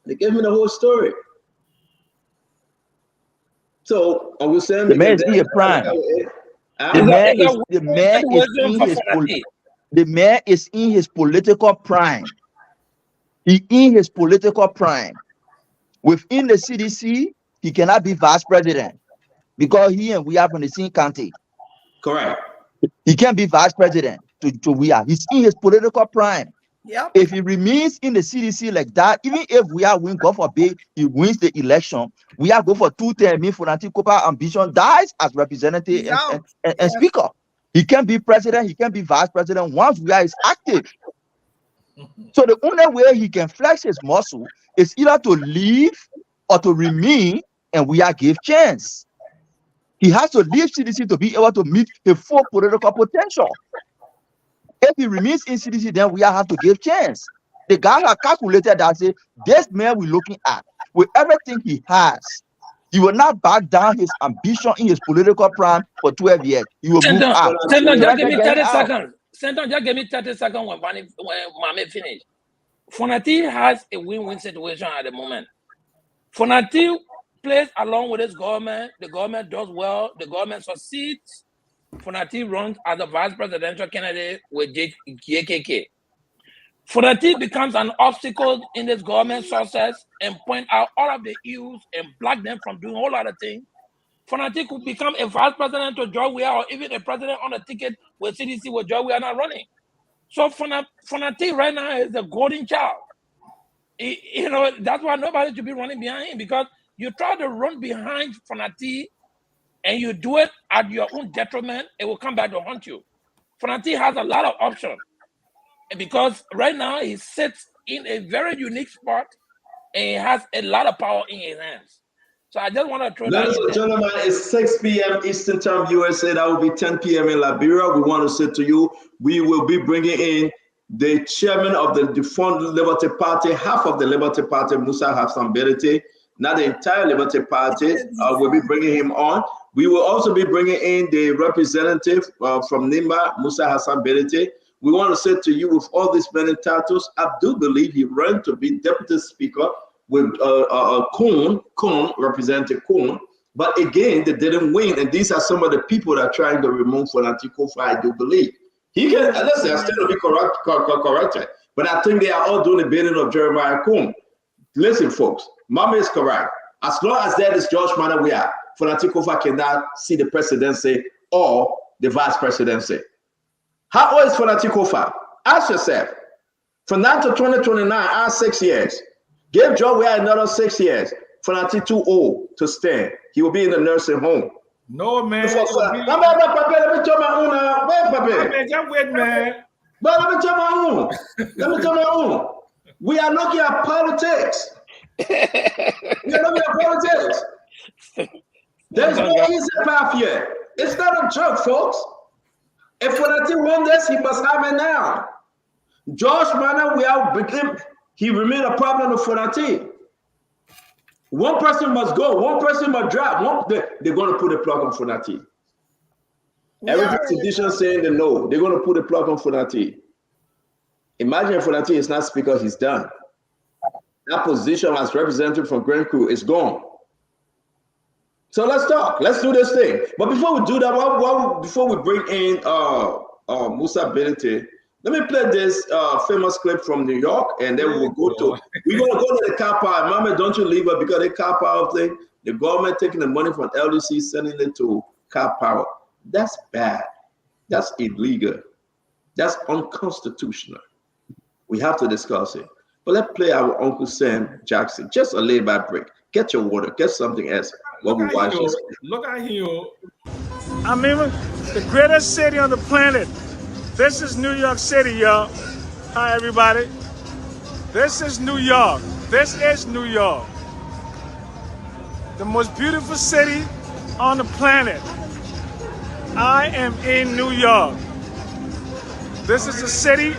G: They gave me the whole story. So I was saying
H: the man is in his prime. The man is in his political prime. He in his political prime. Within the CDC, he cannot be vice president because he and we are from the same county.
G: Correct.
H: He can't be vice president to we are. He's in his political prime.
J: Yep.
H: If he remains in the CDC like that, even if we are win, God forbid, he wins the election, we are going for 2 terms. Funati Kofa ambition dies as representative and speaker. He can't be president. He can't be vice president once we are is active. So the only way he can flex his muscle is either to leave or to remain, and we are give chance. He has to leave CDC to be able to meet his full political potential. If he remains in CDC, then we have to give chance. The guy has calculated that say this man we're looking at with everything he has, He will not back down his ambition in his political plan for 12 years. He will move out.
F: Senton, just give me 30 seconds. Senton, just give me 30 seconds when Mame finish. Fonati has a win-win situation at the moment. Fonati plays along with his government. The government does well. The government succeeds. Fonati runs as a vice presidential candidate with JKK. Fonati becomes an obstacle in this government success and point out all of the issues and block them from doing a whole lot of things. Fonati could become a vice president to Joe Weah or even a president on a ticket with CDC where Joe Weah not running. So Fonati right now is the golden child. You know, that's why nobody should be running behind him, because you try to run behind Fonati and you do it at your own detriment, it will come back to haunt you. Fonati has a lot of options. Because right now he sits in a very unique spot and he has a lot of power in his hands. So I just want to throw that in.
G: Ladies and gentlemen, it's 6 p.m. Eastern Time, USA. That will be 10 p.m. in Liberia. We want to say to you, we will be bringing in the chairman of the defunct Liberty Party, half of the Liberty Party, Musa Bility, not the entire Liberty Party. We'll be bringing him on. We will also be bringing in the representative from Nimba, Musa Bility. We want to say to you, with all these many titles, I do believe he ran to be deputy speaker with Kuhn, Representative Kuhn. But again, they didn't win. And these are some of the people that are trying to remove Fonati Kofa, I do believe. He can, listen, I still be corrected. But I think they are all doing the bidding of Jeremiah Kuhn. Listen, folks, Mama is correct. As long as that is George Manawea, Fonati Kofa cannot see the presidency or the vice presidency. How old is Fonati Kofa? Ask yourself. From now to 2029, add 6 years. Give Joe Weah another 6 years. Fonati too old to stand. He will be in the nursing home.
I: No, man.
G: Let me tell my own.
I: Wait, man.
G: But let me tell my own. We are looking at politics. There's no easy path here. It's not a joke, folks. If Fonati won this, he must have it now. George Manawea he remained a problem with Fonati. One person must go. One person must drop. They're going to put a plug on Fonati. Every tradition saying they know. They're going to put a plug on Fonati. Imagine if Fonati is not speaker, he's done. That position as representative from Grand Crew is gone. So let's talk. Let's do this thing. But before we do that, before we bring in Musa Bility, let me play this famous clip from New York, and then we're going to go to the car power. Mama, don't you leave her, because the car power thing, the government taking the money from LDC, sending it to car power. That's bad. That's illegal. That's unconstitutional. We have to discuss it. But let's play our Uncle Sam Jackson. Just a laid-back break. Get your water. Get something else while we watch this.
I: Look at you. I mean, the greatest city on the planet. This is New York City, y'all. Hi, everybody. This is New York. This is New York. The most beautiful city on the planet. I am in New York. This is a city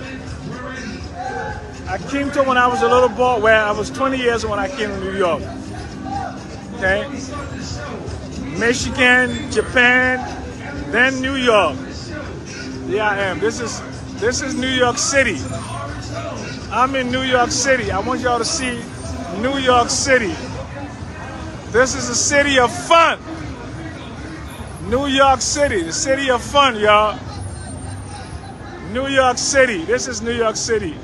I: I came to when I was a little boy, where I was 20 years when I came to New York. Okay? Michigan, Japan, then New York. Yeah, I am. This is New York City. I'm in New York City. I want y'all to see New York City. This is a city of fun. New York City, the city of fun, y'all. New York City. This is New York City.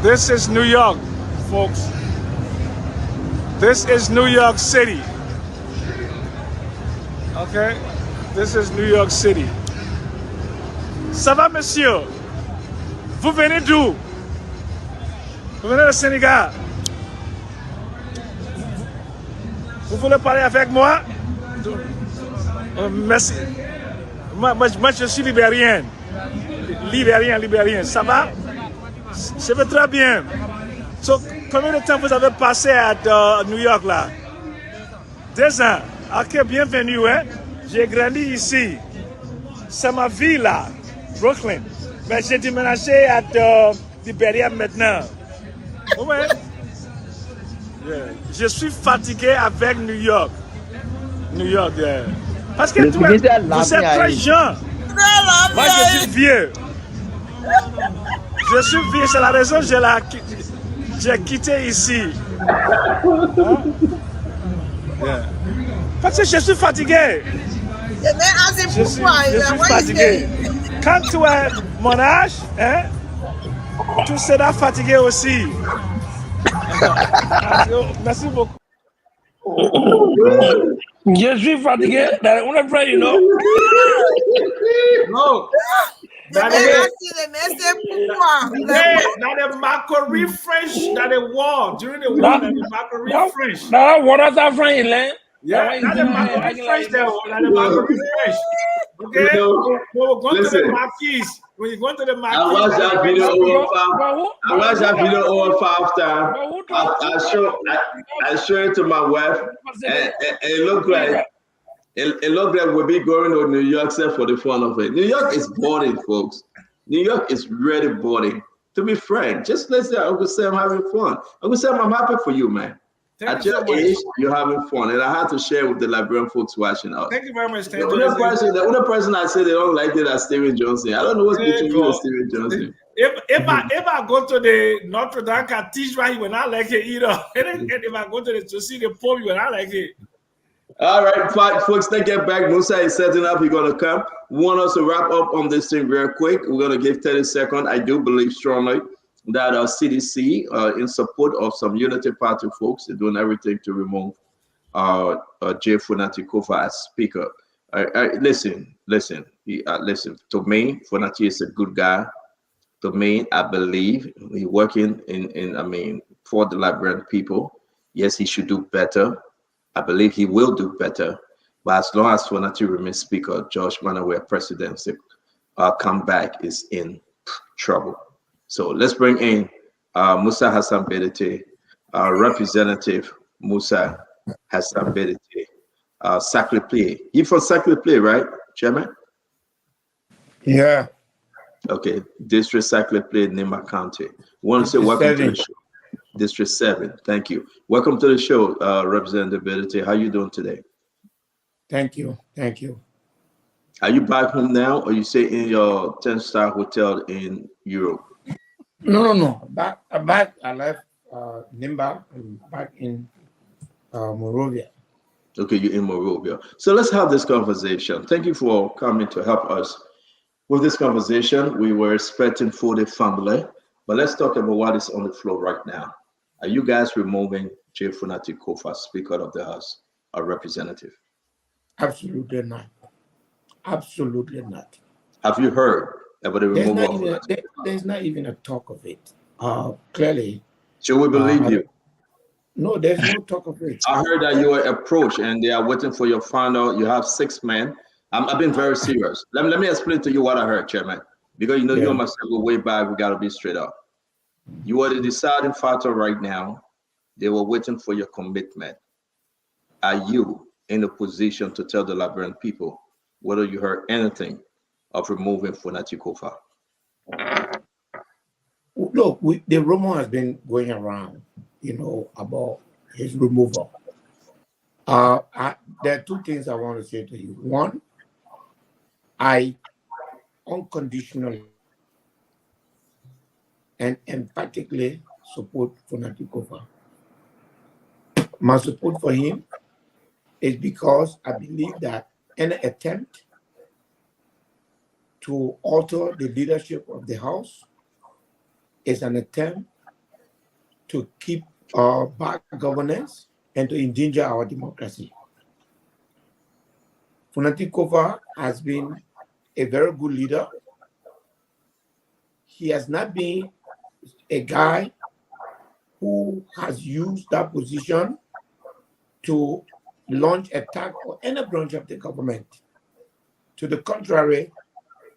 I: This is New York, folks. This is New York City. Okay? This is New York City. Ça va, monsieur? Vous venez d'où? Vous venez du Sénégal? Vous voulez parler avec moi? Merci. Moi, je suis libérien. Libérien. Ça va? Je vais très bien. So, combien de temps vous avez passé à New York, là? 2 ans. Ok, bienvenue, hein? J'ai grandi ici. C'est ma vie, là. Brooklyn. Mais j'ai déménagé à Liberia maintenant. Ouais. Yeah. Je suis fatigué avec New York. New York, yeah. Parce que
H: Le Tunisiens
I: vous êtes
H: l'ont
I: très
H: mis.
I: jeune. Moi, je suis vieux. Je suis vieux, c'est la raison que j'ai quitté ici. Hein? Yeah. Parce que je suis fatigué. Je suis fatigué. Quand tu as mon âge, hein, tu seras fatigué aussi. Merci beaucoup.
F: Je suis fatigué. On est prêt, you know.
I: No.
J: Now
I: the Macquarie French that they wore during the war, the Macquarie French.
F: Now, what is that French, land?
I: Yeah, not the Macquarie French, not the Macquarie French. Okay? So we're going to the Marquis. When you go to the Marquis,
G: I watched that video over 5 times. I showed it to my wife, and it looked like it looked like we'll be going to New York for the fun of it. New York is boring, folks. New York is really boring. To be frank, just listen. Uncle Sam having fun. Uncle Sam, I'm happy for you, man. At your age, you're having fun, and I had to share with the Liberian folks watching us.
I: Thank you very much.
G: The other person I say they don't like it as Steven Johnson. I don't know what's between you and Steven Johnson.
I: If I go to the Notre Dame Cathedral, he will not like it either. And if I go to see the Pope, he will not like it.
G: All right, folks, let's get back. Musa is setting up. He's going to come. We want us to wrap up on this thing very quick. We're going to give 30 seconds. I do believe strongly that our CDC, in support of some Unity Party folks, are doing everything to remove Jay Funati Kofa as speaker. Listen. To me, Funati is a good guy. To me, I believe he's working for the Liberian people. Yes, he should do better. I believe he will do better. But as long as Funati remains speaker, Josh Manower presidency comeback is in trouble. So let's bring in Musa Hassan Bility, Representative Musa Hassan Bility, Saclay. You from Saclay, right, Chairman?
L: Yeah.
G: Okay, District Saclay, Nima County. Want to say welcome to the show. District 7, thank you. Welcome to the show, Representative Bility. How you doing today?
L: Thank you.
G: Are you back home now, or you stay in your 10-star hotel in Europe?
L: No. Back. I left Nimba. I'm back in Morovia.
G: Okay, you're in Morovia. So let's have this conversation. Thank you for coming to help us with this conversation. We were expecting for the family, but let's talk about what is on the floor right now. Are you guys removing Jay Funati Kofa, Speaker of the House, a representative?
L: Absolutely not. Absolutely not.
G: Have you heard about the removal of Funati?
L: There's not even a talk of it. Clearly.
G: Should we believe you?
L: No, there's no talk of it.
G: I heard that you were approached and they are waiting for your final. You have 6 men. I've been very serious. Let me explain to you what I heard, Chairman. Because you and myself go way back. We got to be straight up. You are the deciding factor right now. They were waiting for your commitment. Are you in a position to tell the Liberian people whether you heard anything of removing Funati Kofa?
L: Look, the rumor has been going around, about his removal. There are 2 things I want to say to you. One, I unconditionally and emphatically support Funati Kofa. My support for him is because I believe that any attempt to alter the leadership of the House is an attempt to keep our bad governance and to endanger our democracy. Funati Kofa has been a very good leader. He has not been a guy who has used that position to launch attack on any branch of the government. To the contrary,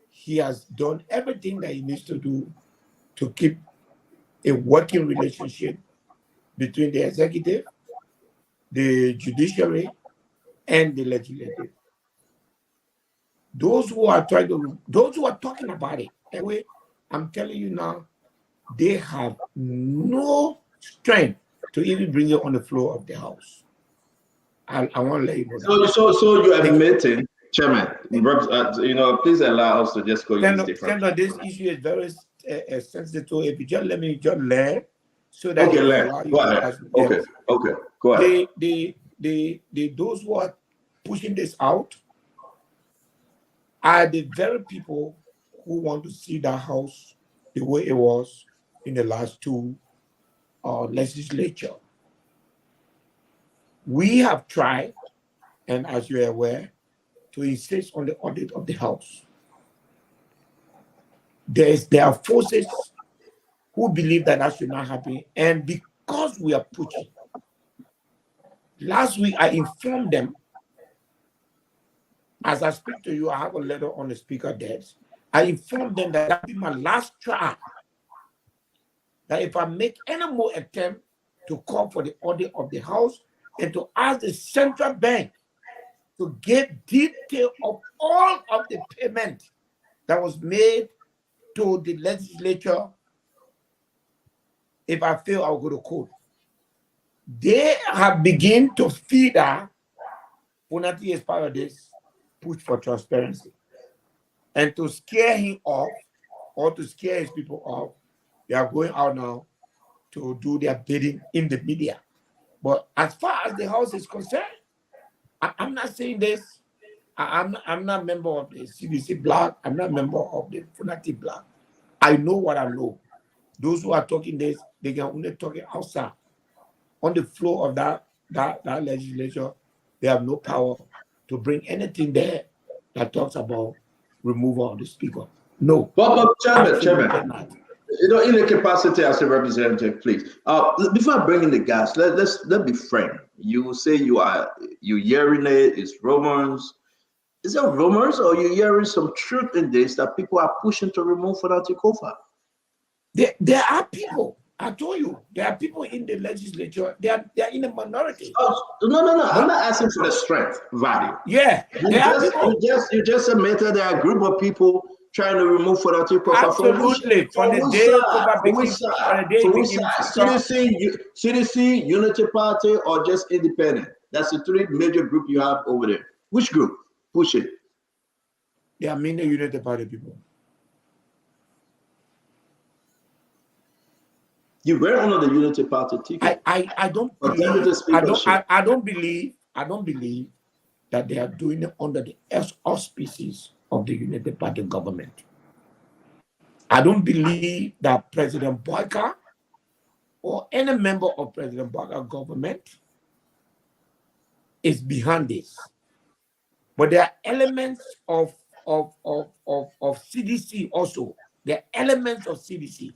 L: he has done everything that he needs to do to keep a working relationship between the executive, the judiciary, and the legislative. Those who are talking about it, anyway, I'm telling you now, they have no strength to even bring it on the floor of the House. I want to let you know that.
G: So you're admitting, Chairman, please allow us to just go in this different.
L: Senator, this issue is very sensitive. If you just let me just learn, so that
G: okay,
L: go ahead.
G: Okay, go ahead.
L: Those who are pushing this out are the very people who want to see the House the way it was in the last two legislature. We have tried, and as you are aware, to insist on the audit of the House. There are forces who believe that should not happen, and because we are pushing, last week I informed them, as I speak to you, I have a letter on the speaker desk. I informed them that will be my last try. That if I make any more attempt to call for the audit of the House and to ask the central bank to give detail of all of the payment that was made to the legislature, if I fail, I'll go to court. They have begun to feed that Funati is part of this push for transparency. And to scare him off, or to scare his people off, they are going out now to do their bidding in the media. But as far as the House is concerned, I'm not saying this. I'm not a member of the CDC block. I'm not a member of the Funati block. I know what I know. Those who are talking this, they can only talk it outside. On the floor of that legislature, they have no power to bring anything there that talks about removal of the speaker. No.
G: But Chairman, in the capacity as a representative, please. Before I bring in the gas, let's be frank. You say you urinate, it's rumors. Is it rumors, or you hearing some truth in this that people are pushing to remove Funati Kofa?
L: There are people. I told you, there are people in the legislature. They are in a minority.
G: No. I'm not asking for the strength value.
L: Yeah,
G: you just admitted there are a group of people trying to remove Funati Kofa.
L: Absolutely. From the day
G: CDC, Unity Party, or just independent. That's the three major group you have over there. Which group? Push it.
L: There are many Unity Party people.
G: You were under the Unity Party ticket.
L: I don't believe that they are doing it under the auspices of the Unity Party government. I don't believe that President Boyka or any member of President Boyka's government is behind this. But there are elements of CDC also. There are elements of CDC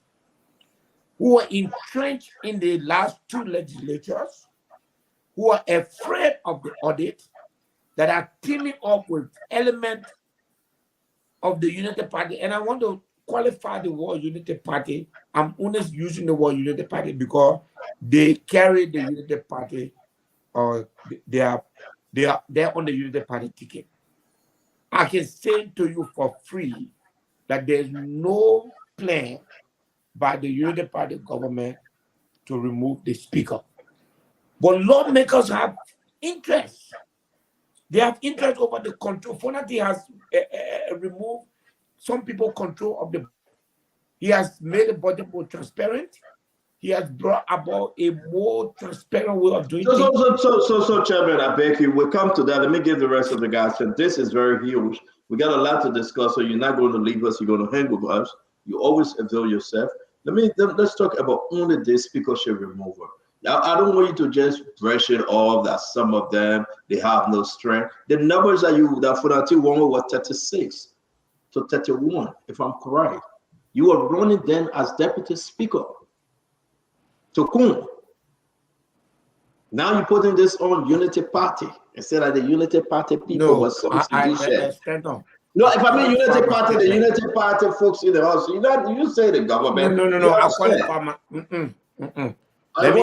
L: who are entrenched in the last two legislatures, who are afraid of the audit, that are teaming up with elements of the Unity Party. And I want to qualify the word Unity Party. I'm only using the word Unity Party because they carry the Unity Party, or they're on the Unity Party ticket. I can say to you for free that there's no plan by the Unity Party government to remove the speaker. But lawmakers have interest. They have interest over the control. Funati has removed some people control of the. He has made the budget more transparent. He has brought about a more transparent way of doing things.
G: So, Chairman, I beg you, we'll come to that. Let me give the rest of the guys. This is very huge. We got a lot to discuss, so you're not going to leave us. You're going to hang with us. You always avail yourself. Let's talk about only this speakership removal. Now, I don't want you to just brush it off that some of them, they have no strength. The numbers that Funati won were 36 to 31, if I'm correct. You were running then as deputy speaker. Tokun. Now you're putting this on Unity Party instead of the Unity Party people.
L: No,
G: No, if I mean Unity Party, the Unity Party folks in the house, you say the government.
L: No. I qualify my. If you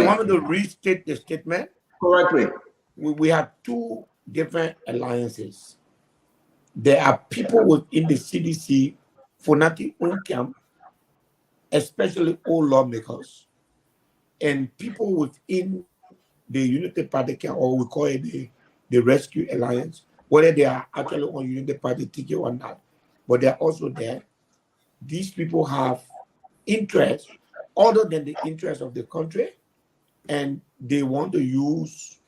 L: want me to restate the statement,
G: correctly.
L: We have two different alliances. There are people within the CDC, Funati own camp, especially old lawmakers, and people within the United Party, or we call it the Rescue Alliance, whether they are actually on United Party ticket or not, but they're also there. These people have interest other than the interest of the country, and they want to use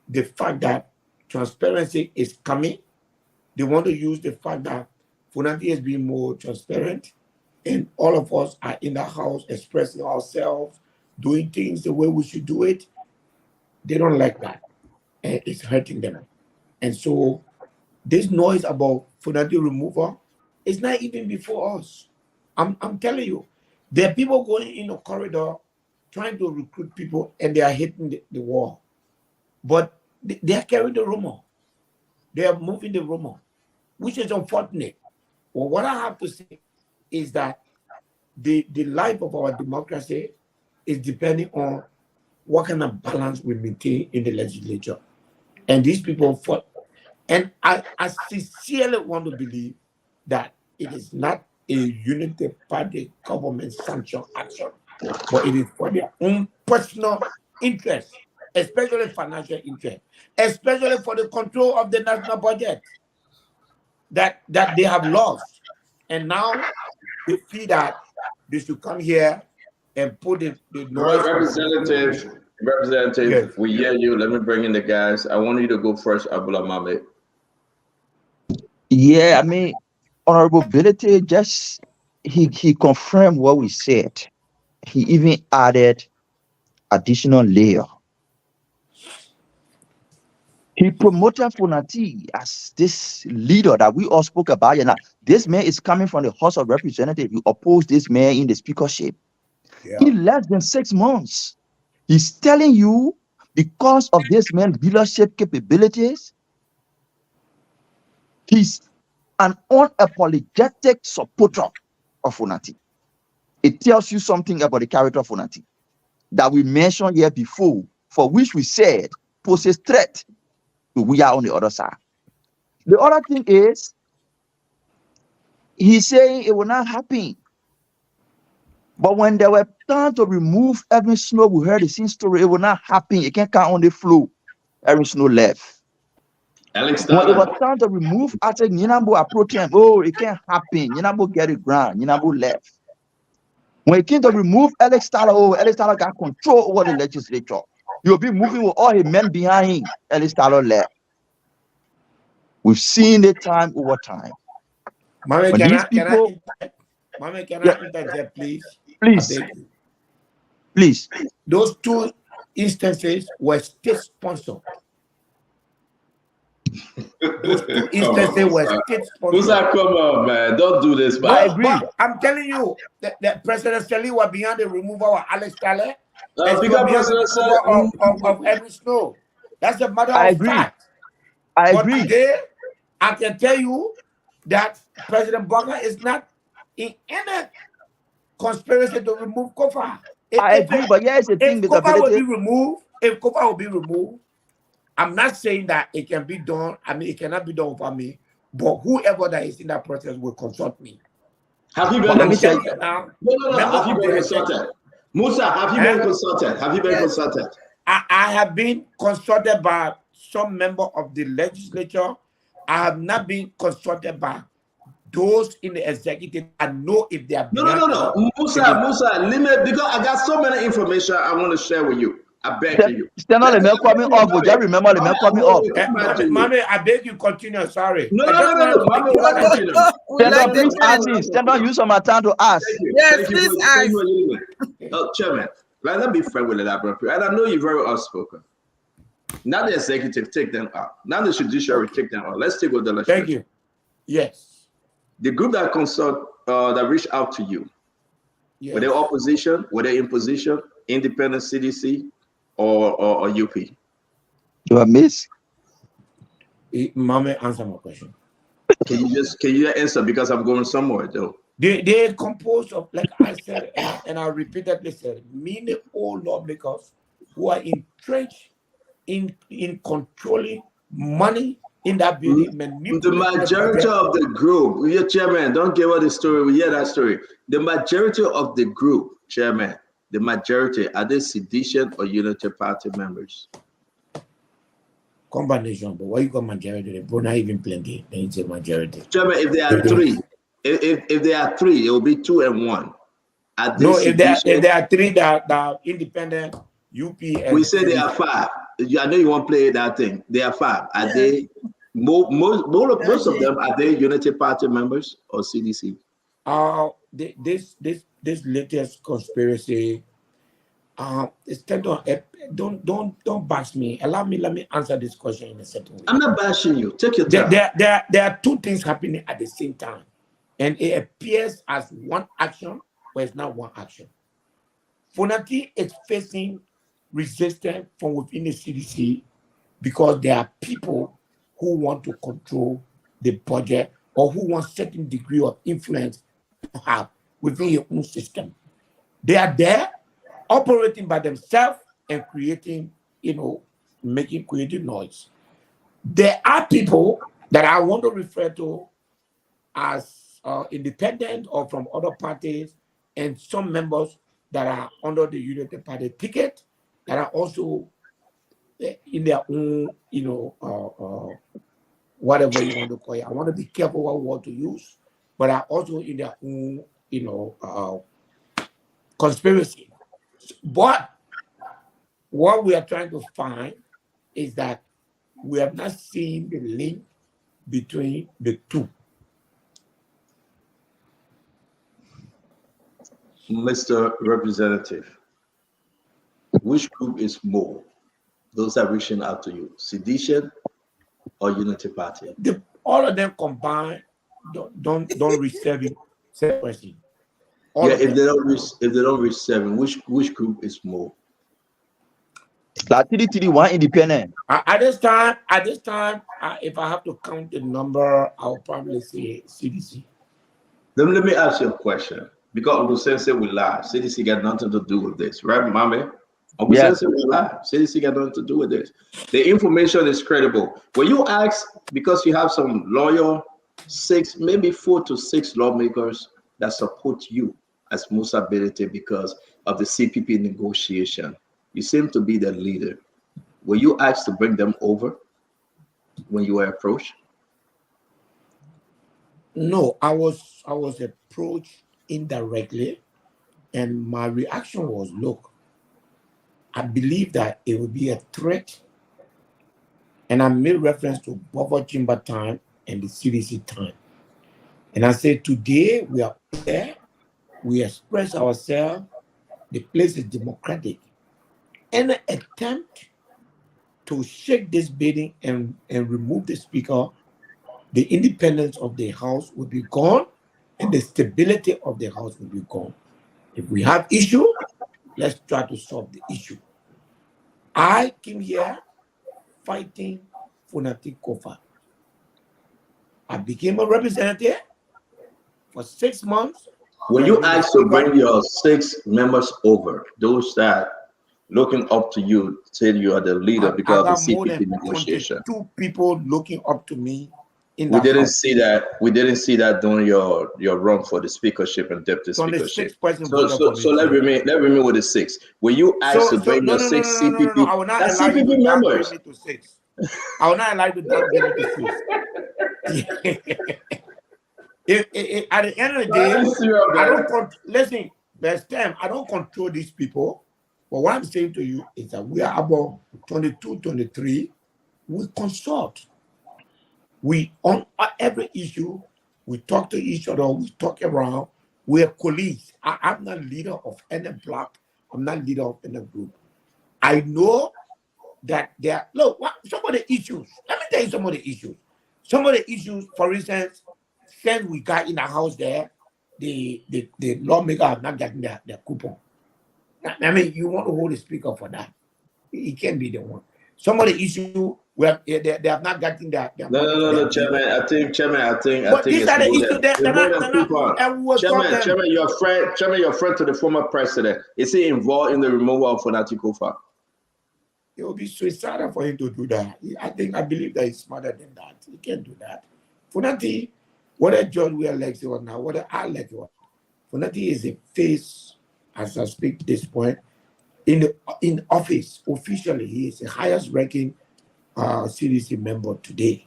L: the fact that transparency is coming. They want to use the fact that Funanti is being more transparent, and all of us are in the house expressing ourselves, doing things the way we should do it. They don't like that, and it's hurting them. And so this noise about Funanti removal is not even before us. I'm telling you, there are people going in a corridor trying to recruit people, and they are hitting the wall. But they are carrying the rumor. They are moving the rumor, which is unfortunate. Well, what I have to say is that the life of our democracy is depending on what kind of balance we maintain in the legislature. And these people fought. And I sincerely want to believe that it is not a Unity Party government sanction action, but it is for their own personal interest, especially financial interest, especially for the control of the national budget that they have lost. And now they feel that they should come here and put the noise.
G: Representative,
L: Yes.
G: we hear you. Let me bring in the guys. I want you to go first, Abdullah Mohammed.
H: Yeah, I mean, Honorable Bility just he confirmed what we said. He even added additional layer. He promoted Funanti as this leader that we all spoke about. And this man is coming from the House of Representatives. You oppose this man in the speakership.
L: Yeah.
H: In less than 6 months, he's telling you because of this man's leadership capabilities, he's an unapologetic supporter of Funanti. It tells you something about the character of Funanti that we mentioned here before, for which we said poses threat to we are on the other side. The other thing is, he's saying it will not happen. But when there were time to remove Edwin Snow, we heard the same story, it will not happen. It can't count on the flow. Edwin Snow left.
G: Alex
H: When it was
G: Tyler.
H: time to remove, I said, Yinabo approached him. Oh, it can't happen. Yinabo get it ground. Yinabo left. When it came to remove Alex Tyler, oh, Alex Tyler got control over the legislature. You'll be moving with all his men behind him. Alex Tyler left. We've seen it time over time.
L: Mama,
H: When
L: can
H: these
L: I
H: people,
L: interject, please?
H: please,
L: I beg you.
H: please.
L: Those two instances were state-sponsored. Those two instances were state-sponsored.
G: Musa, come on, man. Don't do this, man.
H: I agree.
L: But I'm telling you, that President Shelly was behind the removal of Alex Tyler. And she
G: because
L: was behind
G: President
L: the removal of Edwin Snow. That's a matter
H: I
L: of
H: agree.
L: fact.
H: I
L: But
H: agree.
L: today, I can tell you that President Bogner is not in any conspiracy to remove Kofa.
H: I agree, but here's the thing,
L: If
H: Mr.
L: Kofa will be
H: Bility.
L: removed, I'm not saying that it can be done. I mean, it cannot be done over me. But whoever that is in that process will consult me.
G: Have you
L: But
G: been
L: let me tell
G: consulted?
L: you now.
G: No. Have you been consulted? Musa, have you been consulted? Have you been
J: Yes.
G: consulted?
L: I have been consulted by some member of the legislature. I have not been consulted by those in the executive. I know if they are
G: No. Musa, limit, because I got so many information I want to share with you. I beg you.
H: Stand on the man coming off. Would you remember the man coming off?
L: Mommy, I beg you continue. Sorry.
G: No.
L: Mommy,
G: Continue.
H: Stand on, please ask him. Stand on, use some time to ask.
J: Yes, please ask.
G: Chairman, let me be fair with that, bro. And I know you're very outspoken. Now the executive take them out. Now the judiciary take them out. Let's take with the legislature.
L: Thank you. Yes.
G: The group that that reached out to you,
L: Yes.
G: were they opposition, were they imposition, independent CDC, or UP?
H: You are miss.
L: Mommy, answer my question.
G: Can you answer, because I'm going somewhere though?
L: They are composed of, like I said, and I repeatedly said, many old lawmakers who are entrenched in controlling money in that building.
G: The majority of the group, your chairman, don't give us the story. We hear that story. The majority of the group, chairman, the majority, are they sedition or unity party members?
L: Combination, but why you got majority? They not even plenty. Then it's a majority.
G: Chairman, if there are three, if there are three, it will be 2 and 1. Are they
L: No, if
G: sedition?
L: there are three that are independent, UP and
G: We say there are 5. I know you won't play that thing. There are 5. Are they most of them, are they unity party members or CDC?
L: This latest conspiracy, it's don't bash me. Let me answer this question in a certain way.
G: I'm not bashing you. Take your time.
L: There are two things happening at the same time, and it appears as one action, but it's not one action. Funati is facing resistance from within the CDC because there are people who want to control the budget or who want certain degree of influence to have within your own system. They are there operating by themselves and creating, creating noise. There are people that I want to refer to as independent or from other parties, and some members that are under the Unity Party ticket that are also in their own, whatever you want to call it. I want to be careful what word to use, but are also in their own, conspiracy. But what we are trying to find is that we have not seen the link between the two.
G: Mr. Representative, which group is more? Those are reaching out to you, sedition or unity party?
L: All of them combined don't reach 7 question.
G: If they don't reach 7, which group is more?
H: Like TD one independent.
L: At this time, if I have to count the number, I'll probably say CDC.
G: Then let me ask you a question. Because Uncle Sensei will lie. CDC got nothing to do with this, right, Mommy? Uncle Sensei will lie. CDC got nothing to do with this. The information is credible. When you ask, because you have some loyal 6, maybe 4 to 6 lawmakers that support you as Musa Bility because of the CPP negotiation, you seem to be the leader. Were you asked to bring them over when you were approached?
L: No, I was approached indirectly, and my reaction was, look, I believe that it would be a threat, and I made reference to buffer chamber time and the CDC time. And I said, today we are there, we express ourselves, the place is democratic. Any attempt to shake this building and remove the speaker, the independence of the House will be gone, and the stability of the House will be gone. If we have issue, let's try to solve the issue. I came here fighting Funati Kofa. I became a representative for 6 months.
G: When you asked to bring your 6 members over, those that looking up to you, said you are the leader because of the CPP negotiation.
L: 2 people looking up to me.
G: We didn't see that during your run for the speakership and deputy speakership. So let me with the 6. When you asked to bring your 6 CPP, that's CPP members.
L: I will not allow you to downgrade me to 6. At the end of the day, I don't control these people. But what I'm saying to you is that we are about 22, 23. We consult. We, on every issue, we talk to each other, we talk around, we're colleagues. I'm not leader of any block, I'm not leader of any group. I know that some of the issues, let me tell you some of the issues. Some of the issues, for instance, since we got in the House there, the lawmaker have not gotten their coupon. I mean, you want to hold the speaker for that. He can't be the one. Some of the issues where they have not gotten their
G: no, Chairman. I think
L: these are the issues
G: Chairman, your friend to the former president. Is he involved in the removal of Funati Kofa?
L: It will be suicidal for him to do that. I believe that he's smarter than that. He can't do that. Funati, whether John we elect or not, whether I elect or not, Funati is a face as I speak this point, in office officially, he is the highest ranking CDC member today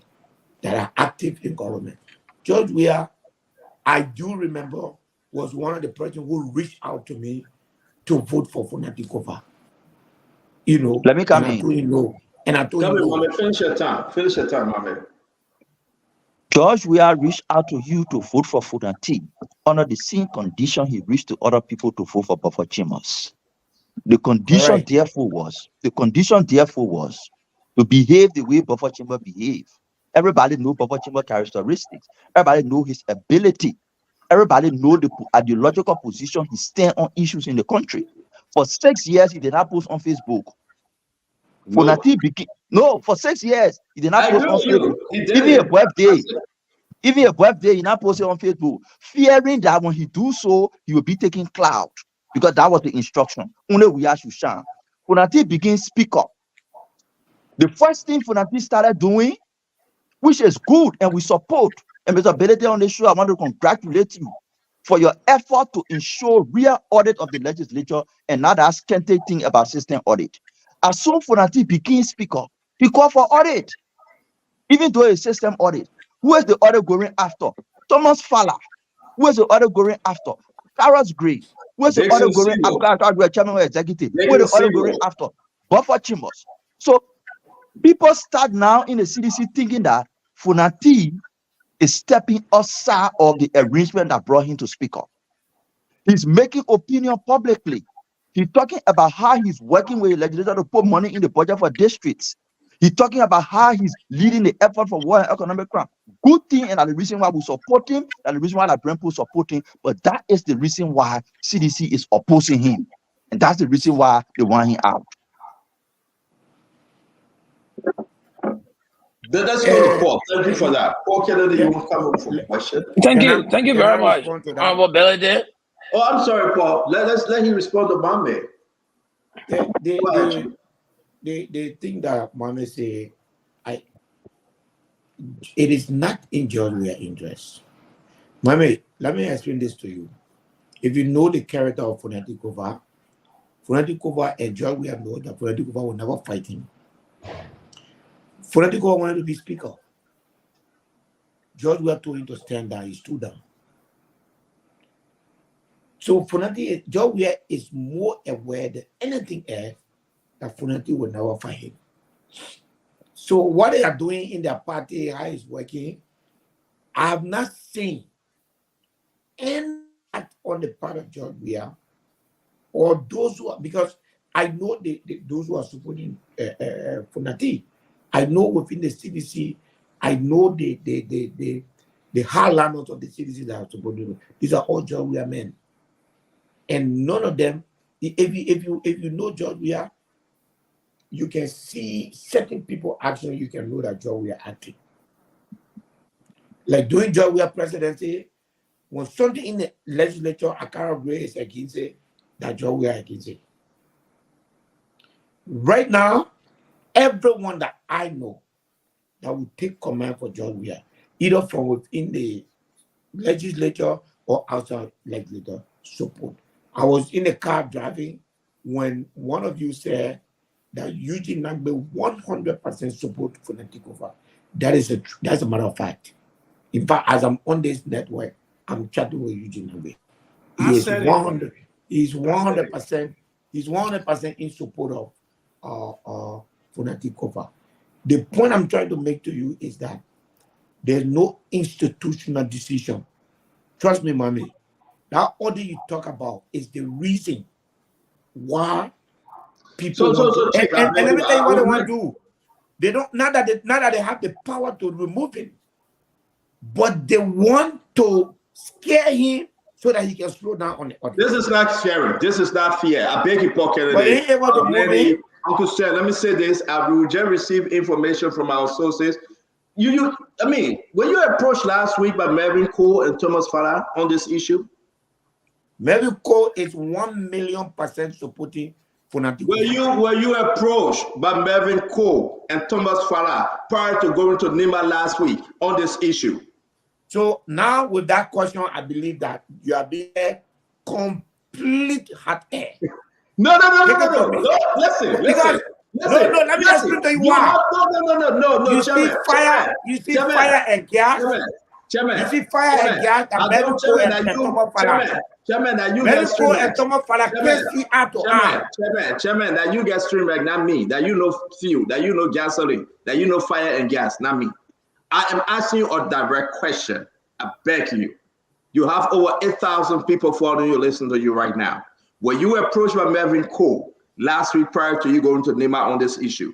L: that are active in government. George Weah, I do remember, was one of the person who reached out to me to vote for Funatikova. You know,
H: Let me come
L: and I
H: in.
L: told him no. And I told him no.
G: Mama, finish your time. Finish your time, Mama.
H: George Weah reached out to you to vote for Funati under the same condition he reached to other people to vote for Buffer Chimas. The condition
L: Correct.
H: therefore was to behave the way Buffer Chimba behave. Everybody know Buffer Chimba characteristics. Everybody know his ability. Everybody know the ideological position he stand on issues in the country. For 6 years, he did not post on Facebook.
G: No.
H: For 6 years, he did not
G: I
H: post
G: agree
H: on
G: with you.
H: Facebook.
G: He did
H: Even
G: it.
H: a birthday. Even a birthday, he not posted on Facebook, fearing that when he do so, he will be taking clout, because that was the instruction. Only we are should shine. Funati begin speak up. The first thing Funati started doing, which is good and we support, and Mr. Bility on the show, I want to congratulate you for your effort to ensure real audit of the legislature and not that scanty thing about system audit. As soon Funati begin speak up, he called for audit, even though it's system audit. Who is the audit going after? Thomas Fowler. Who is the audit going after? Carlos Gray. Who is the
G: Dixon
H: audit going
G: Siegel.
H: after? Chairman of executive. Who
G: Dixon
H: is the audit going
G: Siegel.
H: after? Buffer Chambers. So people start now in the CDC thinking that Funati is stepping outside of the arrangement that brought him to speak up. He's making opinion publicly. He's talking about how he's working with the legislature to put money in the budget for districts. He's talking about how he's leading the effort for war and economic crime. Good thing, and that's the reason why we support him, and the reason why the Brent people support him, but that is the reason why CDC is opposing him. And that's the reason why they want him out.
G: Let's go to Paul. Thank you for that. Paul Kennedy, you want to come up for a question?
F: Thank you very much. Honorable Bility.
G: Oh, I'm sorry, Paul. Let him respond to Mame.
L: The thing that Mame say, it is not in George Weah's interest. Mame, let me explain this to you. If you know the character of Funatikova and George Weah know that Funatikova will never fight him. Funatikova wanted to be speaker. George Weah told him to stand down. He stood down. So George Weah is more aware than anything else that Funati will never fight him. So what they are doing in their party, how it's working, I have not seen any act on the part of George Weah or those who are, because I know those who are supporting Funati. I know within the CDC, I know the hardliners of the CDC that are supporting him. These are all George Weah men. And none of them, if you know George Weah, you can see certain people action, you can know that George Weah acting. Like during George Weah presidency, when something in the legislature, a kind of way is against it, that George Weah against it. Right now, everyone that I know that will take command for George Weah, either from within the legislature or outside legislature, support. I was in a car driving when one of you said that Eugene Nagbe 100% support for Funatikova. That's a matter of fact. In fact, as I'm on this network, I'm chatting with Eugene Nagbe. He's 100% in support of Funatikova. The point I'm trying to make to you is that there's no institutional decision. Trust me, Mami. That audit you talk about is the reason why people and let me tell you what they want to do. They don't not that they have the power to remove him, but they want to scare him so that he can slow down on the audit.
G: This is not sharing. This is not fear. I beg you, Paul Kennedy.
L: But he ain't able to move him.
G: Uncle Sir, let me say this. I will just receive information from our sources. I mean, were you approached last week by Melvin Cole and Thomas Farah on this issue?
L: Melvin Cole is 1,000,000% supporting Funatikova.
G: Were you approached by Melvin Cole and Thomas Farah prior to going to Nima last week on this issue?
L: So now with that question, I believe that you are being complete hot air.
G: No. Listen.
L: Because let me explain to you why.
G: No.
L: You see fire. You see fire and gas.
G: Chairman.
L: You see fire and gas. And very cool and Thomas Fala.
G: Chairman, that you
L: very
G: get
L: cool
G: stream
L: and Thomas Fala can't see out to eye.
G: Chairman, that you get stream back, not me. That you know fuel, that you know gasoline, that you know fire and gas, not me. I am asking you a direct question. I beg you. You have over 8,000 people following you, listening to you right now. Were you approached by Melvin Cole last week prior to you going to NEMA on this issue?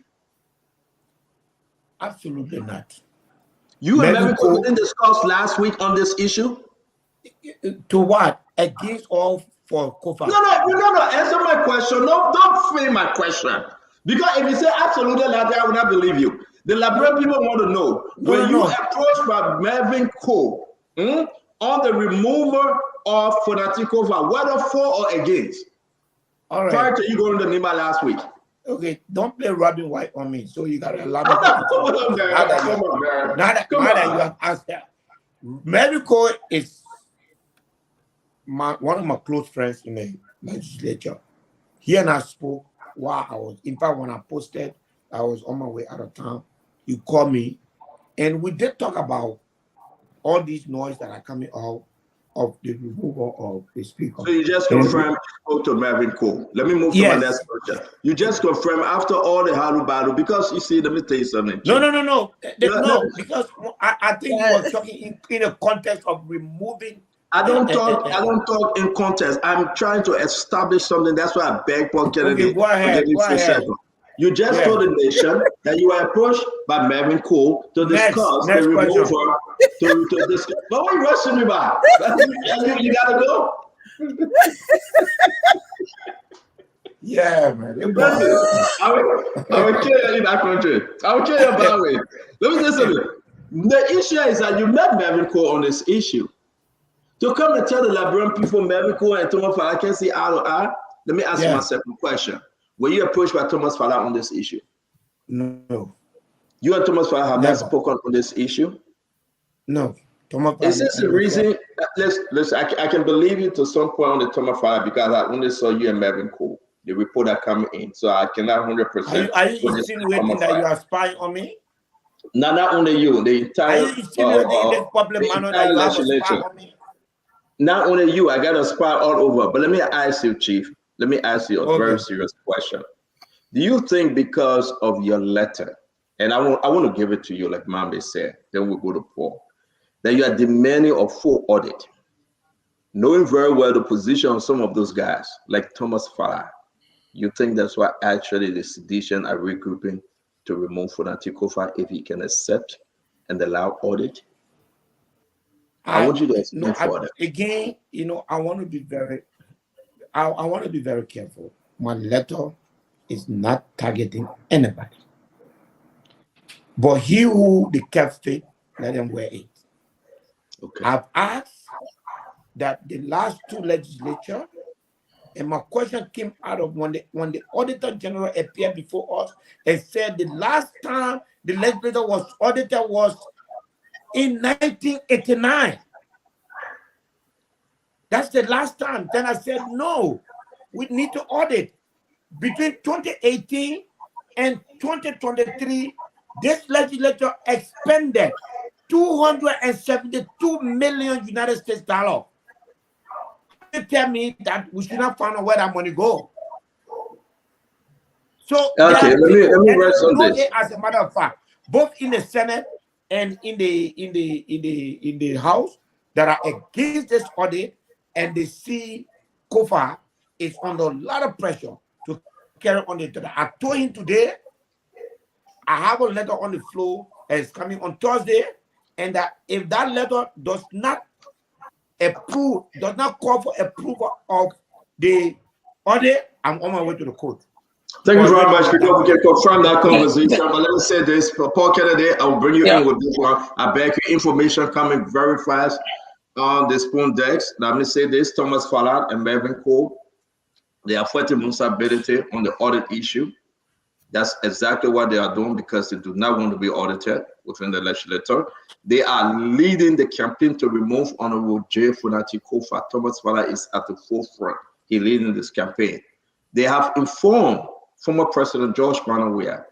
L: Absolutely not.
G: You and Melvin Cole didn't discuss last week on this issue?
L: To what? Against all for COFA?
G: No. Answer my question. No, don't frame my question. Because if you say absolutely not, I will not believe you. The Liberian people want to know, were you approached by Melvin Cole on the removal of Fonatikova, whether for or against?
L: All right.
G: Prior to you going to NEMA last week.
L: Okay, don't play Robin White on me. So you got to allow me.
G: Now
L: that you have asked that. Melvin Cole is one of my close friends in the legislature. He and I spoke while I was, in fact, when I posted, I was on my way out of town. He called me, and we did talk about all these noise that are coming out of the removal of the speaker.
G: So you just confirmed you spoke to Melvin Cole. Let me move to my next question. You just confirmed after all the haru battle, because you see, let me tell you something.
L: No, because I think you were talking in a context of removing.
G: I don't talk in context. I'm trying to establish something. That's why I beg Paul Kennedy.
L: Okay, go ahead.
G: You just told the nation that you were approached by Melvin Cole to discuss the removal. To discuss. But what are you rushing me by? You gotta go.
L: Yeah, man.
G: I will kill you in that country. I will kill you that way. Let me say something. The issue is that you met Melvin Cole on this issue. To come and tell the Liberian people Melvin Cole and Thomas Fala can't see eye to eye. Let me ask you my second question. Were you approached by Thomas Fala on this issue?
L: No.
G: You and Thomas Fala have not spoken on this issue?
L: No. Thomas Fala.
G: Is this the reason? Listen, I can believe you to some point on the Thomas Fala because I only saw you and Melvin Cole, the report that coming in. So I cannot 100%.
L: Are you insinuating that you are spying on me?
G: No, not only you, the entire.
L: Are you insinuating in this public manner that you have a spy on me?
G: Not only you, I got a spy all over. But let me ask you, Chief. Let me ask you a very serious question. Do you think because of your letter, and I want to give it to you like Mambe said, then we'll go to Paul, that you are demanding a full audit, knowing very well the position of some of those guys, like Thomas Fala, you think that's why actually the sedition are regrouping to remove Fonatikofa if he can accept and allow audit? I want you to explain further.
L: Again, I want to be very careful. My letter is not targeting anybody. But he who the kept faith, let him wear it. Okay. I've asked that the last two legislature, and my question came out of when the Auditor General appeared before us and said the last time the legislature was audited was in 1989. That's the last time. Then I said, no, we need to audit. Between 2018 and 2023, this legislature expended $272 million United States dollars. They tell me that we should not find out where that money go. So
G: okay, let me rest on this.
L: As a matter of fact, both in the Senate and in the House that are against this audit, and they see COFA is under a lot of pressure to carry on it. I told him today, I have a letter on the floor that is coming on Thursday, and that if that letter does not call for approval of the audit, I'm on my way to the court.
G: Thank you very much, because we can confirm that conversation. But let me say this, for Paul Kennedy, I will bring you in with this one. I beg you, information coming very fast on the spoon decks. Let me say this, Thomas Fala and Melvin Cole, they are fighting Musa Bility on the audit issue. That's exactly what they are doing, because they do not want to be audited within the legislature. They are leading the campaign to remove Honorable J. Funati Kofa. Thomas Fala is at the forefront He leading this campaign. They have informed former President George Weah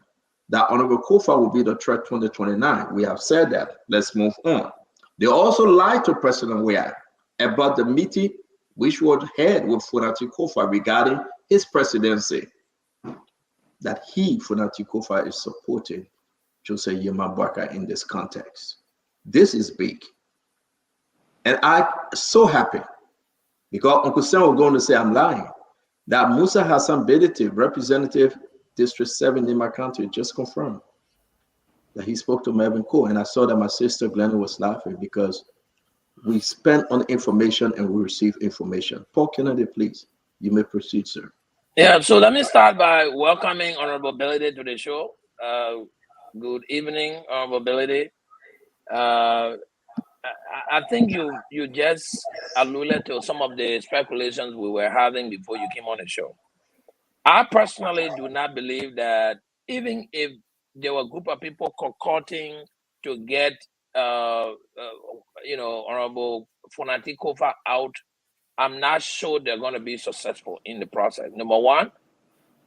G: that Honorable Kofa will be the threat 2029. We have said that. Let's move on. They also lied to President Weah about the meeting which was held with Funati Kofa regarding his presidency. That he, Funati Kofa, is supporting Jose Yemabwaka in this context. This is big. And I'm so happy because Uncle Sam was going to say I'm lying. That Musa Hassan Bility, representative District 7 in my country, just confirmed that he spoke to Melvin Cole. And I saw that my sister Glenna was laughing because we spent on information and we received information. Paul Kennedy, please, you may proceed, sir.
F: Yeah, so let me start by welcoming Honorable Bility to the show. Good evening, Honorable Bility. I think you just alluded to some of the speculations we were having before you came on the show. I personally do not believe that even if there were a group of people concocting to get, Honorable Funati Kofa out, I'm not sure they're going to be successful in the process. Number one,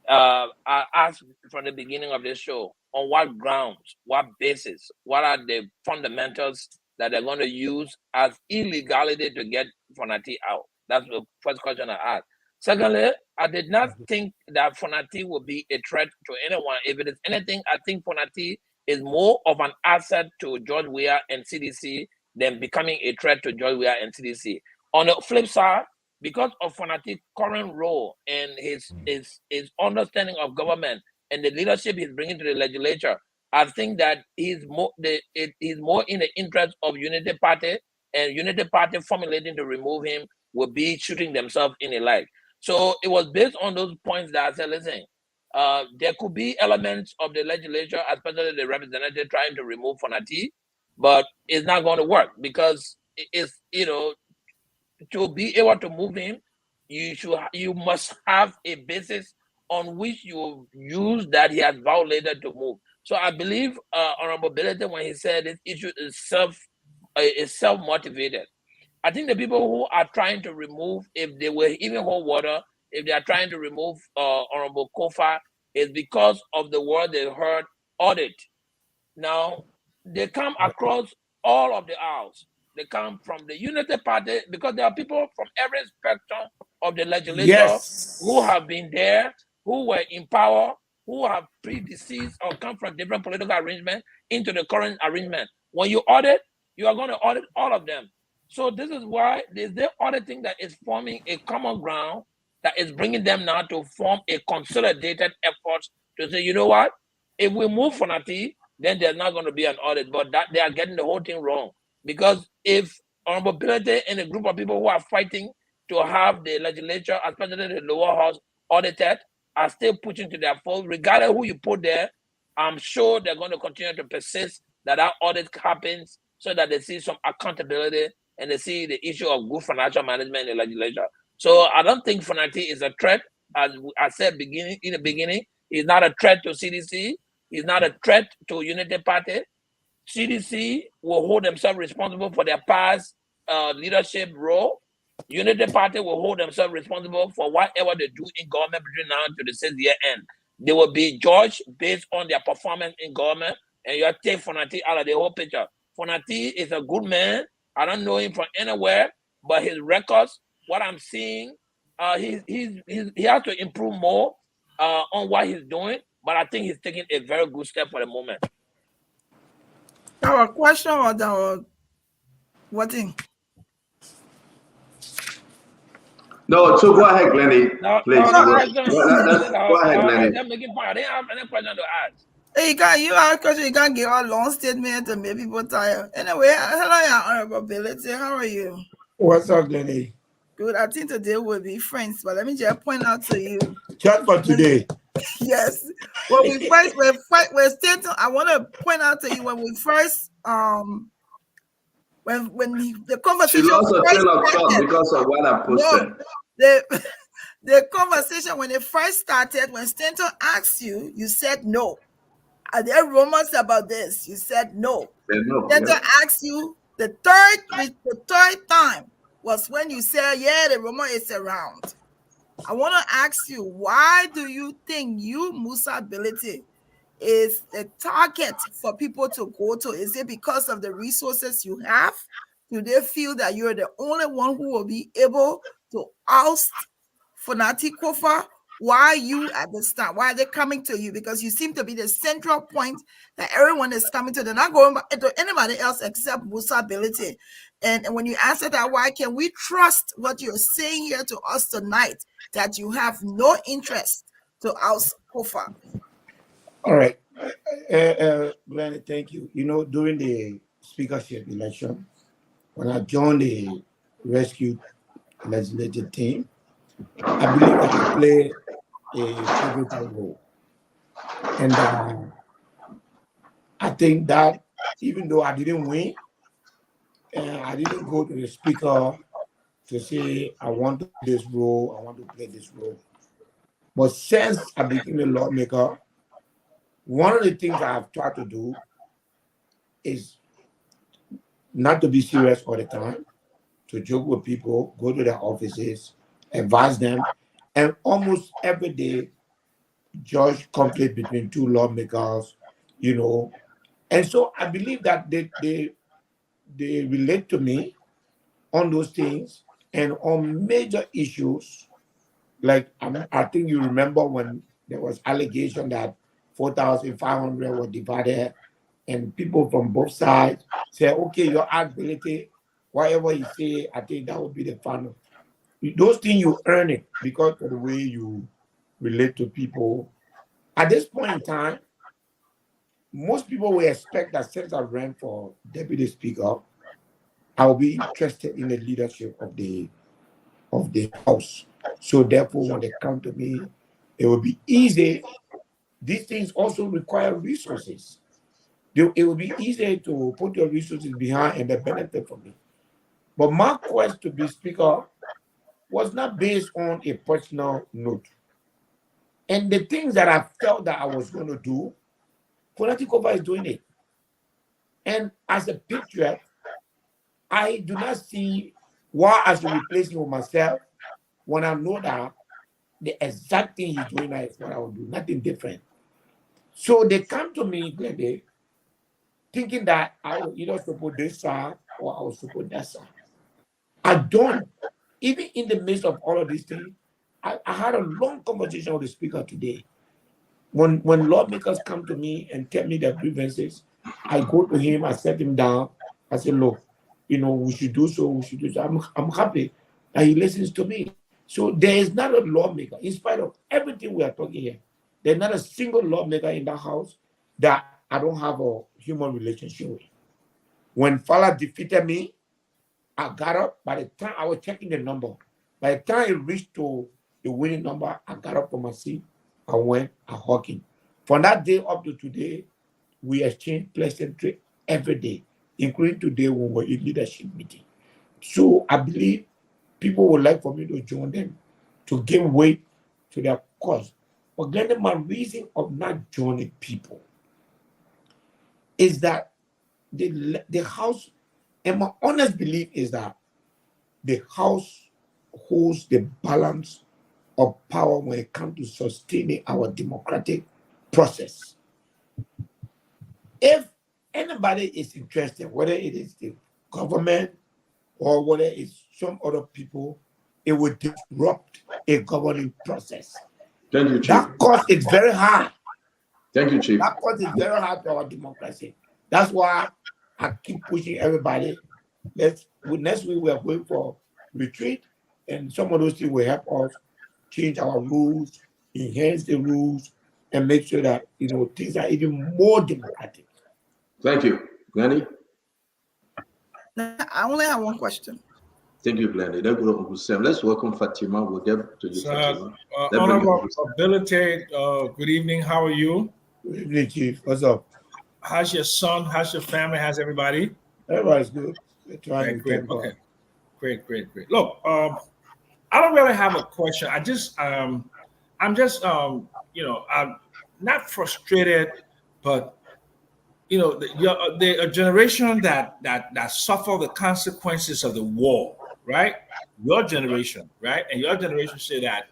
F: I asked from the beginning of this show, on what grounds, what basis, what are the fundamentals that they're going to use as illegality to get Funati out? That's the first question I asked. Secondly, I did not think that Funati would be a threat to anyone. If it is anything, I think Funati is more of an asset to George Weah and CDC than becoming a threat to George Weah and CDC. On the flip side, because of Funati's current role and his understanding of government and the leadership he's bringing to the legislature, I think that he's more in the interest of Unity Party, and Unity Party formulating to remove him will be shooting themselves in the leg. So it was based on those points that I said, listen, there could be elements of the legislature, especially the representative, trying to remove Funati, but it's not going to work because it's, to be able to move him, you must have a basis on which you use that he has violated to move. So I believe Honorable Bility, when he said this issue is self-motivated. I think the people who are trying to remove, if they were even hold water, if they are trying to remove Honorable Kofa, is because of the word they heard, audit. Now, they come across all of the aisles. They come from the Unity Party because there are people from every spectrum of the legislature who have been there, who were in power, who have predeceased or come from different political arrangements into the current arrangement. When you audit, you are going to audit all of them. So this is why there's the auditing that is forming a common ground that is bringing them now to form a consolidated effort to say, you know what, if we move Funati, then there's not going to be an audit. But that they are getting the whole thing wrong. Because if Honorable Bility and a group of people who are fighting to have the legislature, especially the lower house, audited, are still pushing to their fold, regardless of who you put there, I'm sure they're going to continue to persist that audit happens so that they see some accountability and they see the issue of good financial management in the legislature. So I don't think Funati is a threat. As I said in the beginning, he's not a threat to CDC. He's not a threat to Unity Party. CDC will hold themselves responsible for their past leadership role. Unity Party will hold themselves responsible for whatever they do in government between now to the 6-year end. They will be judged based on their performance in government, and you have to take Funati out of the whole picture. Funati is a good man. I don't know him from anywhere, but his records, what I'm seeing, he has to improve more on what he's doing, but I think he's taking a very good step for the moment.
J: Our question or what thing?
G: No, so go ahead, Glenny. Please. Go ahead, Glenny.
F: I'm making fun. I didn't have any question to ask.
J: Hey, you ask question, you can't give a long statement to make people tired. Anyway, hello, Honorable Bility. How are you?
L: What's up, Glenny?
J: Good. I think today we'll be friends, but let me just point out to you.
L: Chat for today.
J: Yes. When we first I want to point out to you when we first when the conversation.
G: She lost her train of thought because of what I posted.
J: No, the conversation when it first started, when Stanton asked you, you said no. Are there rumors about this? You said no. Stanton asked you the third time was when you said, yeah, the rumor is around. I want to ask you, why do you think you, Musa Bility, is the target for people to go to? Is it because of the resources you have? Do they feel that you're the only one who will be able to oust Fonati Kofa? Why you at the start? Why are they coming to you? Because you seem to be the central point that everyone is coming to. They're not going to anybody else except Musa Bility. And when you answer that, why can we trust what you're saying here to us tonight, that you have no interest to oust Kofa?
L: All right. Glenn, thank you. You know, during the speakership election, when I joined the rescue legislative team, I believe that I played a pivotal role. And I think that even though I didn't win, I didn't go to the speaker to say, I want to play this role, I want to play this role. But since I became a lawmaker, one of the things I've tried to do is not to be serious all the time, to joke with people, go to their offices, advise them, and almost every day judge conflict between two lawmakers, you know. And so I believe that they relate to me on those things and on major issues. Like I think you remember when there was allegation that 4,500 were divided, and people from both sides say, okay, your ability, whatever you say, I think that would be the final. Those things you earn it because of the way you relate to people. At this point in time, most people will expect that since I ran for deputy speaker, I will be interested in the leadership of the house. So therefore, when they come to me, it will be easy. These things also require resources. It will be easier to put your resources behind and the benefit from it. But my quest to be speaker was not based on a personal note. And the things that I felt that I was going to do, Konatikova is doing it. And as a patriot, I do not see why I should replace him with myself when I know that the exact thing he's doing is what I will do, nothing different. So they come to me, Glede, thinking that I will either support this side or I will support that side. I don't. Even in the midst of all of these things, I had a long conversation with the speaker today. When lawmakers come to me and tell me their grievances, I go to him, I set him down, I say, look, you know, we should do so, we should do so. I'm happy that he listens to me. So there is not a lawmaker, in spite of everything we are talking here, there's not a single lawmaker in that house that I don't have a human relationship with. When Fala defeated me, I got up. By the time I was checking the number, by the time it reached to the winning number, I got up from my seat. I went, I hugged him. From that day up to today, we exchange pleasantry every day, including today when we're in leadership meeting. So I believe people would like for me to join them to give weight to their cause. But then my reason of not joining people is that the house, and my honest belief is that the house holds the balance of power when it comes to sustaining our democratic process. If anybody is interested, whether it is the government or whether it's some other people, it would disrupt a governing process.
G: Thank you, Chief.
L: That cost is very high.
G: Thank you, Chief.
L: That cost is very high to our democracy. That's why I keep pushing everybody. Next week we are going for retreat, and some of those things will help us change our rules, enhance the rules, and make sure that things are even more democratic.
G: Thank you, Glenny.
J: I only have one question.
G: Thank you, Glenny. Let's welcome Fatima. We'll get to you, Fatima.
I: Honorable Ability, good evening. How are you?
L: Good evening, Chief. What's up?
I: How's your son? How's your family? How's everybody?
L: Everybody's good. We're trying
I: Great.
L: to
I: Okay. Great. Look, I don't really have a question. I'm not frustrated, but a generation that suffer the consequences of the war, right? Your generation, right? And your generation say that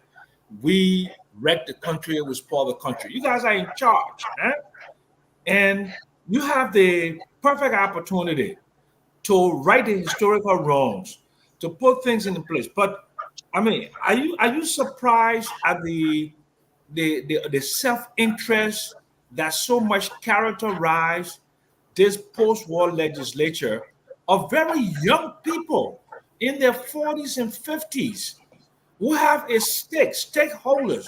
I: we wreck the country, we spoil the country. You guys are in charge, eh? And you have the perfect opportunity to right the historical wrongs, to put things into place. But I mean, are you surprised at the self-interest that so much characterize this post-war legislature of very young people in their 40s and 50s who have a stakeholders?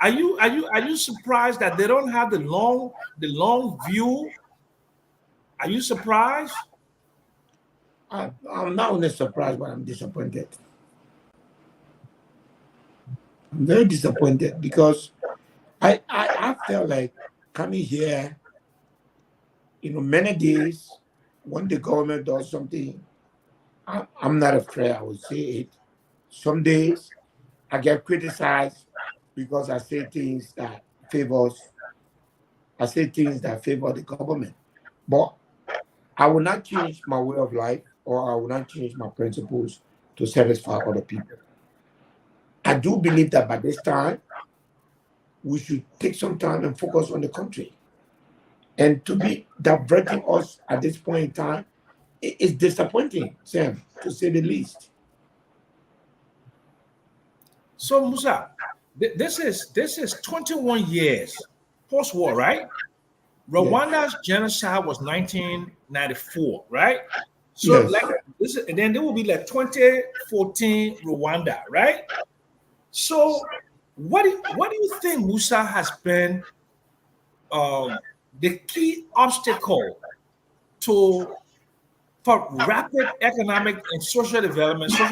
I: Are you surprised that they don't have the long view? Are you surprised?
L: I'm not only surprised, but I'm disappointed. I'm very disappointed because I felt like coming here, many days when the government does something, I'm not afraid, I will say it. Some days I get criticized because I say things that favor the government. But I will not change my way of life or I will not change my principles to satisfy other people. I do believe that by this time, we should take some time and focus on the country. And to be diverting us at this point in time, it's disappointing, Sam, to say the least.
I: So Musa, this is 21 years post-war, right? Rwanda's genocide was 1994, right? So
L: Yes.
I: like this, and then there will be like 2014 Rwanda, right? So what do you think, Musa, has been the key obstacle to for rapid economic and social development, in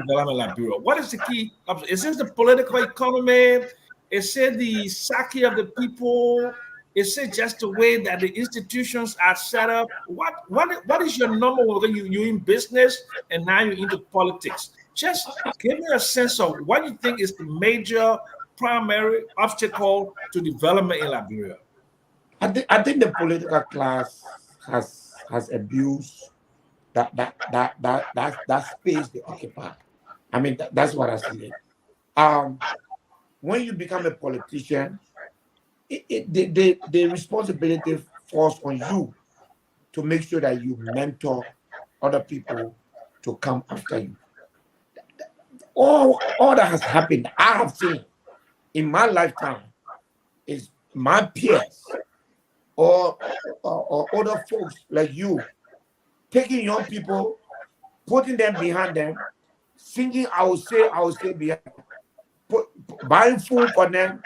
I: Liberia? What is the key? Is this the political economy? Is it the psyche of the people? Is it just the way that the institutions are set up? What is your number one? You're in business and now you're into politics. Just give me a sense of what you think is the major primary obstacle to development in Liberia.
L: I think the political class has abused that space they occupy. I mean, that's what I see. When you become a politician, the responsibility falls on you to make sure that you mentor other people to come after you. All that has happened, I have seen in my lifetime, is my peers or other folks like you taking young people, putting them behind them, singing I will say behind, buying food for them,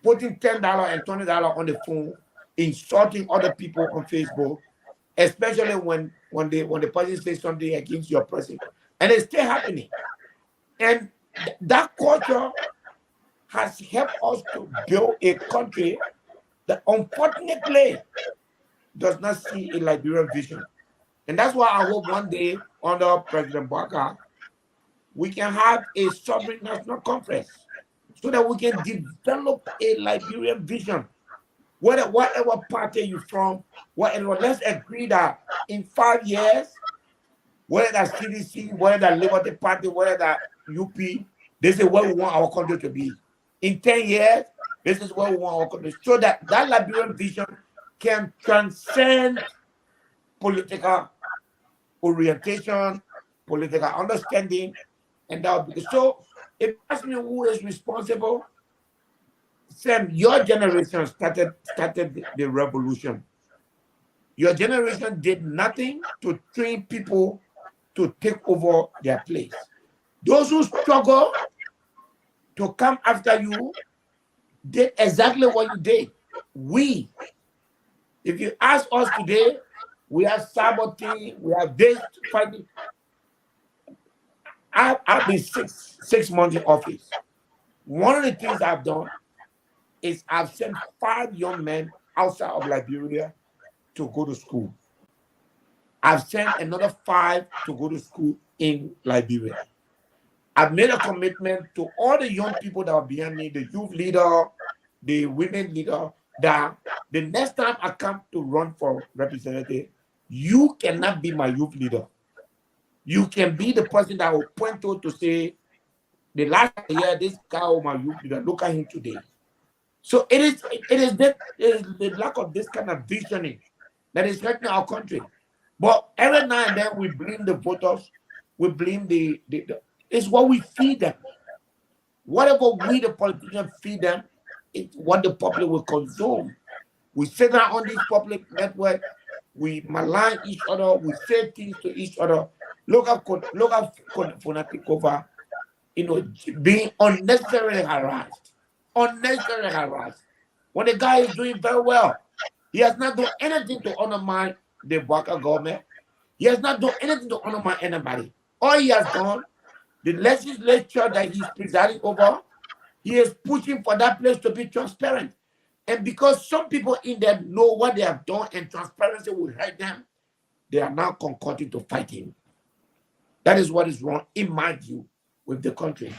L: putting $10 and $20 on the phone, insulting other people on Facebook, especially when the person says something against your person, and it's still happening. And that culture has helped us to build a country that unfortunately does not see a Liberian vision. And that's why I hope one day under President Baka, we can have a sovereign national conference so that we can develop a Liberian vision. Whatever party you're from, let's agree that in 5 years, whether that's CDC, whether that Liberty Party, whether that UP, this is where we want our country to be. In 10 years, this is where we want our country. So that Liberian vision can transcend political orientation, political understanding, and that would be so. If you ask me who is responsible, Sam, your generation started the revolution. Your generation did nothing to train people to take over their place. Those who struggle to come after you did exactly what you did. If you ask us today, we have sabotage, we have this fighting. I've been six months in office. One of the things I've done is I've sent 5 young men outside of Liberia to go to school. I've sent another 5 to go to school in Liberia. I've made a commitment to all the young people that are behind me, the youth leader, the women leader, that the next time I come to run for representative, you cannot be my youth leader. You can be the person that will point to say, The last year, this guy Omar Youp, look at him today. So it is the lack of this kind of visioning that is hurting our country. But every now and then we blame the voters, we blame the it's what we feed them. Whatever we the politicians feed them, it's what the public will consume. We sit down on this public network, we malign each other, we say things to each other. Look at Phonetic over, being unnecessarily harassed. Unnecessarily harassed. When the guy is doing very well, he has not done anything to undermine the Waka government. He has not done anything to undermine anybody. All he has done, the legislature that he's presiding over, he is pushing for that place to be transparent. And because some people in there know what they have done and transparency will hurt them, they are now concocting to fight him. That is what is wrong, in my view, with the country.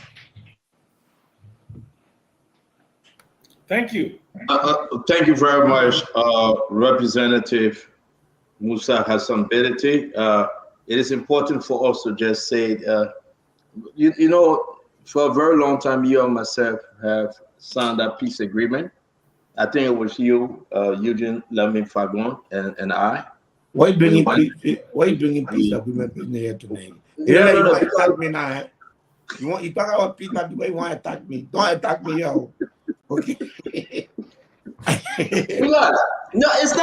I: Thank you.
G: Thank you very much, Representative Musa Hassan Bility. It is important for us to just say, for a very long time, you and myself have signed that peace agreement. I think it was you, Eugene Lamin Fagon, and I.
L: Why are you bringing peace agreement here tonight? You want to attack me now? You talk about peace agreement, you want to attack me? Don't attack me, yo. Okay.
G: No, it's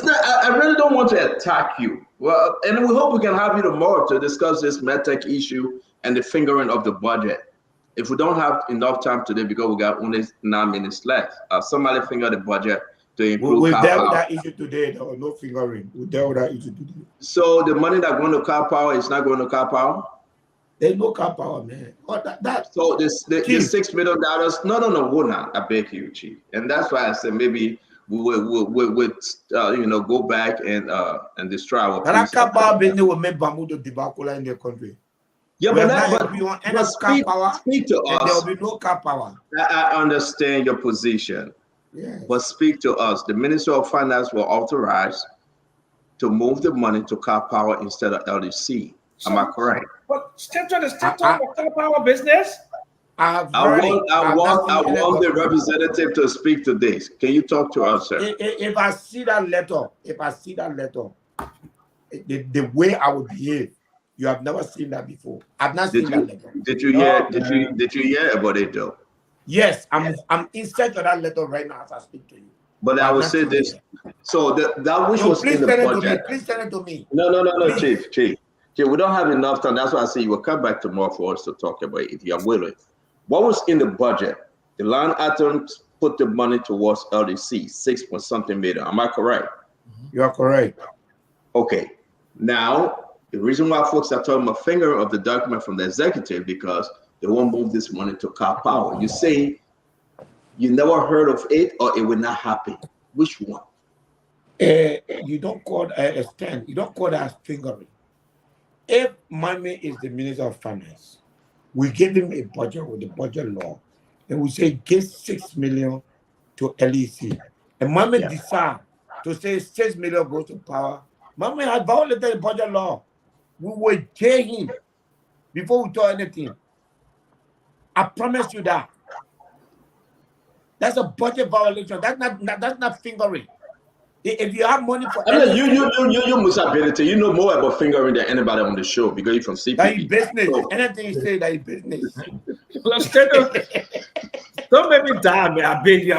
G: not. I really don't want to attack you. Well, and we hope we can have you tomorrow to discuss this medtech issue and the fingering of the budget. If we don't have enough time today because we got only 9 minutes left, somebody finger the budget to include.
L: We'll deal with that issue today. Though. No fingering. We'll deal with that issue today.
G: So the money that's going to car power is not going to car power.
L: There's no car power, man.
G: So the $6 million. No, we're not. I beg you, Chief. And that's why I said maybe we would go back and destroy our.
L: That car power business will make Bamudo debacle in the country.
G: Yeah, but speak to us.
L: There will be no car power.
G: I understand your position.
L: Yes.
G: But speak to us. The Minister of Finance will authorize to move the money to car power instead of LDC. Am I correct?
I: But still talking about car power business.
G: I want the representative to speak to this. Can you talk to us, sir?
L: If I see that letter, the way I would behave, you have never seen that before. I've not seen that letter.
G: Did you hear about it though?
L: Yes, I'm inside of that letter right now as I speak to you.
G: But I would say this. So that which was in the budget.
L: Please send it to me.
G: No, Chief. We don't have enough time. That's why I say you will come back tomorrow for us to talk about it if you're willing. What was in the budget? The line items put the money towards LDC, 6 point something million. Am I correct?
L: You are correct.
G: Okay. Now, the reason why folks are talking about finger of the document from the executive because they won't move this money to car power. You say you never heard of it or it will not happen. Which one?
L: You don't call a stand. You don't call that fingering. If Mami is the Minister of Finance, we give him a budget with the budget law, and we say give 6 million to LEC. And Mami decide to say 6 million goes to power. Mami had violated the budget law. We will jail him before we do anything. I promise you that. That's a budget violation. That's not fingering. If you have money for
G: you Musa Bility, you know more about fingering than anybody on the show because you're from CPP.
L: That is business. So, anything you say, that is business.
I: Don't make me die, man. I beg you.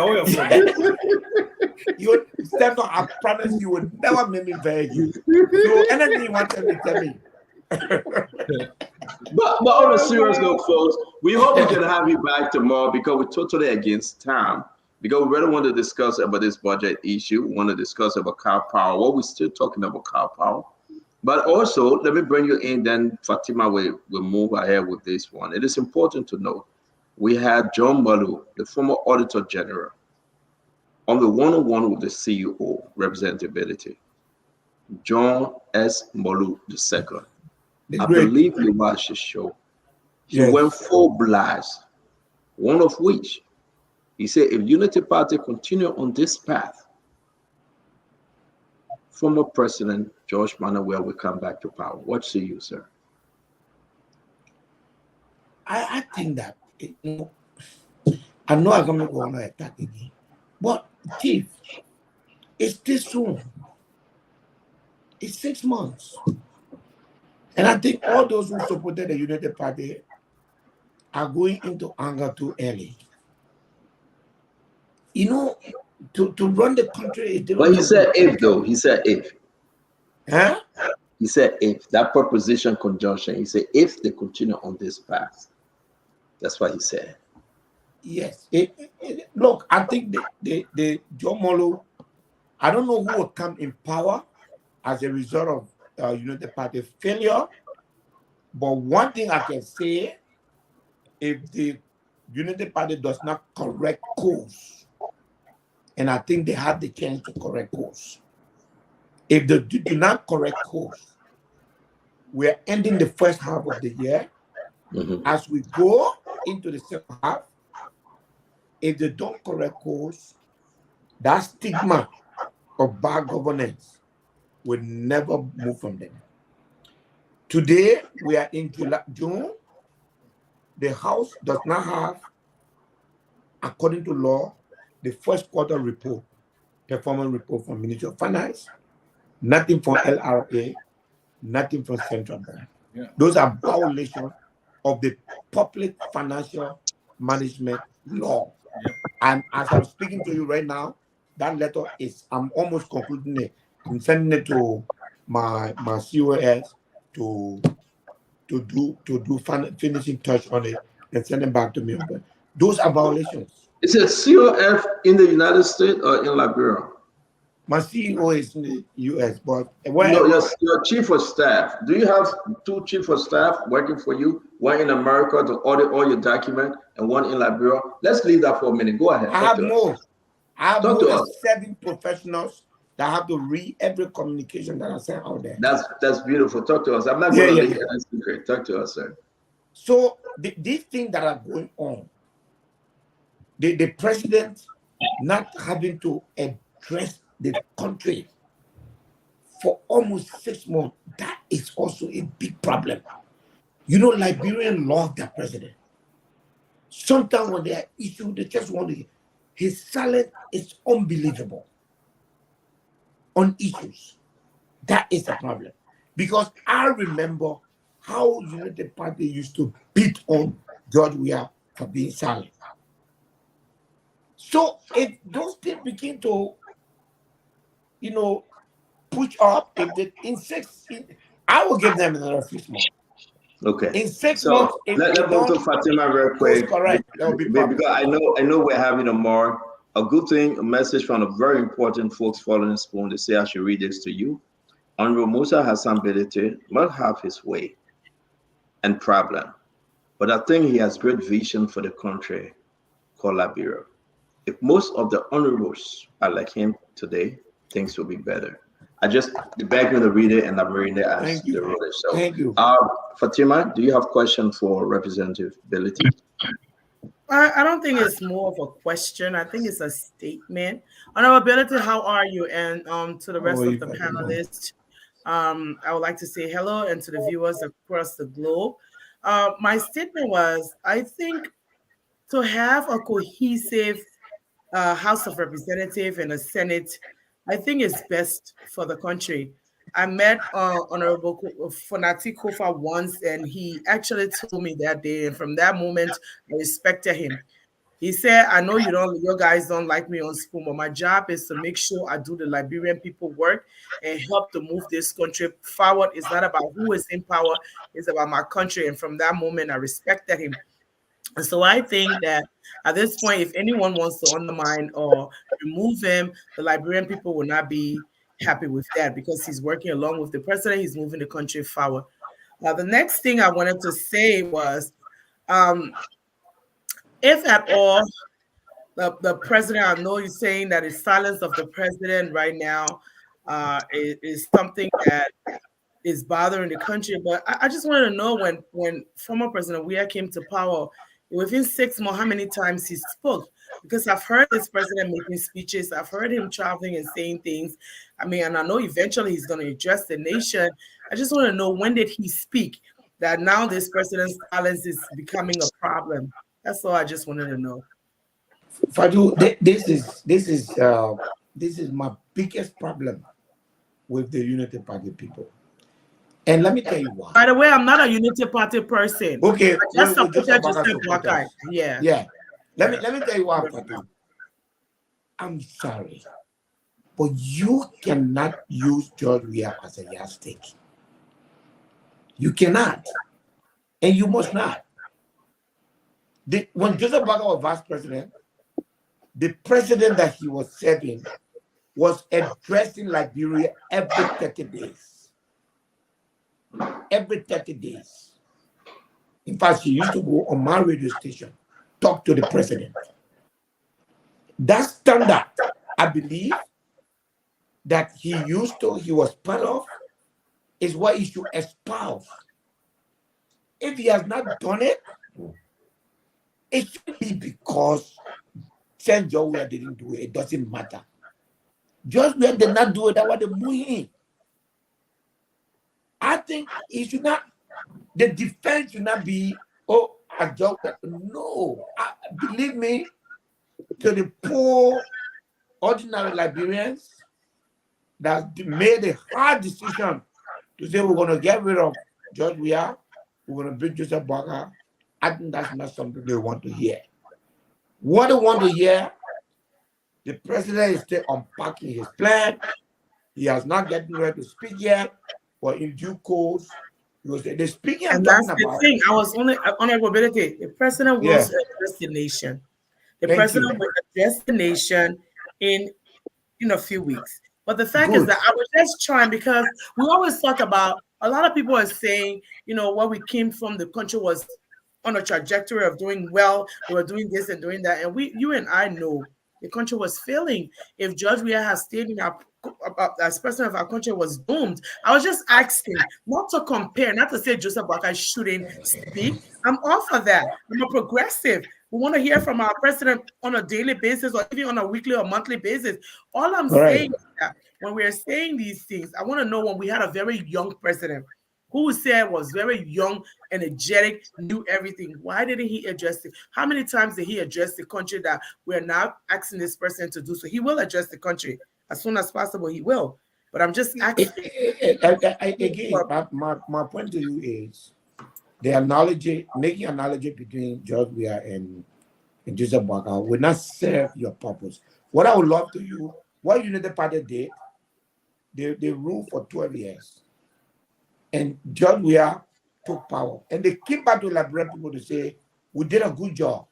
L: You stand on. I promise you will never make me beg you. So anything you want to tell me.
G: But on a serious note, folks, we hope we can have you back tomorrow because we're totally against time. Because we really want to discuss about this budget issue. We want to discuss about car power. What we're still talking about car power. But also, let me bring you in. Then Fatima will move ahead with this one. It is important to know we had John Malu, the former Auditor General, on the one-on-one with the CEO, Representative Bility. John S. Malu II. I believe you watched the show. He went full blast, one of which he said if Unity Party continue on this path, former President George Manuel will come back to power. What say you, sir?
L: I think that I know I'm going to attack again, but Chief, it's this soon. It's 6 months, and I think all those who supported the United Party are going into anger too early. To run the country.
M: But he said if, though. He said if.
L: Huh?
M: He said if. That preposition conjunction. He said if they continue on this path. That's what he said.
L: Yes. Look, I think the Joe Molo, I don't know who will come in power as a result of United Party failure. But one thing I can say, if the United Party does not correct course, and I think they have the chance to correct course. If they do not correct course, we are ending the first half of the year. As we go into the second half, if they don't correct course, that stigma of bad governance will never move from them. Today, we are in June. The House does not have, according to law, the first quarter report, performance report from Ministry of Finance, nothing from LRA, nothing from Central Bank.
I: Yeah.
L: Those are violations of the public financial management law.
I: Yep.
L: And as I'm speaking to you right now, that letter is, I'm almost concluding it. I'm sending it to my COS to do finishing touch on it and send it back to me. But those are violations.
M: Is it COF in the United States or in Liberia?
L: My CEO is in the US, but
M: no, your chief of staff. Do you have two chief of staff working for you? One in America to audit all your documents, and one in Liberia. Let's leave that for a minute. Go ahead.
L: I have more. I have
M: Talk
L: more
M: to
L: than
M: us.
L: 7 professionals that have to read every communication that I send out there.
M: That's beautiful. Talk to us. I'm not going to leave any secret. Talk to us, sir.
L: So these things that are going on, the president not having to address the country for almost 6 months, that is also a big problem. Liberians love their president. Sometimes when they are issued, they just want to. His silence is unbelievable on issues. That is the problem. Because I remember how United Party used to beat on George Weah for being silent. So if those things begin to, push up, I will give them another 6 months.
M: Okay.
L: In 6 months, if
M: let's go to Fatima real quick.
L: Correct. That will be
M: because I know we're having a good thing, a message from a very important folks following the spoon. They say I should read this to you. Honorable Musa Hassan Bility might have his way and problem, but I think he has great vision for the country called Liberia. If most of the honorables are like him today, things will be better. I just beg you to read it, and I'm reading it as the wrote it. So,
L: thank you.
M: Fatima, do you have a question for Representative Bility?
N: I don't think it's more of a question. I think it's a statement. Honorable Bility, how are you? And to the rest of the panelists, I would like to say hello, and to the viewers across the globe. My statement was, I think to have a cohesive House of Representatives and a Senate, I think it's best for the country. I met Honorable Fonati Kofa once, and he actually told me that day, and from that moment, I respected him. He said, I know you guys don't like me on Spoon, but my job is to make sure I do the Liberian people work and help to move this country forward. It's not about who is in power, it's about my country. And from that moment, I respected him. And so I think that at this point, if anyone wants to undermine or remove him, the Liberian people will not be happy with that, because he's working along with the president. He's moving the country forward. The next thing I wanted to say was, if at all, the president, I know you're saying that the silence of the president right now is something that is bothering the country. But I just wanted to know, when former President Weah came to power, within 6 months, how many times he spoke? Because I've heard this president making speeches. I've heard him traveling and saying things. I mean, and I know eventually he's going to address the nation. I just want to know, when did he speak that now this president's silence is becoming a problem. That's all I just wanted to know.
L: Fadu, this is my biggest problem with the Unity Party people. And let me tell you why.
N: By the way, I'm not a Unity Party person.
L: Okay,
N: I just
L: we'll just
N: supported
L: about
N: Joseph Boakai. Yeah.
L: Yeah. Let me tell you why, Fadu. I'm sorry, but you cannot use George Weah as a yardstick. You cannot, and you must not. When Joseph Boakai was vice president, the president that he was serving was addressing Liberia every 30 days. Every 30 days. In fact, he used to go on my radio station, talk to the president. That standard, I believe, that he was part of, is what he should espouse. If he has not done it, it should be because Saint George Weah didn't do it. It doesn't matter. George Weah did not do it. That was the movie. I think he should not. The defense should not be, oh, a George Weah. No, believe me, to the poor, ordinary Liberians that made a hard decision to say we're going to get rid of George Weah, we're going to bring Joseph Boakai. I think that's not something they want to hear. What they want to hear, the president is still unpacking his plan. He has not gotten ready to speak yet, but in due course, the speaking
N: and that's the thing. I was only Honorable Bility. The president will address the nation. The president will address the nation in a few weeks. But the fact is that I was just trying, because we always talk about, a lot of people are saying, where we came from, the country was on a trajectory of doing well. We were doing this and doing that. And you and I know the country was failing. If George Weah has stayed in as president of our country, was doomed. I was just asking, not to compare, not to say Joseph Boakai shouldn't speak. I'm all for that. I'm a progressive. We want to hear from our president on a daily basis or even on a weekly or monthly basis. All I'm saying is that when we are saying these things, I want to know, when we had a very young president who said was very young, energetic, knew everything, why didn't he address it? How many times did he address the country that we're now asking this person to do? So he will address the country as soon as possible. He will. But I'm just asking.
L: Again, my point to you is making analogy between George Weah and Joseph Boakai will not serve your purpose. What I would love to you, what United Party did, they ruled for 12 years. And George Weah took power. And they came back to Liberian people to say, we did a good job.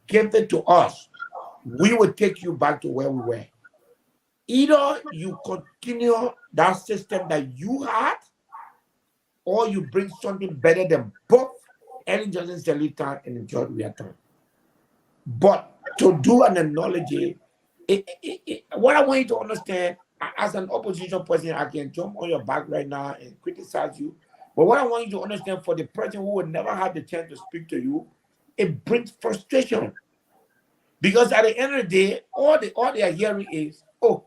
L: Give it to us. We will take you back to where we were. Either you continue that system that you had, or you bring something better than both Ellen Johnson Sirleaf and George Weah time. But to do an analogy, what I want you to understand, as an opposition person, I can jump on your back right now and criticize you. But what I want you to understand, for the person who would never have the chance to speak to you, it brings frustration. Because at the end of the day, all they are hearing is, oh,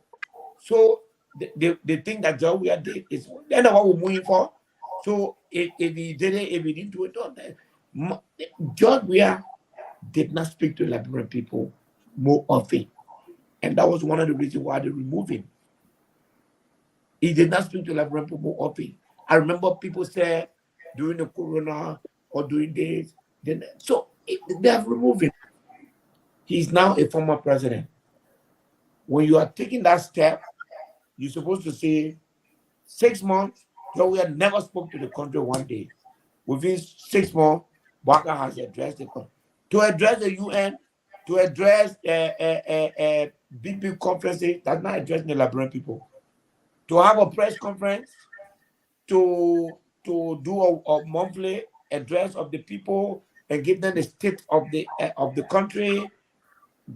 L: so the thing that George Weah did is that's not what we're moving for. So if he did it, if he didn't do it, George Weah did not speak to Liberian people more often. And that was one of the reasons why they removed him. He did not speak to Liberian people more often. I remember people said during the corona or during this, so they have removed him. He's now a former president. When you are taking that step, you're supposed to say 6 months, George Weah never spoke to the country one day. Within 6 months, Boakai has addressed the country. To address the UN, to address big conferences, that's not addressing the Liberian people. To have a press conference, to do a monthly address of the people and give them the state of the country,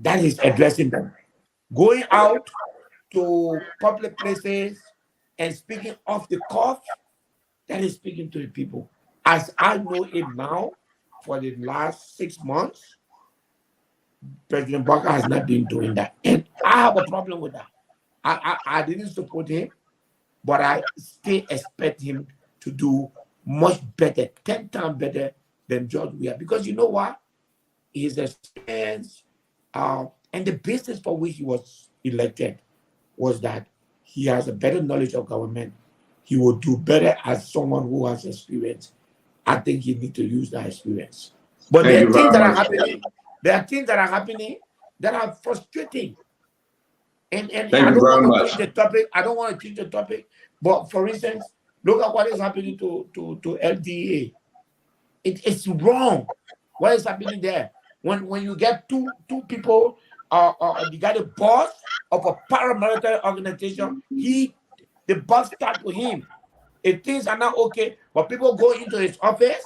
L: that is addressing them. Going out to public places and speaking off the cuff, that is speaking to the people. As I know it now, for the last 6 months, President Boakai has not been doing that. And I have a problem with that. I didn't support him, but I still expect him to do much better, 10 times better than George Weah. Because you know what? His experience and the basis for which he was elected was that he has a better knowledge of government. He will do better as someone who has experience. I think he needs to use that experience. But there are things that are happening. There are things that are happening that are frustrating. And I don't want to change the topic. I don't want to change the topic. But for instance, look at what is happening to LDA. It's wrong. What is happening there? When you get two people, you got a boss of a paramilitary organization, the boss start with him. If things are not okay, but people go into his office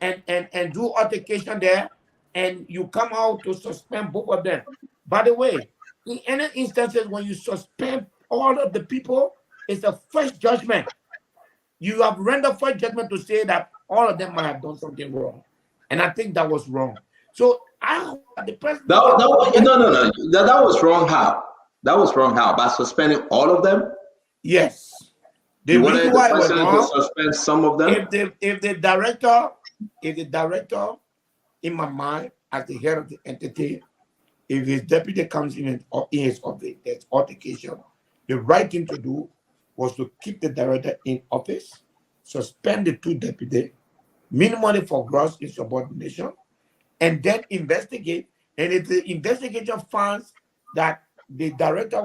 L: and do altercation there, and you come out to suspend both of them. By the way, in any instances when you suspend all of the people, it's a first judgment. You have rendered first judgment to say that all of them might have done something wrong, and I think that was wrong. So I hope that the president.
M: No. That was wrong. How? That was wrong. How? By suspending all of them?
L: Yes.
M: The reason why it was wrong, to suspend some of them.
L: If the director, in my mind, as the head of the entity, if his deputy comes in his office, there's altercation, the right thing to do was to keep the director in office, suspend the two deputies, minimally for gross insubordination, and then investigate. And if the investigation finds that the director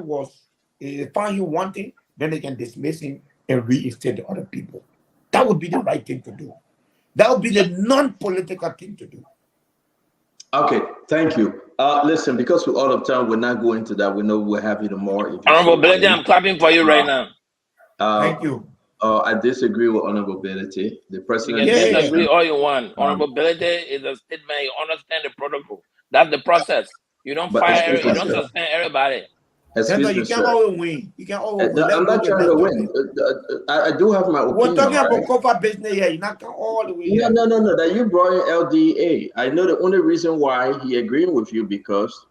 L: found him wanting, then they can dismiss him and reinstate the other people. That would be the right thing to do. That would be the non-political thing to do.
M: Okay, thank you. Listen, because we're out of time, we're not going to that. We know we're having more.
F: Honorable Bility, I'm clapping for you right now.
L: Thank you.
M: I disagree with Honorable Bility. The president.
F: You can disagree all you want. Honorable Bility is a statement. You understand the protocol. That's the process. You don't fire. You don't suspend everybody.
L: You can always win. You can always win.
M: I'm not trying to win. I do have my opinion.
L: We're talking about cover business here. You're not all the way.
M: No. That you brought in LDA. I know the only reason why he agreeing with you because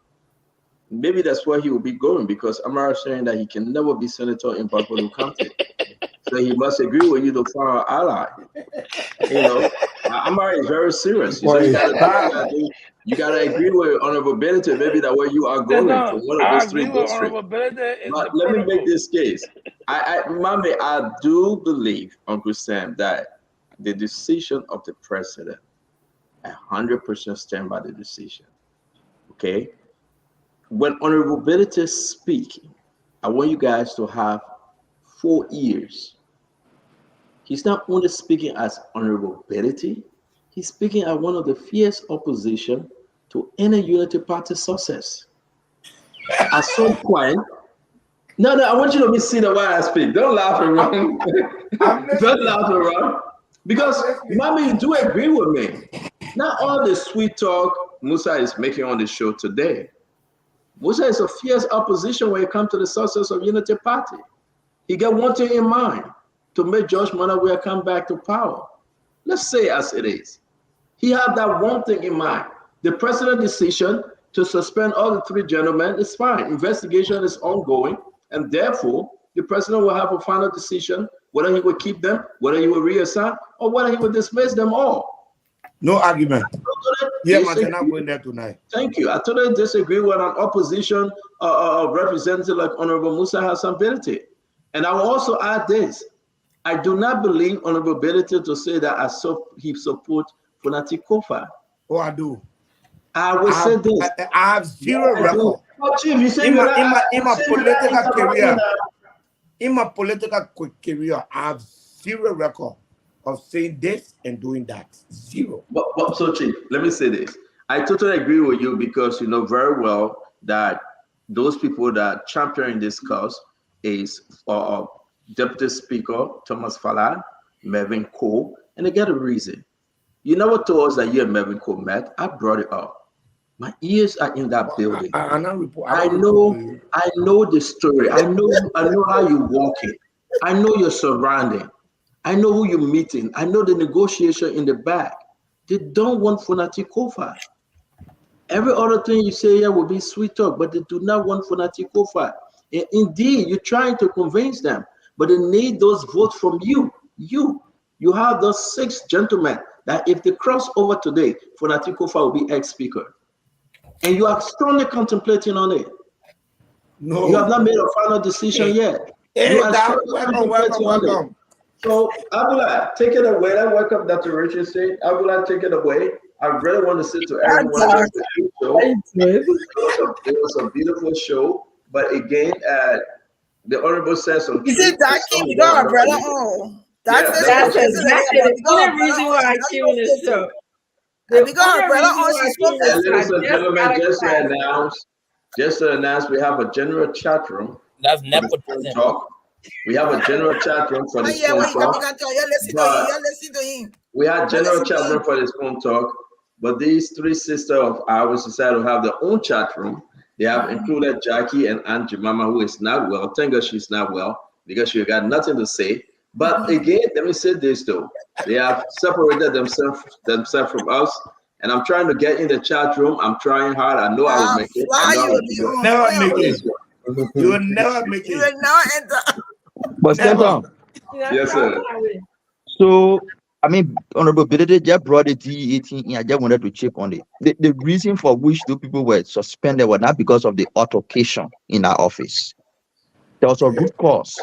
M: maybe that's where he will be going because Amara saying that he can never be senator in Buffalo County. So he must agree with you to find an ally. You know, Amara is very serious. You gotta agree with Honorable Bility. Maybe that way you are going from one of those three districts. But let me make this case. I do believe, Uncle Sam, that the decision of the president, 100% stand by the decision. Okay. When Honorable Bility is speaking, I want you guys to have 4 ears. He's not only speaking as Honorable Bility, he's speaking as one of the fierce opposition to any Unity Party success. At some point, no, I want you to be seen while I speak. Don't laugh around. Don't laugh around. Because, Mommy, you do agree with me. Not all the sweet talk Musa is making on the show today. Musa is a fierce opposition when it comes to the success of Unity Party. He got one thing in mind, to make George Monawea come back to power. Let's say as it is. He had that one thing in mind. The president's decision to suspend all the 3 gentlemen is fine. Investigation is ongoing, and therefore, the president will have a final decision whether he will keep them, whether he will reassign, or whether he will dismiss them all.
L: No argument. Yeah, man, they're not going there tonight.
M: Thank you. I totally disagree with an opposition representative like Honorable Musa Hassan Bility. And I will also add this. I do not believe Honorable Bility to say that he support Funati Kofa.
L: Oh, I do.
M: I will say this.
L: I have zero record. In my political career, I have zero record of saying this and doing that. Zero.
M: But so, Chief, let me say this. I totally agree with you because you know very well that those people that champion this cause is Deputy Speaker Thomas Falan, Mervyn Cole, and they get a reason. You never told us that you and Mervyn Cole met. I brought it up. My ears are in that building. I know the story. I know how you walk it. I know your surrounding. I know who you're meeting. I know the negotiation in the back. They don't want Funati Kofa. Every other thing you say here will be sweet talk, but they do not want Funati Kofa. Indeed, you're trying to convince them, but they need those votes from you.
G: You have those 6 gentlemen that if they cross over today, Fonati Kofa will be ex-speaker. And you are strongly contemplating on it.
L: No.
G: You have not made a final decision yet. You are strongly contemplating on it. So, Abdullah, take it away. I welcome Dr. Richard said. Abdullah, take it away. I really want to say to everyone, it was a beautiful show. But again, the Honorable says some
J: You see, Daki, we got our brother on. That's
O: exactly the only reason why I came in this show.
J: We got our brother on. She's so
G: ladies and gentlemen, just to announce, we have a general chat room.
F: That's nepotism.
G: Talk. We have a general chat room for this phone talk. We had general chat room for this phone talk, but these 3 sisters of ours decided to have their own chat room. They have included Jackie and Aunt Jemima, who is not well. Thank God she's not well because she got nothing to say. But again, let me say this though: they have separated themselves from us. And I'm trying to get in the chat room. I'm trying hard. I know I will make it.
L: You will never make it. You will never make it.
J: You will never enter.
H: But Stanton.
G: Yes, sir.
H: So, I mean, Honorable Bility just brought the G18 in. I just wanted to check on it. The reason for which 2 people were suspended was not because of the altercation in our office. There was a root cause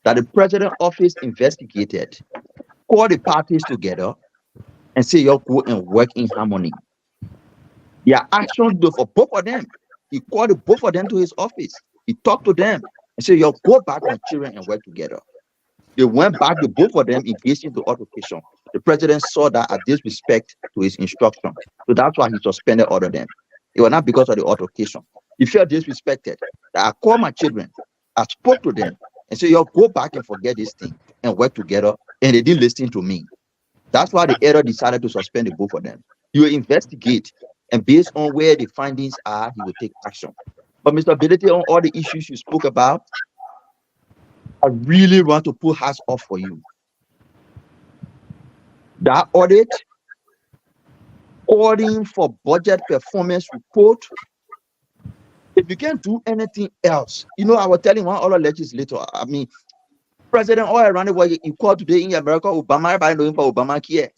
H: that the president's office investigated, called the parties together, and say, y'all go and work in harmony. Their actions do for both of them. He called both of them to his office. He talked to them and said, y'all go back on children and work together. They went back, the both of them engaged into altercation. The president saw that as disrespect to his instruction. So that's why he suspended all of them. It was not because of the altercation. He felt disrespected. That I called my children, I spoke to them and said, y'all go back and forget this thing and work together. And they didn't listen to me. That's why the editor decided to suspend the both of them. He will investigate, and based on where the findings are, he will take action. But Mr. Bility, on all the issues you spoke about, I really want to put hats off for you. That audit, calling for budget performance report. If you can't do anything else, I was telling one other legislator, President all around the world, you call today in America, Obama, everybody knowing for Obama care.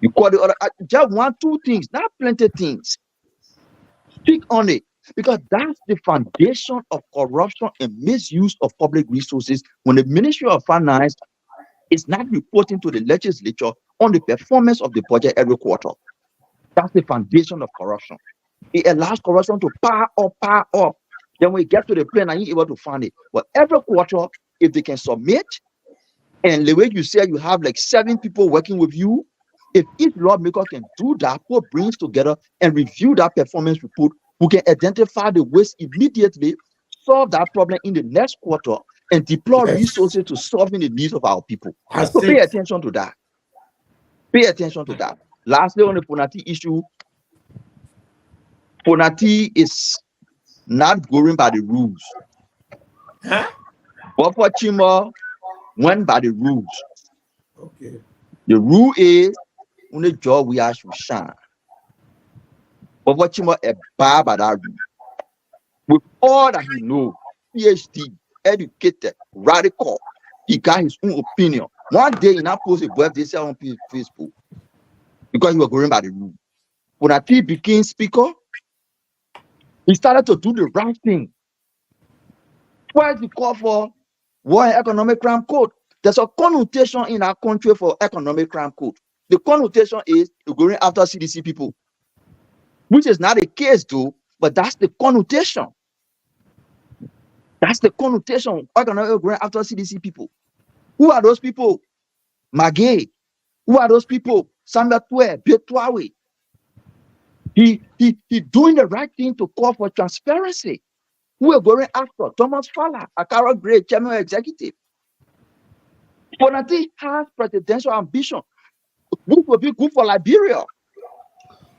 H: You call the other, just 1, 2 things, not plenty of things. Speak on it, because that's the foundation of corruption and misuse of public resources when the Ministry of Finance is not reporting to the legislature on the performance of the budget every quarter. That's the foundation of corruption. It allows corruption to power up. Then when we get to the plan, and you're able to find it. But every quarter, if they can submit, and the way you say you have like 7 people working with you, if each lawmaker can do that, put brains together and review that performance report, we can identify the waste immediately, solve that problem in the next quarter, and deploy resources to solving the needs of our people. So pay attention to that. Pay attention to that. Lastly, on the Fonati issue, Fonati is not going by the rules. But for Chima, went by the rules.
L: Okay.
H: The rule is only job we are should shine. But for Chima, a bar by that rule. With all that he knows, PhD, educated, radical, he got his own opinion. One day he now post a birthday say on Facebook because he was going by the rule. When Fonati became speaker, he started to do the right thing. First, he called for War and Economic Crime Code. There's a connotation in our country for Economic Crime Code. The connotation is going after CDC people, which is not the case, though, but that's the connotation. That's the connotation. Economic going after CDC people. Who are those people? Magay. Who are those people? Samuel Betwawe. He doing the right thing to call for transparency. Who are going after Thomas Fowler, a Carol Gray, Chairman Executive. Fonati has presidential ambition, which will be good for Liberia.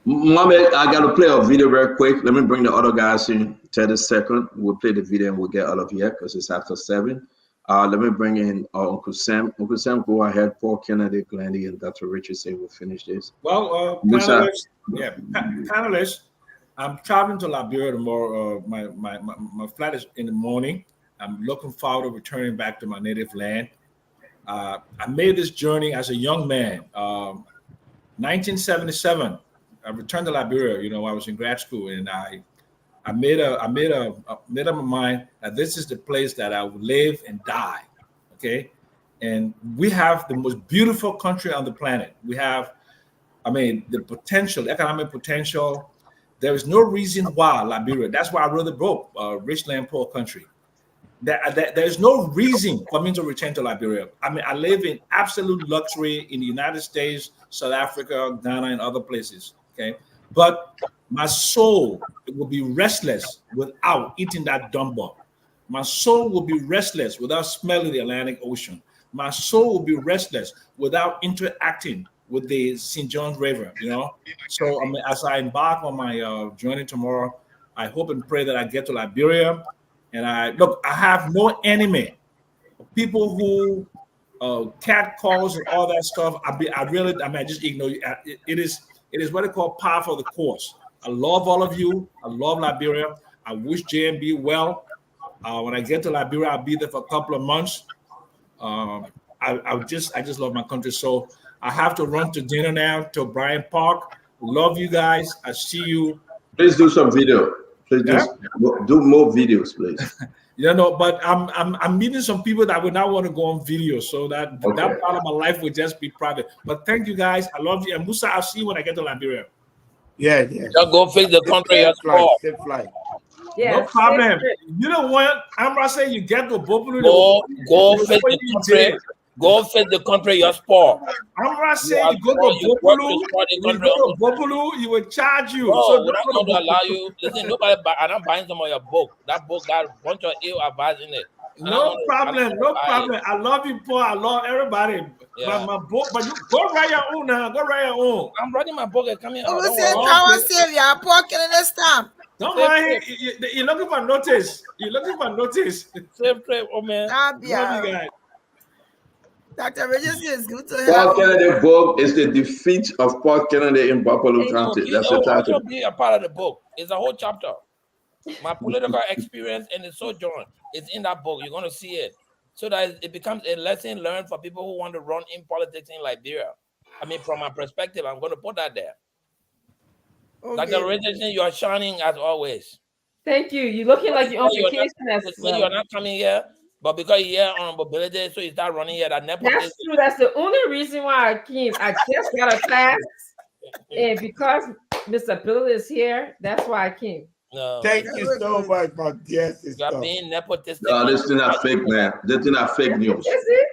G: Mohammed, I got to play a video real quick. Let me bring the other guys in 30 seconds. We'll play the video and we'll get all of here because it's after 7. Let me bring in Uncle Sam. Uncle Sam, go ahead. Paul Kennedy, Glendy, and Dr. Richardson will finish this.
I: Well, panelists, I'm traveling to Liberia tomorrow. My flight is in the morning. I'm looking forward to returning back to my native land. I made this journey as a young man. 1977, I returned to Liberia. I was in grad school, and I made a made up my mind that this is the place that I would live and die. Okay, and we have the most beautiful country on the planet. We have, the potential, economic potential. There is no reason why Liberia. That's why I wrote the book, Rich Land, Poor Country. There's no reason for me to return to Liberia. I live in absolute luxury in the United States, South Africa, Ghana, and other places. Okay, but my soul will be restless without eating that dumbo. My soul will be restless without smelling the Atlantic Ocean. My soul will be restless without interacting with the St. John's River. So as I embark on my journey tomorrow, I hope and pray that I get to Liberia. And I have no enemy. People who cat calls and all that stuff. I just ignore you. It is what they call par for the course. I love all of you. I love Liberia. I wish JMB well. When I get to Liberia, I'll be there for a couple of months. I just love my country. So I have to run to dinner now to Bryant Park. Love you guys. I see you.
M: Please do some video. Please do more videos, please.
I: But I'm meeting some people that would not want to go on video, so that part of my life would just be private. But thank you guys. I love you. And Musa, I'll see you when I get to Liberia.
L: Yeah.
F: Just go fix the country.
L: Safe flight.
O: Yeah,
I: no problem. You know what? Amra say you get to Bopulu.
F: Go fix the country. Go fix the country. Your sport.
I: Amra say you go to Bopulu. You will charge you.
F: Bro,
I: So
F: we're not going to allow you. Listen, nobody. I'm not buying some of your book. That book got a bunch of ill advice in it.
I: No problem. I love you, Paul. I love everybody.
F: Yeah.
I: My book, but you go write your own now. Go write your own.
F: I'm writing my book. Coming out.
J: Who said power save your pocket in the stamp?
I: Don't mind. You're looking for notice. Safe trip, oh man. Love you guys.
J: Dr. Regis is good to
M: Paul
J: have you.
M: Kennedy book is the defeat of Paul Kennedy in Buffalo County. That's the title.
F: Also be a part of the book. It's a whole chapter. My political experience and the sojourn is in that book. You're going to see it. So that it becomes a lesson learned for people who want to run in politics in Liberia. From my perspective, I'm going to put that there.
J: Okay.
F: Dr. Richardson, you are shining as always.
O: Thank you. You're looking like you're on vacation as well.
F: You're not coming here, but because you're here on mobility, so you start running here. That's
O: true. That's the only reason why I came. I just got a class, and because Mr. Bill is here, that's why I came.
F: No.
L: Thank you so much, my dear sister.
F: You're being nepotistic.
M: No, this is not fake, man. This is not fake news.
O: Is it?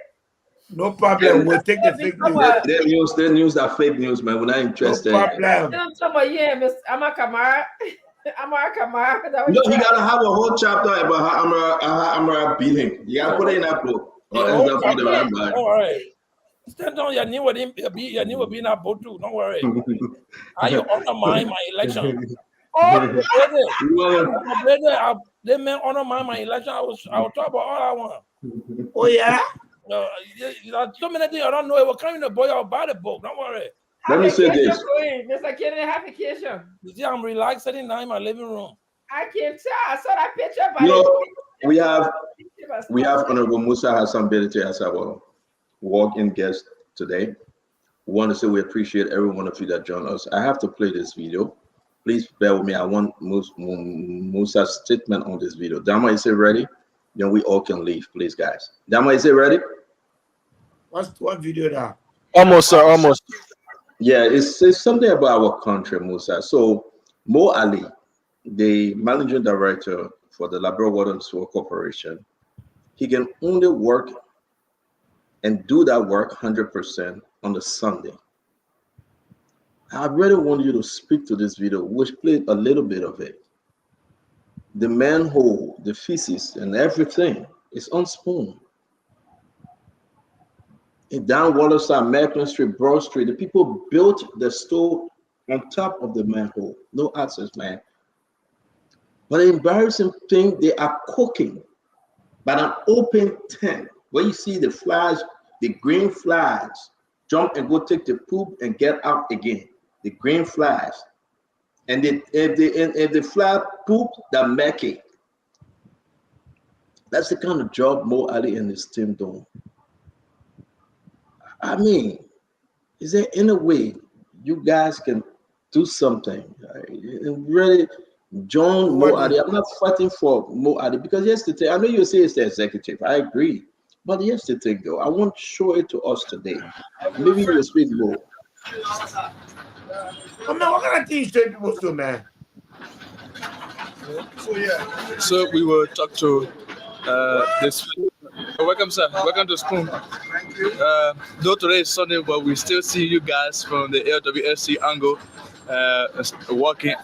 L: No problem. We'll take the fake news.
M: Their news are fake news, man. We're not interested.
L: No problem.
O: I'm talking about Mr. Amar Kamara. Amar Kamara.
M: No, you gotta have a whole chapter about how Amara beat him. You gotta put it in that book.
F: Don't worry. Stand on your knee with him. Your knee will be in that book too. Don't worry. How you undermine my election? Brother, they may undermine my election. I will talk about all I want.
L: Oh yeah.
F: So many things I don't know. It will come in the boy. I'll buy the book. Don't worry.
M: Let me say this.
O: Mr. Kennedy, have vacation.
F: You see, I'm relaxed sitting down in my living room.
O: I can't tell. I saw that picture.
M: We have Honorable Musa Hassan Bility as our walk-in guest today. We want to say we appreciate every one of you that joined us. I have to play this video. Please bear with me. I want Musa's statement on this video. Dama, is it ready? Then we all can leave, please, guys. Dama, is it ready?
L: What video that?
E: Almost, sir. Almost.
M: Yeah, it's something about our country, Musa. So Mo Ali, the managing director for the Liberia Water and Sewer Corporation, he can only work and do that work 100% on the Sunday. I really want you to speak to this video, which played a little bit of it. The manhole, the feces, and everything is unspoon. In down Waterside, American Street, Broad Street, the people built the stove on top of the manhole. No access, man. But the embarrassing thing, they are cooking by an open tent where you see the flies, the green flies, jump and go take the poop and get out again. The green flies. And if the fly poop, they make it. That's the kind of job Mo Ali and his team do.
G: I mean, is there any way you guys can do something? And really, John Mo Adi, I'm not fighting for Mo Adi because here's the thing. I know you say it's the executive. I agree. But here's the thing, though. I want to show it to us today. Maybe you will speak more.
L: Oh, man, what kind of things straight people do, man?
P: So we will talk to this. Welcome, sir. Welcome to Spoon. Though today is Sunday, but we still see you guys from the LWFC angle working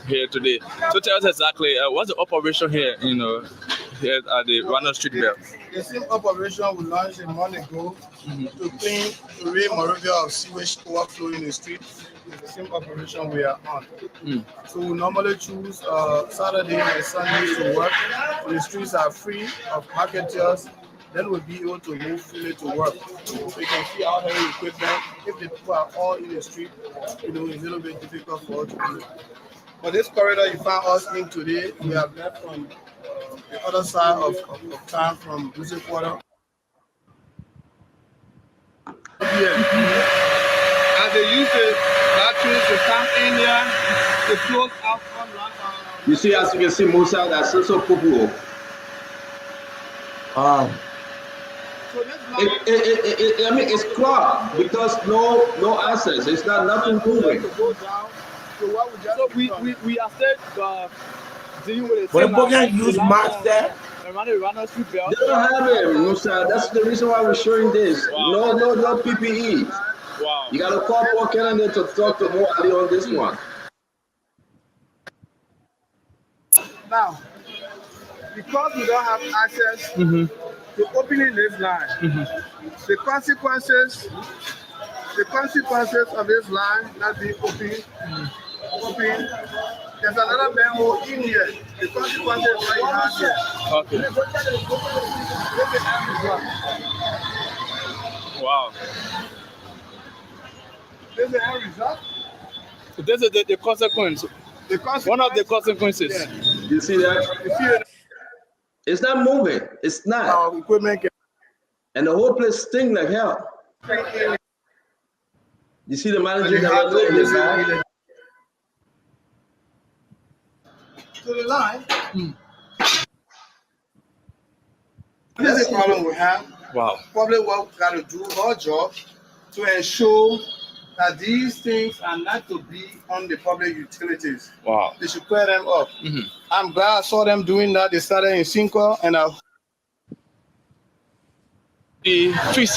P: here today. So tell us exactly what's the operation here, here at the Randall Street Bell.
Q: The same operation we launched a month ago to rid Monrovia of sewage overflow in the street. It's the same operation we are on. So we normally choose Saturday and Sunday to work. When the streets are free of marketers, then we'll be able to move freely to work. So you can see our heavy equipment. If the people are all in the street, it's a little bit difficult for us to do. But this corridor you found us in today, we have left from the other side of town from Musa Quarter. As they use the batteries to come in here, to close out on
G: You see, as you can see, Musa, that's also Pupu. I mean, it's clogged because no access. It's not nothing moving.
P: So we are still dealing with
L: But people can use masks there.
G: They don't have it, Musa. That's the reason why we're showing this. Wow. No PPE.
P: Wow.
G: You gotta call Paul Kennedy to talk to Mo Ali on this one.
Q: Now, because we don't have access to opening this line, the consequences of this line not being open, there's another manhole in here. The consequences are right now here.
P: Okay. Wow.
Q: There's the end result.
P: This is the consequence. One of the consequences.
Q: Yeah.
G: You see that? It's not moving. It's not.
Q: Our equipment
G: and the whole place stinks like hell. You see the manager that was this guy?
Q: To the line. This is the problem we have.
P: Wow.
Q: Probably what we got to do our job to ensure that these things are not to be on the public utilities.
P: Wow.
Q: They should clear them up. I'm glad I saw them doing that. They started in Cinco and
P: the trees.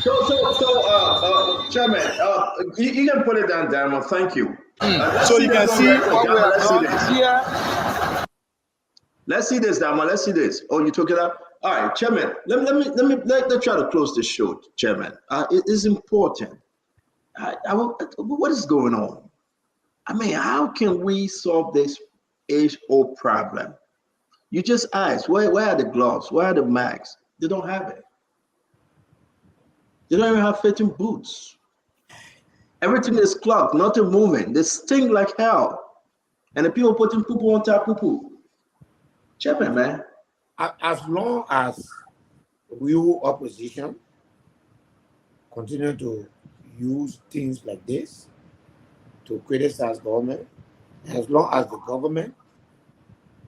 G: So, Chairman, you can put it down, Daniel. Thank you.
Q: So you can see what we have done here.
G: Let's see this, Dama. Let's see this. Oh, you took it up. All right, Chairman. Let's try to close this show, Chairman. It is important. What is going on? I mean, how can we solve this age-old problem? You just asked, where are the gloves? Where are the masks? They don't have it. They don't even have fitting boots. Everything is clogged, nothing moving. They stink like hell. And the people putting poo-poo on top poo-poo. Chairman, man.
L: As long as we opposition continue to use things like this to criticize government, as long as the government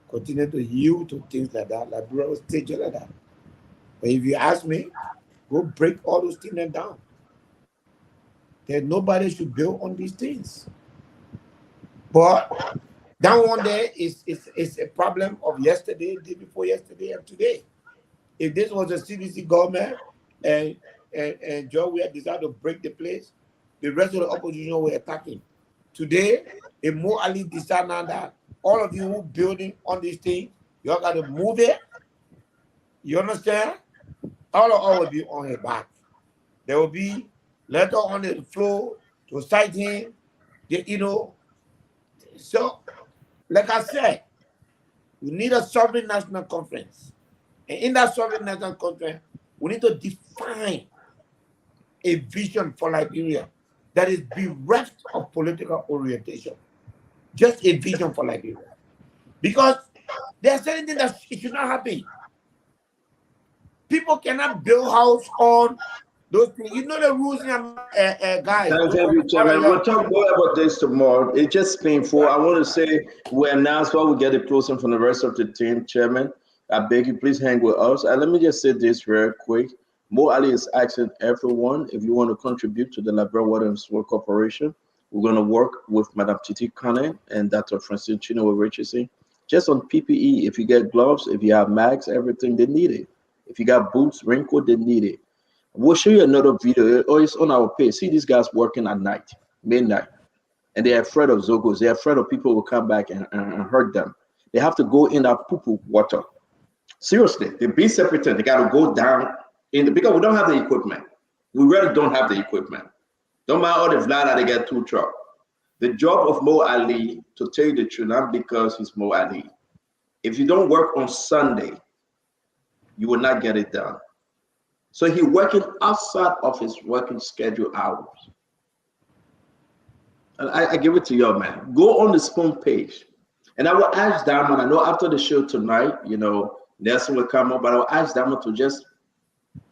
L: continue to yield to things like that, like Bureau stage like that. But if you ask me, go break all those things down. That nobody should build on these things. But that one there is a problem of yesterday, day before yesterday, and today. If this was a CDC government and Joe we had decided to break the place, the rest of the opposition were attacking. Today, if Mo Ali decided now that all of you who building on this thing, you all got to move it. You understand? All will be on her back. There will be letter on the floor to cite him. So, like I said, we need a sovereign national conference. And in that sovereign national conference, we need to define a vision for Liberia that is bereft of political orientation. Just a vision for Liberia. Because There are certain things that it should not happen. People cannot build house on those things. You know the rules in guys.
M: Thank you, Chairman. We'll talk more about this tomorrow. It's just painful. I want to say we announce while we get the closing from the rest of the team, Chairman. I beg you, please hang with us. And let me just say this very quick. Mo Ali is asking everyone if you want to contribute to the Liberia Water and Sewer Corporation. We're going to work with Madam Titi Kane and Dr. Francine Chinua Richardson just on PPE. If you get gloves, if you have mags, everything, they need it. If you got boots, raincoat, they need it. We'll show you another video. Oh, it's on our page. See these guys working at night, midnight, and they're afraid of Zogos. They're afraid of people will come back and hurt them. They have to go in that poo-poo water. Seriously, the be separate. They got to go down in the, because we don't have the equipment. We really don't have the equipment. Don't mind all the flat that they get 2 truck. The job of Mo Ali, to tell you the truth, not because he's Mo Ali. If you don't work on Sunday, you will not get it done. So he's working outside of his working schedule hours. And I give it to you, man. Go on the Spoon page. And I will ask Diamond, I know after the show tonight, you know, Nelson will come up, but I will ask Diamond to just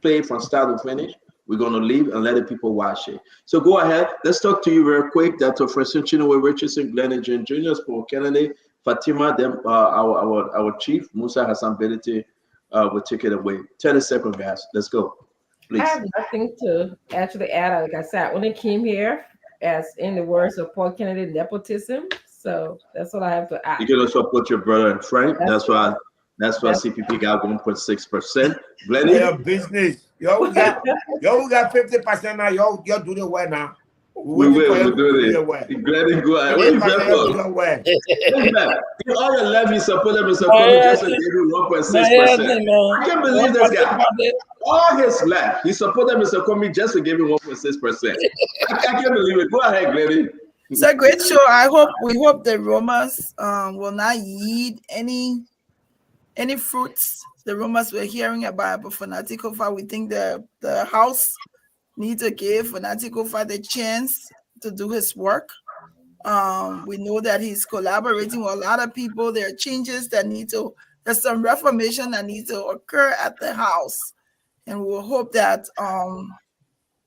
M: play from start to finish. We're going to leave and let the people watch it. So go ahead. Let's talk to you very quick. Dr. Francine Chinua Richardson, Glenn Jr., Paul Kennedy, Fatima, then our chief, Musa Hassan Bility, will take it away. 10 seconds, guys. Let's go. Please.
O: I have nothing to actually add. Like I said, I only came here as in the words of Paul Kennedy, nepotism. So that's what I have to add.
M: You can also put your brother and friend. That's why CPP got 1.6%. Glenny,
L: your business. Y'all got 50% now. Y'all do the work now.
M: We'll do it. Glenny, go ahead. What you for? All your levy support them, Mr. Kwame, just to give you 1.6%. I can't believe this guy. All his left, he supported Mr. Kwame just to give him 1.6%. I can't believe it. Go ahead, Glenny.
J: It's a great show. We hope the rumors will not yield any fruits. The rumors we're hearing about Nati Kofa, we think the House needs to give Nati Kofa the chance to do his work. We know that he's collaborating with a lot of people. There are changes that there's some reformation that needs to occur at the House. And we'll hope that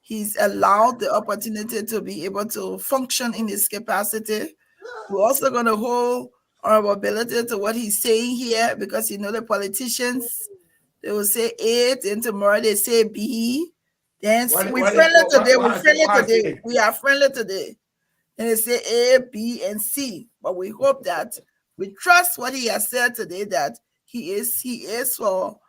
J: he's allowed the opportunity to be able to function in his capacity. We're also going to hold Honorable Bility to what he's saying here, because you know the politicians, they will say A, then tomorrow they say B. Then we're friendly today. We are friendly today. And they say A, B, and C. But we hope that we trust what he has said today, that he is for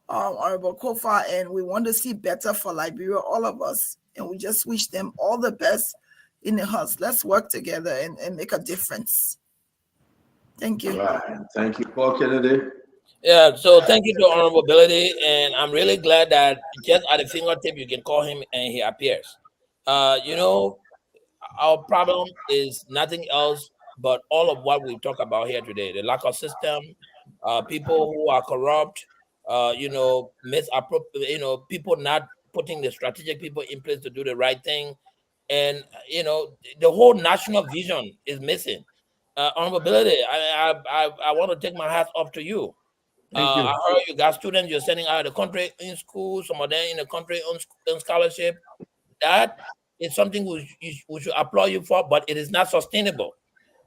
J: Honorable Kofa, and we want to see better for Liberia, all of us. And we just wish them all the best in the House. Let's work together and make a difference. Thank you.
M: Right. Thank you, Paul Kennedy.
F: Yeah, so thank you to Honorable Bility, and I'm really glad that just at the fingertip you can call him and he appears. You know, our problem is nothing else but all of what we talk about here today: the lack of system, people who are corrupt, people not putting the strategic people in place to do the right thing, and the whole national vision is missing. Honorable Bility, I want to take my hat off to you.
L: Thank you.
F: I heard you got students you're sending out of the country in school, some of them in the country on scholarship. That is something we should applaud you for, but it is not sustainable.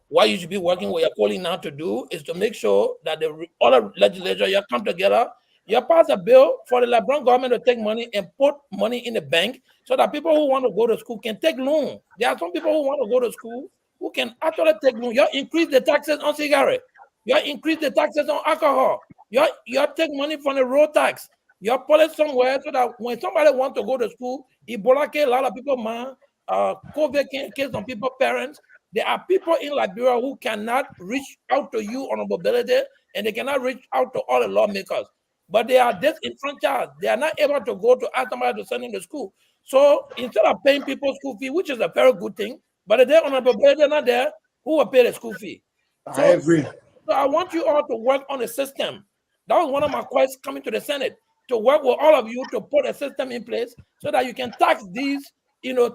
F: What you should be working with your colleague now to do is to make sure that all the legislature, you come together, you pass a bill for the Liberian government to take money and put money in the bank so that people who want to go to school can take loan. There are some people who want to go to school who can actually take loan. You increase the taxes on cigarette. You increase the taxes on alcohol. You take money from the road tax. You put it somewhere so that when somebody wants to go to school, Ebola kill a lot of people, man. COVID can kill some people, parents. There are people in Liberia who cannot reach out to you on mobility, and they cannot reach out to all the lawmakers. But they are disenfranchised. They are not able to go to ask somebody to send them to school. So instead of paying people school fee, which is a very good thing, but if they're on mobility, they're not there, who will pay the school fee?
L: I agree.
F: So I want you all to work on a system. That was one of my questions coming to the Senate, to work with all of you to put a system in place so that you can tax these,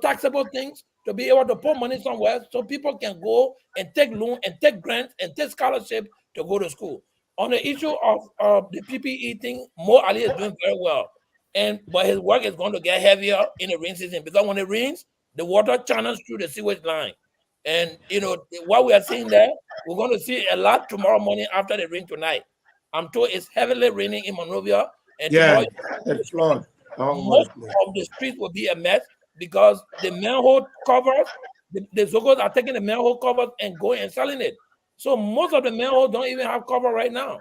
F: taxable things, to be able to put money somewhere so people can go and take loan and take grants and take scholarship to go to school. On the issue of the PPE thing, Mo Ali is doing very well. But his work is going to get heavier in the rain season because when it rains, the water channels through the sewage line. And what we are seeing there, we're going to see a lot tomorrow morning after the rain tonight. I'm told it's heavily raining in Monrovia, and tomorrow
L: it's flood.
F: most of the streets will be a mess because the manhole covers, the Zogos are taking the manhole covers and going and selling it. So most of the manholes don't even have cover right now.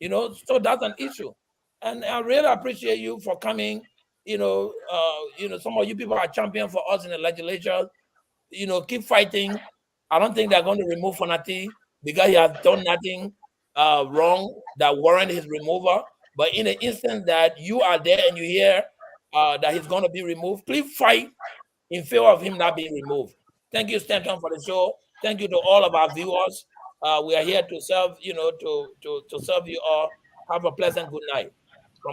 F: So that's an issue. And I really appreciate you for coming. Some of you people are champion for us in the legislature. Keep fighting. I don't think they're going to remove Fonati because he has done nothing wrong that warrant his removal. But in the instance that you are there and you hear that he's going to be removed, please fight in favor of him not being removed. Thank you, Stanton, for the show. Thank you to all of our viewers. We are here to serve, to serve you all. Have a pleasant good night.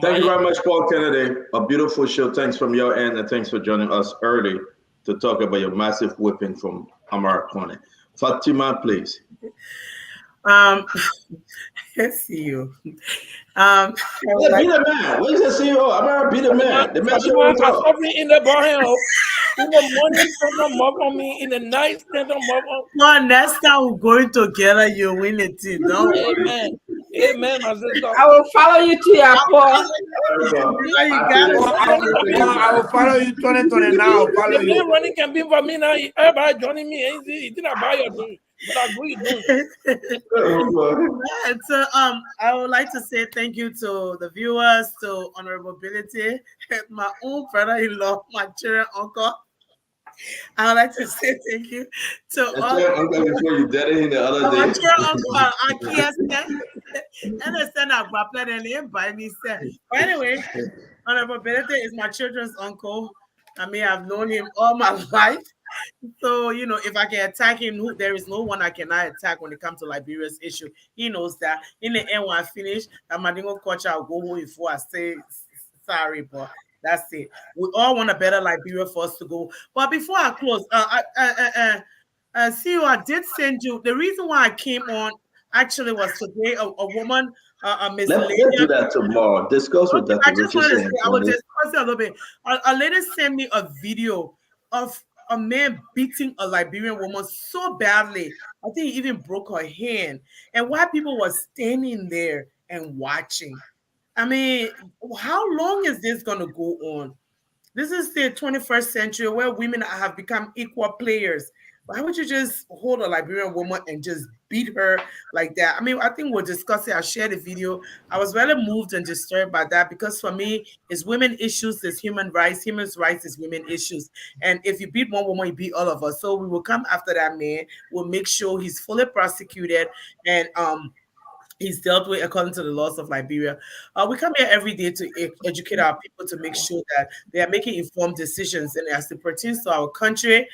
M: Thank you very much, Paul Kennedy. A beautiful show. Thanks from your end, and thanks for joining us early to talk about your massive whipping from Amara Kone. Fatima, please.
N: Let's see you.
G: Be the man. What is the CEO? Amara, be the man. The man should
F: talk. In the bar, in the morning, stand them up on me. In the night, stand them up on me.
N: No, next time we're going together, you win it too. Don't
F: worry. Amen, my sister.
O: I will follow you to your phone.
L: I will follow you 2020 now. I'll follow you.
F: Running campaign for me now. Everybody joining me. It didn't buy your thing. But I agree
N: So I would like to say thank you to the viewers, to Honorable Bility, my own brother-in-law, my children uncle. I would like to say thank you to all
M: uncle before you did it in the other day.
N: My children uncle, understand that but by me. But anyway, Honorable Bility is my children's uncle. I mean, I've known him all my life. So, if I can attack him, there is no one I cannot attack when it comes to Liberia's issue. He knows that. In the end, when I finish, I'm not going to coach. I'll go home before I say sorry, but that's it. We all want a better Liberia for us to go. But before I close, CEO, I did send you. The reason why I came on actually was today a woman, Miss
M: Let's do that tomorrow. Discuss with that.
N: I just want to say, I will discuss it a little bit. A lady sent me a video of a man beating a Liberian woman so badly. I think he even broke her hand. And while people were standing there and watching. I mean, how long is this going to go on? This is the 21st century where women have become equal players. Why would you just hold a Liberian woman and just beat her like that? I mean, I think we'll discuss it. I shared the video. I was really moved and disturbed by that because for me, it's women issues, it's human rights. Human rights is women issues. And if you beat one woman, you beat all of us. So we will come after that man. We'll make sure he's fully prosecuted and he's dealt with according to the laws of Liberia. We come here every day to educate our people to make sure that they are making informed decisions. And as it pertains to our country,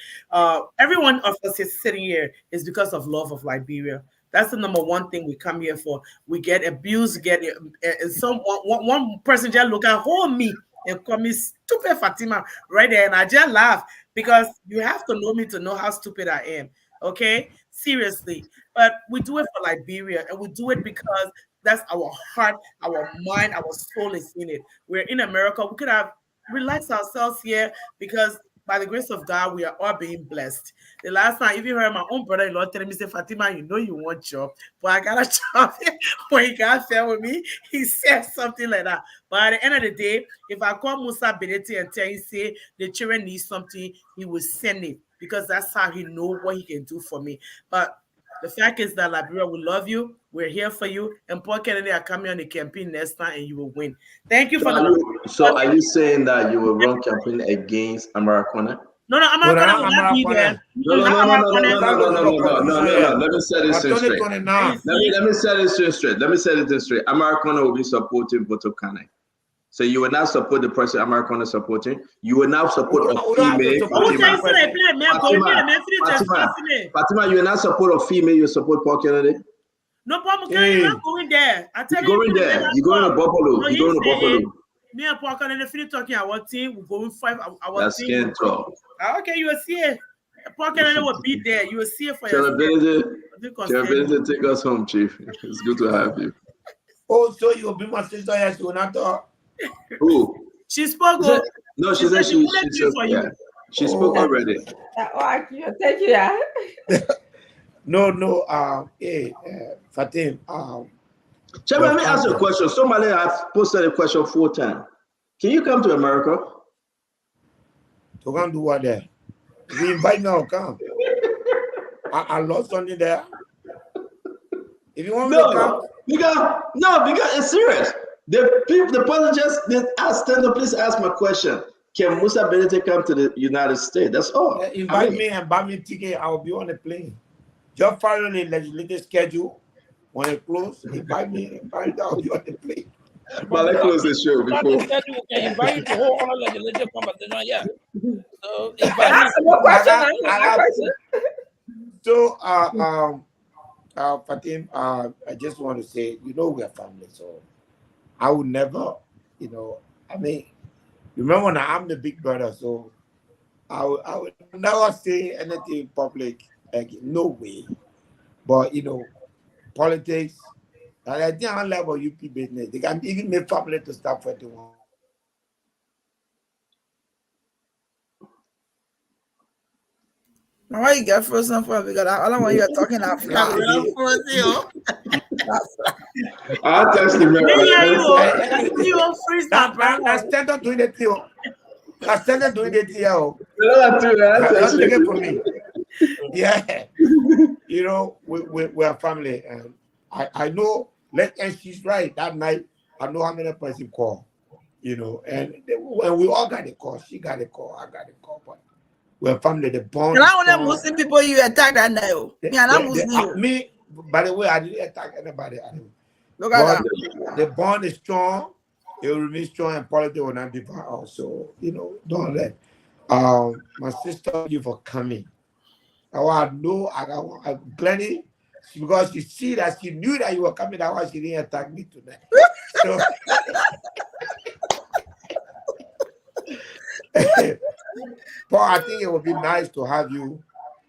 N: every one of us is sitting here is because of love of Liberia. That's the number one thing we come here for. We get abused, one person just look at me and call me stupid Fatima right there. And I just laugh because you have to know me to know how stupid I am. Okay? Seriously. But we do it for Liberia, and we do it because that's our heart, our mind, our soul is in it. We're in America. We could have relaxed ourselves here because by the grace of God, we are all being blessed. The last time, if you heard my own brother-in-law telling me, say, Fatima, you know you want job, but I got a job. When he got fair with me, he said something like that. But at the end of the day, if I call Musa Bility and tell him, say, the children need something, he will send it because that's how he know what he can do for me. But the fact is that Liberia will love you. We're here for you. And Paul Kennedy are coming on the campaign next time and you will win. Thank you for
M: So are you saying that you will run campaign against Amara Kone?
N: No, Amara Kone will not be there.
M: No. Let me set this straight. Let me set this straight. Amara Kone will be supporting Boto Kane. So you will not support the person Amara Kone supporting. You will not support a female. Fatima, you will not support a female. You support Paul Kennedy.
N: No, Paul Kennedy not going there. I tell you,
M: going there. You going to Buffalo. You going to Buffalo.
N: Me and Paul Kennedy finish talking our team. We're going 5 our
M: That's
N: team.
M: That's talk.
N: Okay, you will see it. Paul Kennedy will be there. You will see it for
M: yourself. Take us home, Chief. It's good to have you.
L: Oh, so you'll be my sister, yes, you will not talk.
M: Who?
N: She spoke.
M: She said- No, she said she
N: wanted
M: spoke.
N: for
M: Yeah.
N: you.
M: She spoke already.
O: Thank you. Yeah.
L: No. Hey, Fatim.
G: Chef, let me ask you a question. Somebody has posted a question 4 times. Can you come to America?
L: To come do what there? If you invite me, I'll come. I lost something there. If you want me to come,
G: because it's serious. The person just asked, stand up, please ask my question. Can Musa Bility come to the United States? That's all.
L: invite me and buy me a ticket. I'll be on the plane. Just follow the legislative schedule. When it close, invite me. I'll be on the plane.
M: But let's close the show before.
F: We can invite you to hold on a legislative conversation. Yeah. So
L: So, Fatim, I just want to say, we are family, so I would never, I mean, remember now, I'm the big brother, so I would never say anything in public, like, no way. But, politics, and I think on level UP business, they can even make family to start fighting one.
J: Why you get frozen for? Because I don't want you talking African.
M: I'll text you,
N: You freeze that,
L: I stand doing the thing. I stand doing the thing.
M: Don't
L: take it from me. Yeah. We are family. And I know, and she's right. That night, I know how many person call. And when we all got the call, she got the call, I got the call. But we're family, the bond.
J: And I want them Muslim people you attack that night. Me, I'm not Muslim.
L: Me, by the way, I didn't attack anybody.
J: Look at that.
L: The bond is strong. It will remain strong, and politics will not divide. So, don't let. My sister, thank you for coming. I know Glennie, because she see that she knew that you were coming. That's why she didn't attack me tonight. So, but I think it would be nice to have you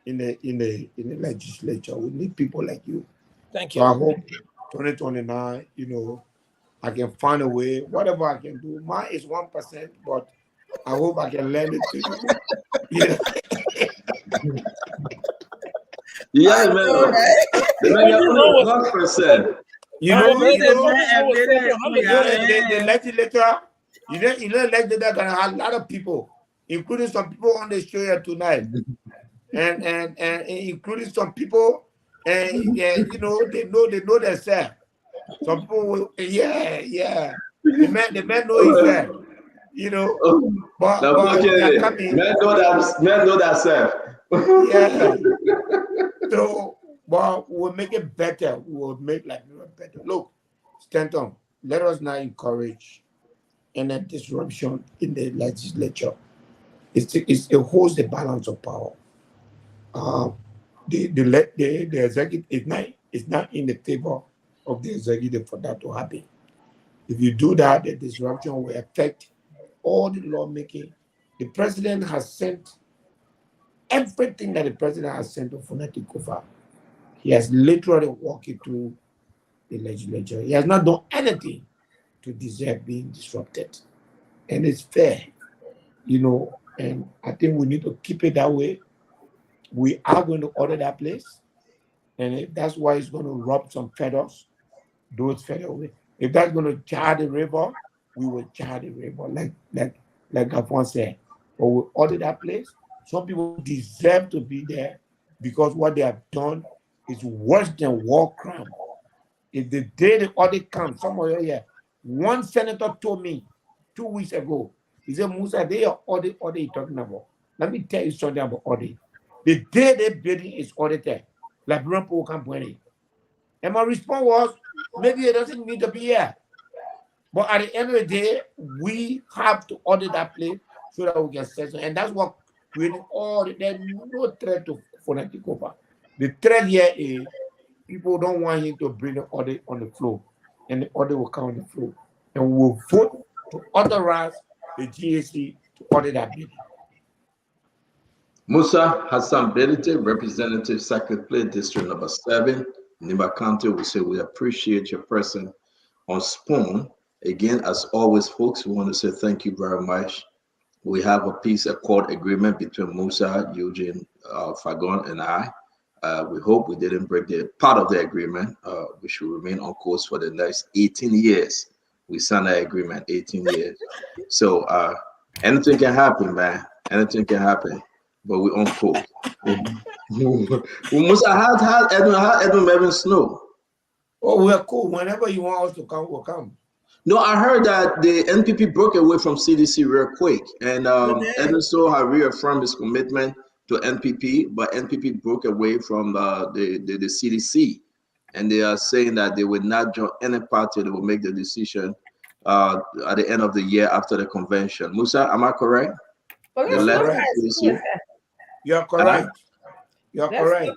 L: in the legislature. We need people like you.
F: Thank
L: you. So I hope 2029, I can find a way, whatever I can do. Mine is 1%, but I hope I can lend it to you.
M: Yeah, man. You're 1%.
L: The legislature, the legislature can have a lot of people, including some people on the show here tonight, and including some people, and they know themselves. Some people will, yeah. The man know himself, But
M: okay. Men know that self.
L: Yeah. So, but we'll make it better. We'll make better. Look, Stanton, let us not encourage any disruption in the legislature. It holds the balance of power. The executive is not in the favor of the executive for that to happen. If you do that, the disruption will affect all the lawmaking. The president has sent everything that the president has sent to Funati Kofa. He has literally walked it through the legislature. He has not done anything to deserve being disrupted. And it's fair, and I think we need to keep it that way. We are going to order that place. And if that's why it's going to rub some feathers, those feathers away. If that's going to jar the river, we will jar the river, like Gafon said. But we order that place. Some people deserve to be there because what they have done is worse than war crime. If the day the audit comes, somewhere here, one senator told me 2 weeks ago, he said, Musa, they are audit you're talking about. Let me tell you something about audit. The day the building is audited, Liberian people can't put it. And my response was, maybe it doesn't need to be here. But at the end of the day, we have to audit that place so that we can settle. And that's what creating there's no threat to Funati Kofa. The threat here is people don't want him to bring the audit on the floor. And the audit will come on the floor. And we will vote to authorize the GAC to audit that building.
M: Musa Hassan Bility, Representative Secretary, District Number 7, Nimba County, we say we appreciate your person on Spoon. Again, as always, folks, we want to say thank you very much. We have a peace accord agreement between Musa, Eugene, Fagon, and I. We hope we didn't break the part of the agreement. We should remain on course for the next 18 years. We signed that agreement 18 years. So anything can happen, man. Anything can happen. But we're on course. Musa, how Edwin Mervyn Snow?
L: Oh, we're cool. Whenever you want us to come, we'll come.
M: No, I heard that the NPP broke away from CDC real quick. And Edwin Snow had reaffirmed his commitment to NPP, but NPP broke away from the CDC. And they are saying that they would not join any party that will make the decision at the end of the year after the convention. Musa, am I correct?
O: Well,
M: The left
O: correct.
M: CDC?
L: You're correct. You're
O: That's
L: correct.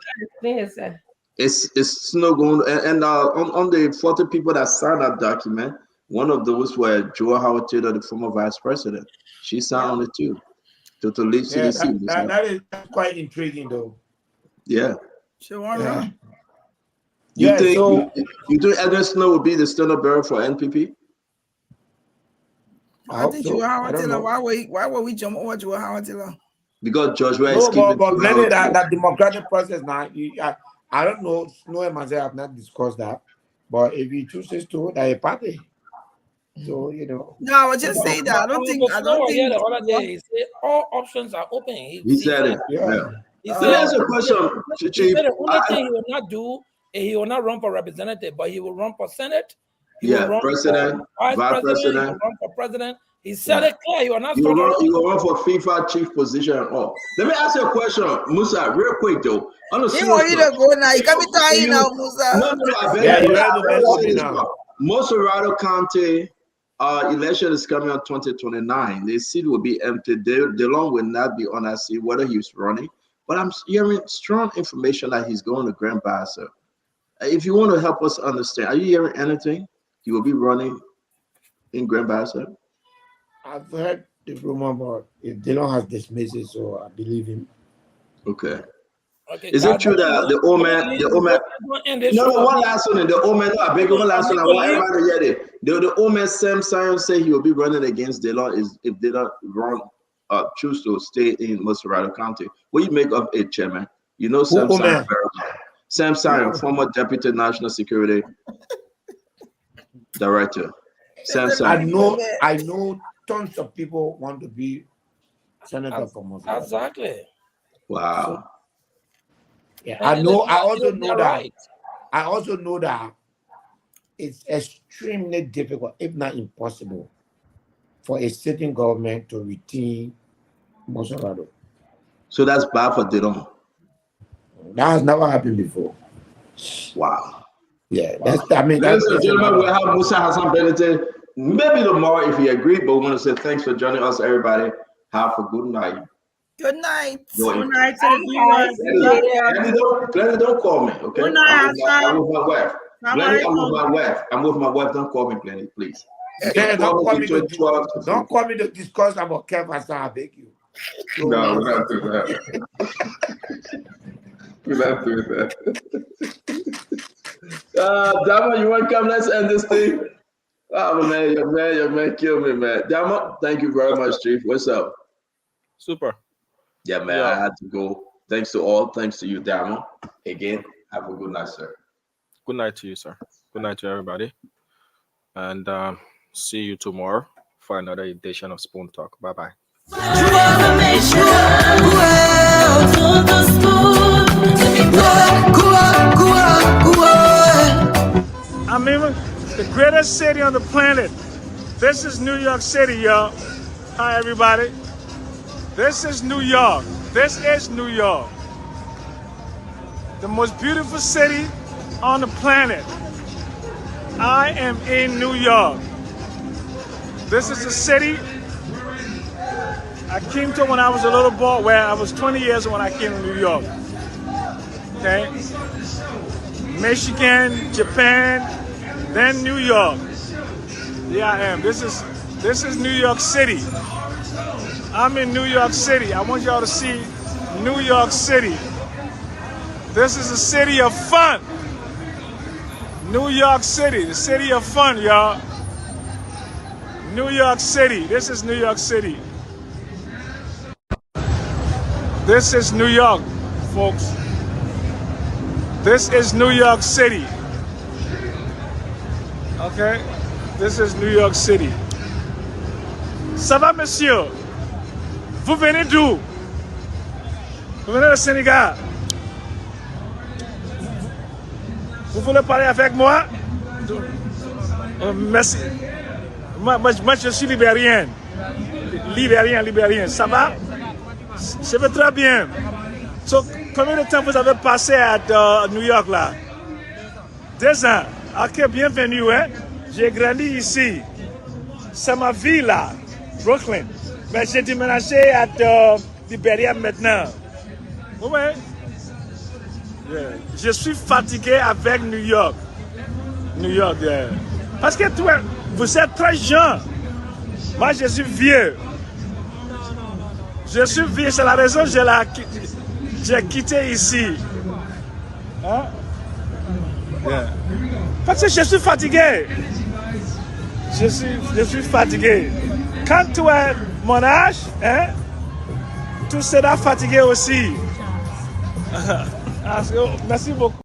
M: It's Snow going, and on the 40 people that signed that document, one of those were Joe Howard Taylor, the former vice president. She signed on it too. To leave CDC.
L: That is quite intriguing, though.
M: Yeah.
J: Sure.
M: You think Edwin Snow will be the standard bearer for NPP?
J: I think Joe Howard Taylor. Why would we jump over Joe Howard Taylor?
M: Because Joshua
L: No,
M: is keeping
L: but blended that democratic process now. I don't know. Snow and myself have not discussed that. But if he chooses to, they're a party. So
J: No, I would just say that. I don't think.
F: The other day, he said all options are open.
M: He said it. Yeah.
F: He
M: Let me ask you a question,
F: he
M: Chief.
F: said the only thing he will not do is he will not run for representative, but he will run for Senate. He will run
M: president,
F: for
M: vice president.
F: He will run for president. He said it clear. He will not
M: You
F: start.
M: will run for FIFA chief position and all. Let me ask you a question, Musa, real quick though. On the
J: He want you to go now. You can't be tired now, Musa.
M: No, I beg you. Musa County election is coming on 2029. The seat will be empty. DeLong will not be on that seat, whether he's running. But I'm hearing strong information that he's going to Grand Bassa. If you want to help us understand, are you hearing anything? He will be running in Grand Bassa?
L: I've heard the rumor, but if DeLong has dismissed it, so I believe him.
M: Okay. Is it true that the old man, no, one last one, the old man, no, I beg you, one last one, I want everybody to hear it. The old man, Sam Sion, say he will be running against DeLong if they don't choose to stay in Musa County. What do you make of it, Chairman? You know Sam Sion very well. Sam Sion, former Deputy National Security Director. Sam Sion.
L: I know tons of people want to be senator for Musa.
F: Exactly.
M: Wow.
L: Yeah, I know. I also know that. I also know that it's extremely difficult, if not impossible, for a sitting government to retain Musa.
M: So that's bad for DeLong.
L: That has never happened before.
M: Wow.
L: Yeah,
M: ladies and gentlemen, we have Musa Hassan Bility. Maybe tomorrow if you agree, but we want to say thanks for joining us, everybody. Have a good night.
J: Good night.
N: Good night to the viewers.
M: Glenny, don't call me, okay?
N: Good night,
M: I'm with my wife. Glenny, I'm with my wife. I'm with my wife. Don't call me, Glenny, please.
L: Don't call me to discuss about Kev Hassan, I beg you.
M: No, we're not doing that. We're not doing that. Dama, you want to come? Let's end this thing. Oh, man, your man killed me, man. Dama, thank you very much, Chief. What's up?
E: Super.
M: Yeah, man, I had to go. Thanks to all. Thanks to you, Dama. Again, have a good night, sir.
E: Good night to you, sir. Good night to everybody. And see you tomorrow for another edition of Spoon Talk. Bye-bye.
R: I'm in the greatest city on the planet. This is New York City, y'all. Hi, everybody. This is New York. This is New York. The most beautiful city on the planet. I am in New York. This is a city I came to when I was a little boy, where I was 20 years when I came to New York. Okay? Michigan, Japan, then New York. Here I am. This is New York City. I'm in New York City. I want y'all to see New York City. This is a city of fun. New York City, the city of fun, y'all. New York City. This is New York City. This is New York, folks. This is New York City. Okay? This is New York City. Ça va, monsieur? Vous venez d'où? Vous venez du Sénégal? Vous voulez parler avec moi? Merci. Moi, je suis libérien. Libérien. Ça va? Je vais très bien. So, combien de temps vous avez passé à New York là? 2 ans. Ok, bienvenue. Hein? J'ai grandi ici. C'est ma ville là, Brooklyn. Mais j'ai déménagé à Libéria maintenant. Ouais. Yeah. Je suis fatigué avec New York. Yeah. Parce que toi, vous êtes très jeune. Moi, je suis vieux. C'est la raison que j'ai quitté ici. Hein? Yeah. Parce que je suis fatigué. Je suis fatigué. Quand tu es mon âge, hein, tu seras fatigué aussi. Merci beaucoup.